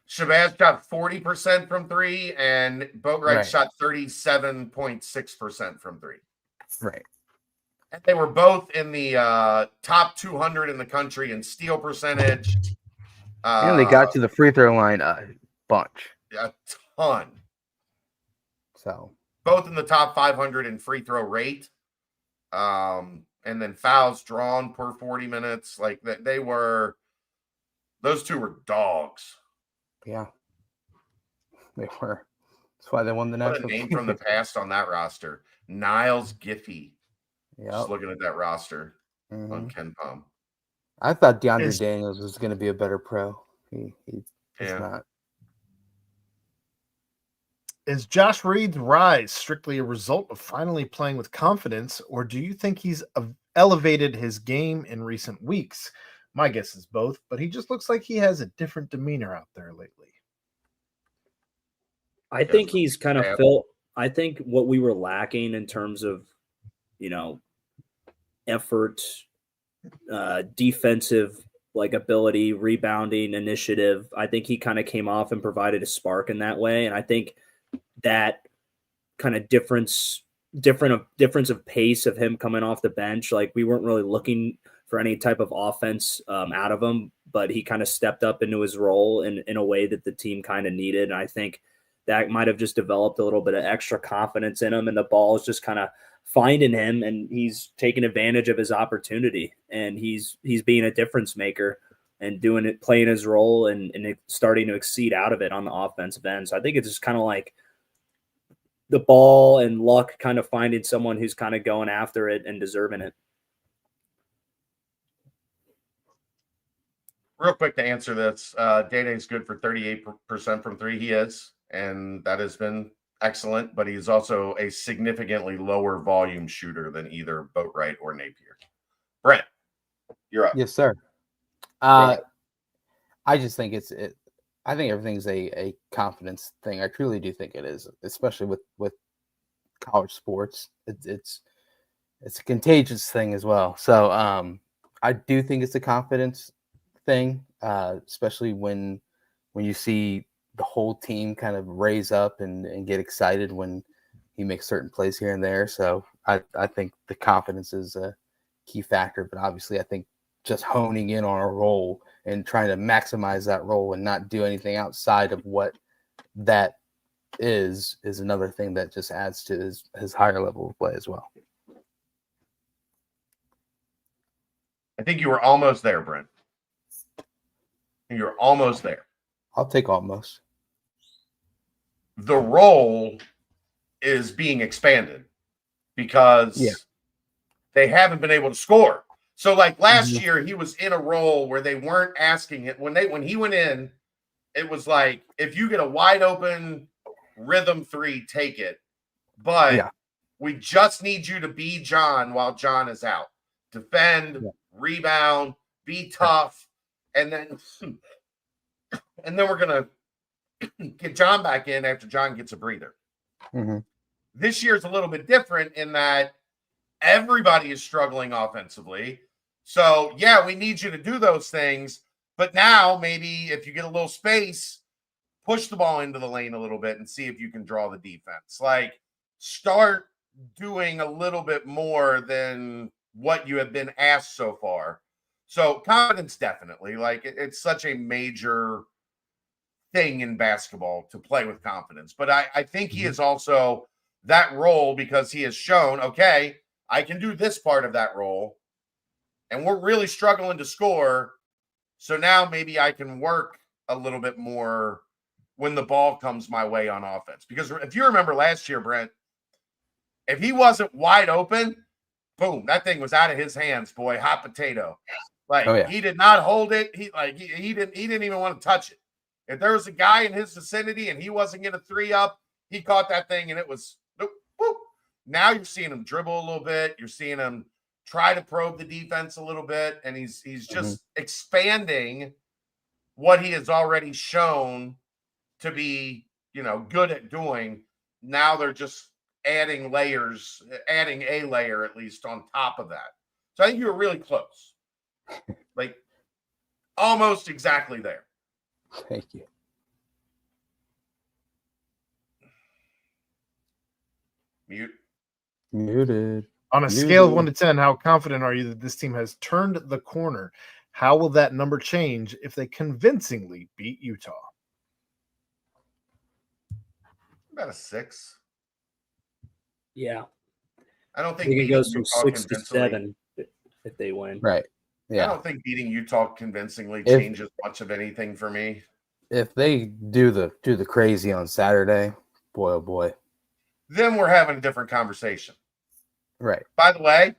Speaker 2: Shabazz shot 40% from 3, and Boatwright shot 37.6% from 3.
Speaker 1: Right.
Speaker 2: And they were both in the top 200 in the country in steal percentage.
Speaker 1: And they got to the free throw line a bunch.
Speaker 2: A ton.
Speaker 1: So
Speaker 2: both in the top 500 in free throw rate. And then fouls drawn per 40 minutes. Like that, those two were dogs.
Speaker 1: Yeah. They were. That's why they won the national.
Speaker 2: What a name from the past on that roster. Niles Giffey.
Speaker 1: Yeah.
Speaker 2: Just looking at that roster on Ken Palm.
Speaker 1: I thought DeAndre Daniels was going to be a better pro. He's not.
Speaker 3: Is Josh Reed's rise strictly a result of finally playing with confidence, or do you think he's elevated his game in recent weeks? My guess is both, but he just looks like he has a different demeanor out there lately.
Speaker 4: I think he's kind of felt. I think what we were lacking in terms of, effort, defensive ability, rebounding, initiative. I think he kind of came off and provided a spark in that way. And I think that kind of difference of pace of him coming off the bench. Like, we weren't really looking for any type of offense out of him, but he kind of stepped up into his role in a way that the team kind of needed. And I think that might have just developed a little bit of extra confidence in him, and the ball is just kind of finding him, and he's taking advantage of his opportunity, and he's being a difference maker and doing it, playing his role and starting to exceed out of it on the offensive end. So I think it's just kind of like the ball and luck kind of finding someone who's kind of going after it and deserving it.
Speaker 2: Real quick to answer this, Day-Day's good for 38% from three. He is, and that has been excellent, but he's also a significantly lower volume shooter than either Boatwright or Napier. Brent, you're up.
Speaker 1: Yes, sir. I just think I think everything's a confidence thing. I truly do think it is, especially with college sports. It's a contagious thing as well. So I do think it's a confidence thing, especially when you see the whole team kind of raise up and get excited when he makes certain plays here and there. So I think the confidence is a key factor, but obviously I think just honing in on a role and trying to maximize that role and not do anything outside of what that is another thing that just adds to his higher level of play as well.
Speaker 2: I think you were almost there, Brent. You're almost there.
Speaker 1: I'll take almost.
Speaker 2: The role is being expanded because they haven't been able to score. So like last year, he was in a role where they weren't asking it. When he went in, it was like, if you get a wide open rhythm three, take it. But we just need you to be John while John is out. Defend, rebound, be tough, and then we're gonna get John back in after John gets a breather.
Speaker 1: Mm-hmm.
Speaker 2: This year's a little bit different in that everybody is struggling offensively. So, we need you to do those things. But now maybe if you get a little space, push the ball into the lane a little bit and see if you can draw the defense. Like, start doing a little bit more than what you have been asked so far. So confidence, definitely. Like, it's such a major thing in basketball to play with confidence. But I think he is also that role because he has shown, okay, I can do this part of that role, and we're really struggling to score. So now maybe I can work a little bit more when the ball comes my way on offense. Because if you remember last year, Brent, if he wasn't wide open, boom, that thing was out of his hands, boy, hot potato. Like, he did not hold it. He didn't even want to touch it. If there was a guy in his vicinity and he wasn't getting a three up, he caught that thing and it was whoop. Now you're seeing him dribble a little bit. You're seeing him try to probe the defense a little bit, and he's just expanding what he has already shown to be, good at doing. Now they're just adding a layer at least on top of that. So I think you were really close. Like, almost exactly there.
Speaker 1: Thank you. Muted.
Speaker 3: On a scale of 1 to 10, how confident are you that this team has turned the corner? How will that number change if they convincingly beat Utah?
Speaker 2: About a 6.
Speaker 4: Yeah.
Speaker 2: I don't
Speaker 4: I
Speaker 2: think
Speaker 4: think it goes from
Speaker 2: Utah
Speaker 4: 6 to 7 if they win.
Speaker 1: Right. Yeah.
Speaker 2: I don't think beating Utah convincingly changes much of anything for me.
Speaker 1: If they do the crazy on Saturday, boy oh boy.
Speaker 2: Then we're having a different conversation.
Speaker 1: Right.
Speaker 2: By the way,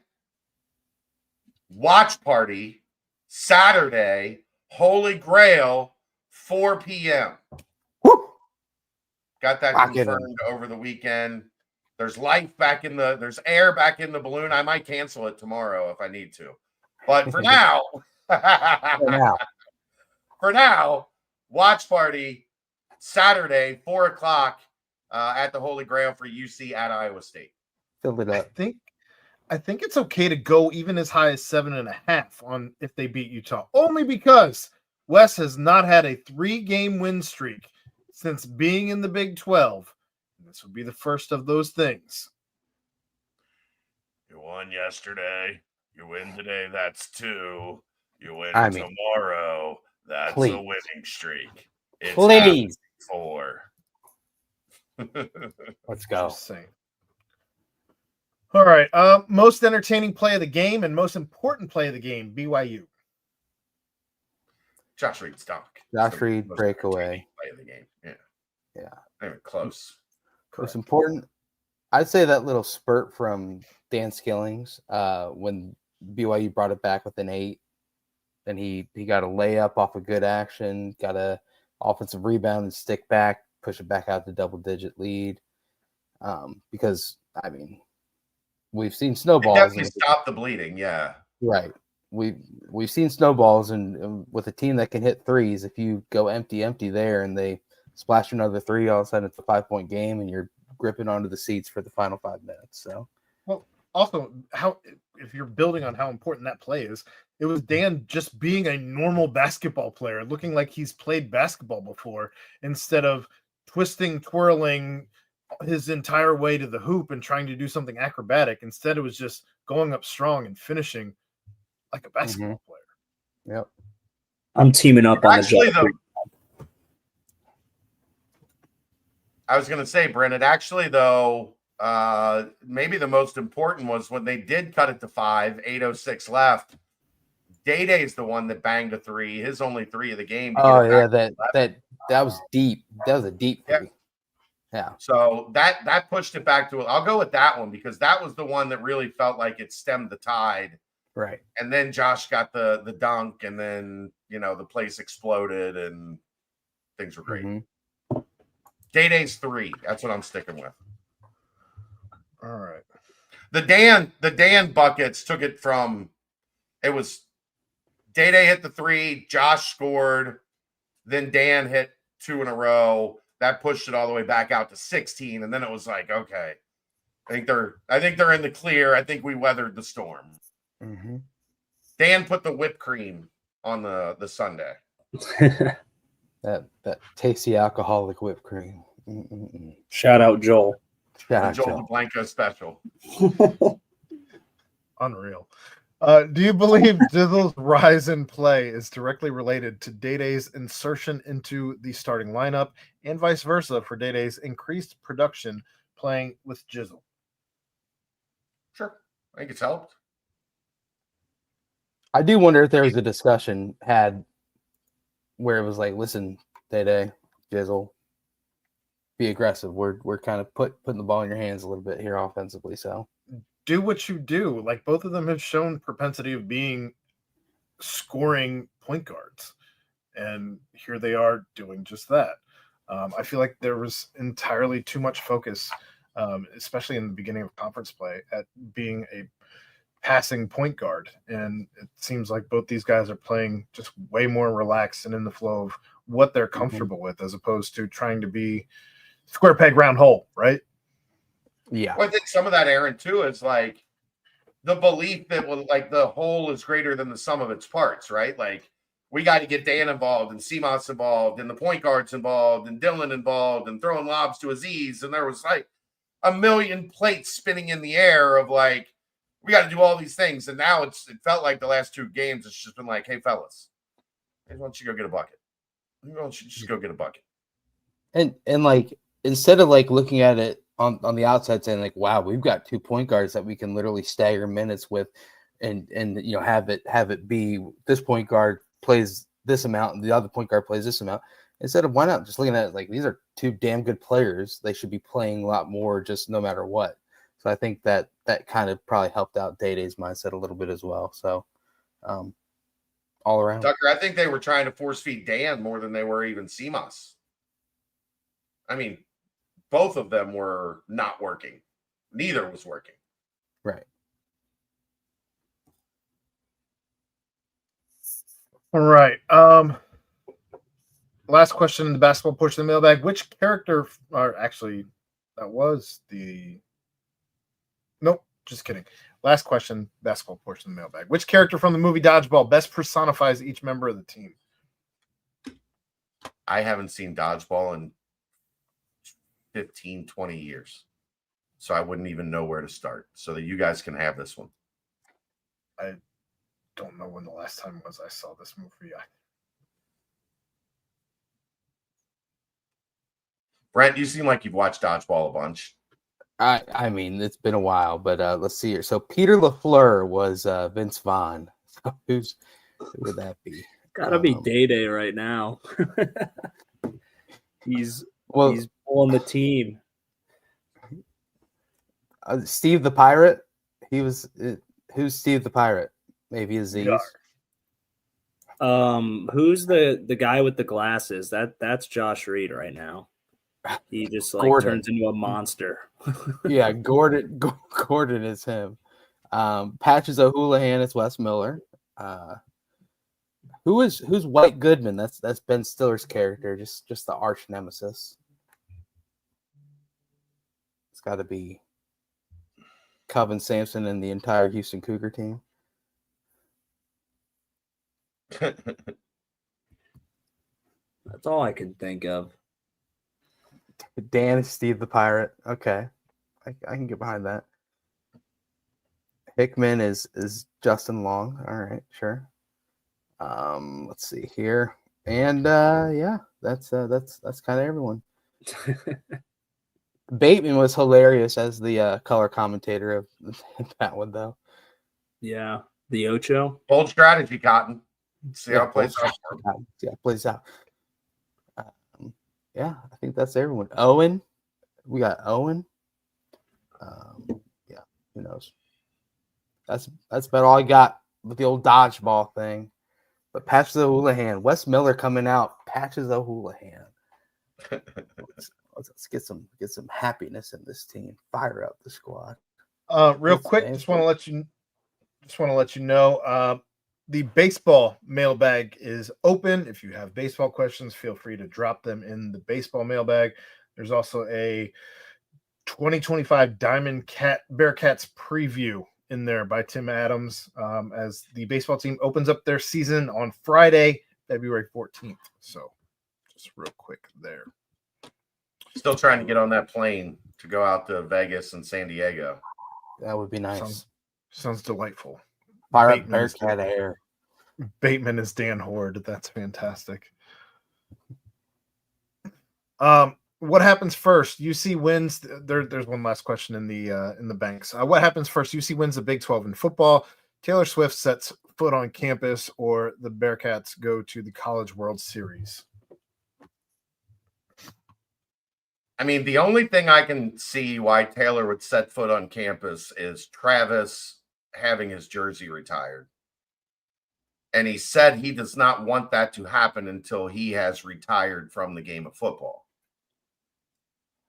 Speaker 2: watch party Saturday, Holy Grail, 4 p.m.
Speaker 1: Woo!
Speaker 2: Got that confirmed over the weekend. There's there's air back in the balloon. I might cancel it tomorrow if I need to. But for now, for now, watch party Saturday, 4:00 at the Holy Grail for UC at Iowa State.
Speaker 1: Fill it up.
Speaker 3: I think it's okay to go even as high as 7.5 on if they beat Utah, only because Wes has not had a 3-game win streak since being in the Big 12. The This would be the first of those things.
Speaker 2: You won yesterday. You win today. That's 2. You win tomorrow. That's a winning streak. It's
Speaker 1: Please.
Speaker 2: 4.
Speaker 1: Let's go.
Speaker 3: Just saying. All right. Most entertaining play of the game and most important play of the game, BYU.
Speaker 2: Josh Reed's dunk.
Speaker 1: Josh Reed breakaway.
Speaker 2: Play of the game. Yeah.
Speaker 1: Yeah.
Speaker 2: Not even close.
Speaker 1: Most important, I'd say that little spurt from Dan Skillings when BYU brought it back with an 8. Then he got a layup off a good action, got a offensive rebound and stick back, push it back out to double-digit lead. Because, I mean, we've seen snowballs.
Speaker 2: Definitely stop the bleeding, yeah.
Speaker 1: Right. We've seen snowballs, and with a team that can hit threes, if you go empty there and they splash another 3, all of a sudden it's a 5-point game and you're gripping onto the seats for the final 5 minutes. So,
Speaker 3: well, also, if you're building on how important that play is, it was Dan just being a normal basketball player, looking like he's played basketball before, instead of twisting, twirling his entire way to the hoop and trying to do something acrobatic. Instead, it was just going up strong and finishing like a basketball player.
Speaker 1: Yep.
Speaker 4: I'm teaming up on
Speaker 2: I was going to say, Brennan, actually, though, maybe the most important was when they did cut it to 5, 8:06 left. Day-Day's the one that banged a 3, his only 3 of the game.
Speaker 1: Oh, yeah, that was deep. That was a deep 3. Yeah.
Speaker 2: So that pushed it back to it. I'll go with that one because that was the one that really felt like it stemmed the tide.
Speaker 1: Right.
Speaker 2: And then Josh got the dunk, and then, the place exploded and things were great.
Speaker 1: Mm-hmm.
Speaker 2: Day-Day's 3. That's what I'm sticking with.
Speaker 3: All right.
Speaker 2: The Dan buckets took it from, it was Day-Day hit the 3, Josh scored, then Dan hit 2 in a row. That pushed it all the way back out to 16, and then it was like, okay, I think they're in the clear. I think we weathered the storm.
Speaker 1: Mm-hmm.
Speaker 2: Dan put the whipped cream on the sundae.
Speaker 1: that tasty alcoholic whipped cream. Mm-mm-mm.
Speaker 4: Shout out Joel.
Speaker 2: Joel Blanco special.
Speaker 3: Unreal. Do you believe Jizzle's rise in play is directly related to Day-Day's insertion into the starting lineup and vice versa for Day-Day's increased production playing with Jizzle?
Speaker 2: Sure. I think it's helped.
Speaker 1: I do wonder if there was a discussion had where it was like, listen, Day-Day, Jizzle, be aggressive. We're kind of putting the ball in your hands a little bit here offensively. So
Speaker 3: do what you do. Like, both of them have shown propensity of being scoring point guards, and here they are doing just that. I feel like there was entirely too much focus, especially in the beginning of conference play, at being a passing point guard, and it seems like both these guys are playing just way more relaxed and in the flow of what they're comfortable with, as opposed to trying to be square peg round hole, right?
Speaker 1: Yeah.
Speaker 2: Well, I think some of that, Aaron, too, is like the belief that like the whole is greater than the sum of its parts, right? Like, we got to get Dan involved and Seamoss involved and the point guards involved and Dylan involved and throwing lobs to Aziz. And there was like a million plates spinning in the air of like, we got to do all these things. And now it felt like the last 2 games, it's just been like, hey, fellas, why don't you go get a bucket? Why don't you just go get a bucket?
Speaker 1: And like, instead of like looking at it on the outside saying like, wow, we've got 2 point guards that we can literally stagger minutes with and have it be this point guard plays this amount and the other point guard plays this amount. Instead of, why not just looking at it like, these are 2 damn good players. They should be playing a lot more just no matter what. So I think that kind of probably helped out Day-Day's mindset a little bit as well. So all around.
Speaker 2: Tucker, I think they were trying to force feed Dan more than they were even Seamoss. I mean, both of them were not working. Neither was working.
Speaker 1: Right.
Speaker 3: All right. Last question in the basketball portion of the mailbag. Which character, or actually, that was the... Nope, just kidding. Last question, basketball portion of the mailbag. Which character from the movie Dodgeball best personifies each member of the team?
Speaker 2: I haven't seen Dodgeball in 15, 20 years. So I wouldn't even know where to start. So that you guys can have this one.
Speaker 3: I don't know when the last time was I saw this movie.
Speaker 2: Brent, you seem like you've watched Dodgeball a bunch.
Speaker 1: I mean, it's been a while, but let's see here. So Peter LaFleur was Vince Vaughn. So who would that be?
Speaker 4: Gotta be Day Day right now. he's
Speaker 1: Well,
Speaker 4: pulling the team.
Speaker 1: Steve the Pirate. He was. Who's Steve the Pirate? Maybe Aziz.
Speaker 4: Who's the guy with the glasses? That's Josh Reed right now. He just like
Speaker 1: Gordon.
Speaker 4: turns into a monster.
Speaker 1: Yeah, Gordon is him. Patches O'Houlihan is Wes Miller. Who's White Goodman? That's Ben Stiller's character, just the arch nemesis. It's got to be Coven Sampson and the entire Houston Cougar team.
Speaker 4: That's all I can think of.
Speaker 1: Dan is Steve the Pirate. Okay, I can get behind that. Hickman is Justin Long. All right, sure. Let's see here, and yeah, that's kind of everyone. Bateman was hilarious as the color commentator of that one, though.
Speaker 4: Yeah, the Ocho.
Speaker 2: Bold strategy, Cotton. See how it plays out.
Speaker 1: Yeah, plays out. Yeah, I think that's everyone. Owen, we got Owen. Yeah, who knows? That's about all I got with the old dodgeball thing. But Patches O'Houlihan, Wes Miller coming out. Patches O'Houlihan. Let's get some happiness in this team. Fire up the squad.
Speaker 3: Real quick, just want to let you know. The baseball mailbag is open. If you have baseball questions, feel free to drop them in the baseball mailbag. There's also a 2025 Bearcats preview in there by Tim Adams as the baseball team opens up their season on Friday, February 14th. So just real quick there.
Speaker 2: Still trying to get on that plane to go out to Vegas and San Diego.
Speaker 1: That would be nice.
Speaker 3: Sounds delightful.
Speaker 1: Fire up Bearcat air.
Speaker 3: Bateman is Dan Horde. That's fantastic. What happens first? UC wins. There's one last question in the banks. What happens first? UC wins the Big 12 in football. Taylor Swift sets foot on campus, or the Bearcats go to the College World Series.
Speaker 2: I mean, the only thing I can see why Taylor would set foot on campus is Travis having his jersey retired. And he said he does not want that to happen until he has retired from the game of football.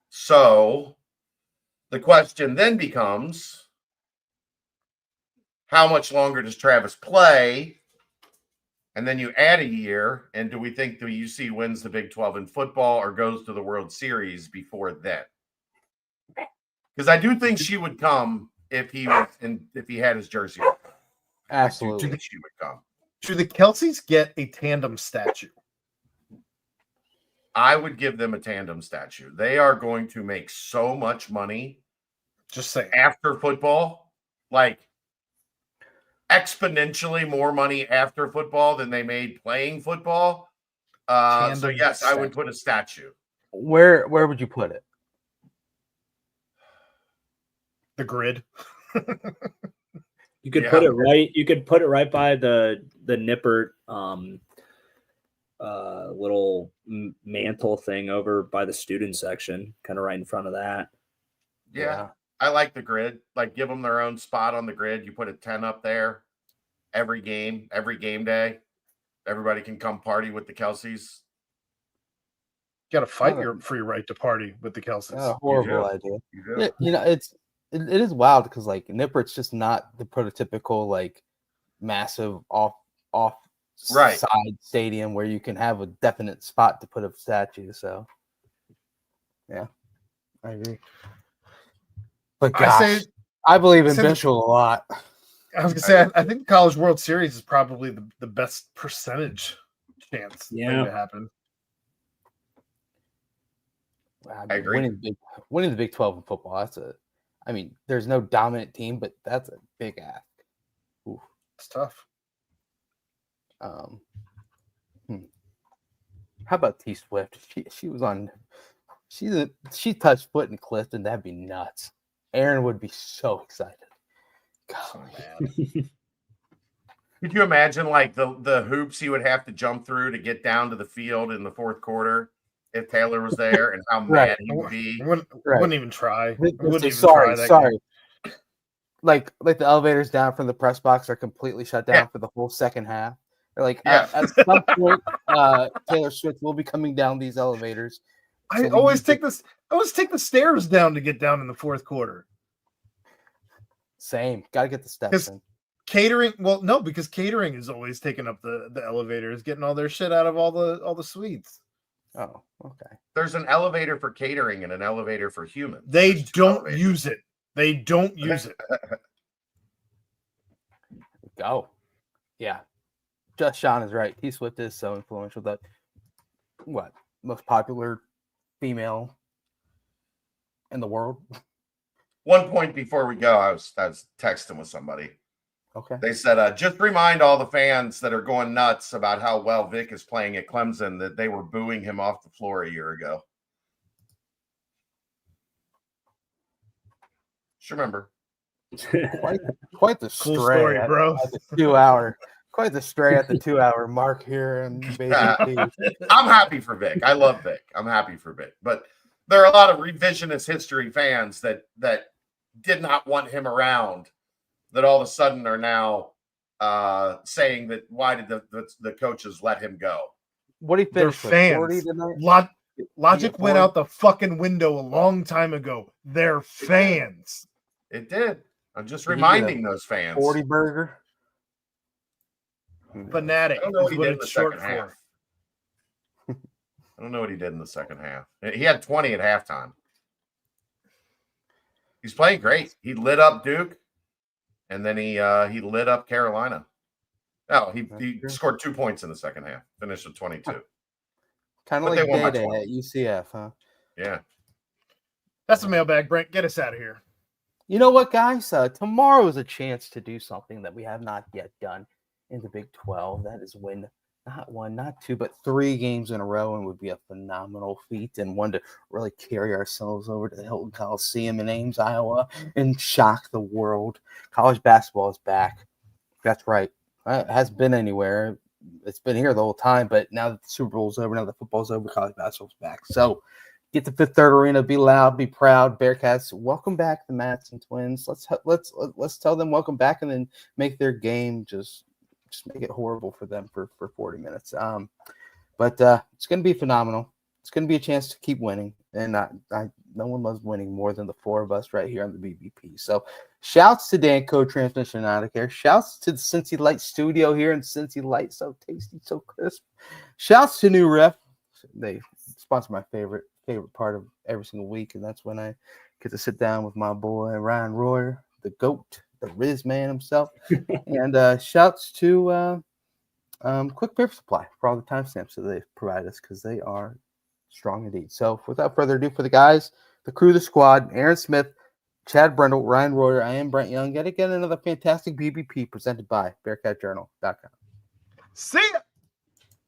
Speaker 2: So the question then becomes, how much longer does Travis play? And then you add a year, and do we think the UC wins the Big 12 in football or goes to the World Series before then? Because I do think she would come if he had his jersey.
Speaker 1: Absolutely,
Speaker 2: I do think she would come.
Speaker 3: Do the Kelseys get a tandem statue?
Speaker 2: I would give them a tandem statue. They are going to make so much money.
Speaker 3: Just saying.
Speaker 2: After football, like exponentially more money after football than they made playing football. So yes, I would put a statue.
Speaker 1: Where would you put it?
Speaker 3: The grid.
Speaker 4: You could put it right. You could put it right by the Nippert little mantle thing over by the student section, kind of right in front of that.
Speaker 2: Yeah. I like the grid. Like, give them their own spot on the grid. You put a 10 up there every game day. Everybody can come party with the Kelseys.
Speaker 3: You got to fight for your right to party with the Kelseys.
Speaker 1: A horrible idea. It is wild because like Nippert's just not the prototypical like massive off
Speaker 2: right
Speaker 1: side stadium where you can have a definite spot to put a statue. So yeah, I agree. But gosh, I believe in Mitchell a lot.
Speaker 3: I was gonna say I think the College World Series is probably the best percentage chance thing to happen.
Speaker 2: I agree.
Speaker 1: Winning the Big 12 in football. There's no dominant team, but that's a big ask. Oof.
Speaker 3: It's tough.
Speaker 1: How about T Swift? She was on. She touched foot in Clifton. That'd be nuts. Aaron would be so excited.
Speaker 3: So
Speaker 1: God.
Speaker 3: mad.
Speaker 2: Could you imagine like the hoops he would have to jump through to get down to the field in the fourth quarter if Taylor was there, and how mad he would be?
Speaker 3: Wouldn't even try.
Speaker 1: Sorry. Like the elevators down from the press box are completely shut down for the whole second half. They're like, at some point, Taylor Swift will be coming down these elevators.
Speaker 3: I always take the stairs down to get down in the fourth quarter.
Speaker 1: Same. Got to get the steps in.
Speaker 3: Catering, well, no, because catering is always taking up the elevators, getting all their shit out of all the suites.
Speaker 1: Oh, okay.
Speaker 2: There's an elevator for catering and an elevator for humans.
Speaker 3: They don't use it. They don't use it.
Speaker 1: Go. Yeah. Just Sean is right. T Swift is so influential that most popular female in the world.
Speaker 2: One point before we go, I was texting with somebody.
Speaker 1: Okay.
Speaker 2: They said, just remind all the fans that are going nuts about how well Vic is playing at Clemson that they were booing him off the floor a year ago. Just remember.
Speaker 1: Quite the
Speaker 3: cool
Speaker 1: stray
Speaker 3: story, bro.
Speaker 1: At the 2 hour. Quite the stray at the 2 hour mark here in Baby.
Speaker 2: I'm happy for Vic. I love Vic. I'm happy for Vic. But there are a lot of revisionist history fans that did not want him around, that all of a sudden are now saying that why did the coaches let him go?
Speaker 1: What did he finish with? 40 tonight?
Speaker 3: Logic went out the fucking window a long time ago. They're fans.
Speaker 2: It did. I'm just reminding those fans.
Speaker 1: 40 burger.
Speaker 3: Fanatic.
Speaker 2: I don't know what he did in the
Speaker 3: short
Speaker 2: second half. I don't know what he did in the second half. He had 20 at halftime. He's playing great. He lit up Duke, and then he lit up Carolina. No, he scored 2 points in the second half. Finished with 22.
Speaker 1: Kind of like Day-Day at UCF, huh?
Speaker 2: Yeah.
Speaker 3: That's a mailbag, Brent. Get us out of here.
Speaker 1: You know what, guys? Tomorrow is a chance to do something that we have not yet done in the Big 12. That is win not one, not two, but 3 games in a row, and would be a phenomenal feat, and one to really carry ourselves over to the Hilton Coliseum in Ames, Iowa, and shock the world. College basketball is back. That's right. It hasn't been anywhere. It's been here the whole time, but now that the Super Bowl's over, now the football's over, college basketball's back. So get to Fifth Third Arena, be loud, be proud. Bearcats, welcome back the Matson twins. Let's tell them welcome back, and then make their game just make it horrible for them for 40 minutes. But it's going to be phenomenal. It's going to be a chance to keep winning, and no one loves winning more than the 4 of us right here on the BBP. So shouts to Danco Transmission Out of Care. Shouts to the Cincy Light Studio here in Cincy Light. So tasty, so crisp. Shouts to New Ref. They sponsor my favorite part of every single week, and that's when I get to sit down with my boy Ryan Royer, the GOAT, the Riz man himself. And shouts to Quick Paper Supply for all the timestamps that they provide us, because they are strong indeed. So without further ado, for the guys, the crew, the squad, Aaron Smith, Chad Brendel, Ryan Royer, I am Brent Young. Yet again, another fantastic BBP presented by BearcatJournal.com.
Speaker 3: See ya!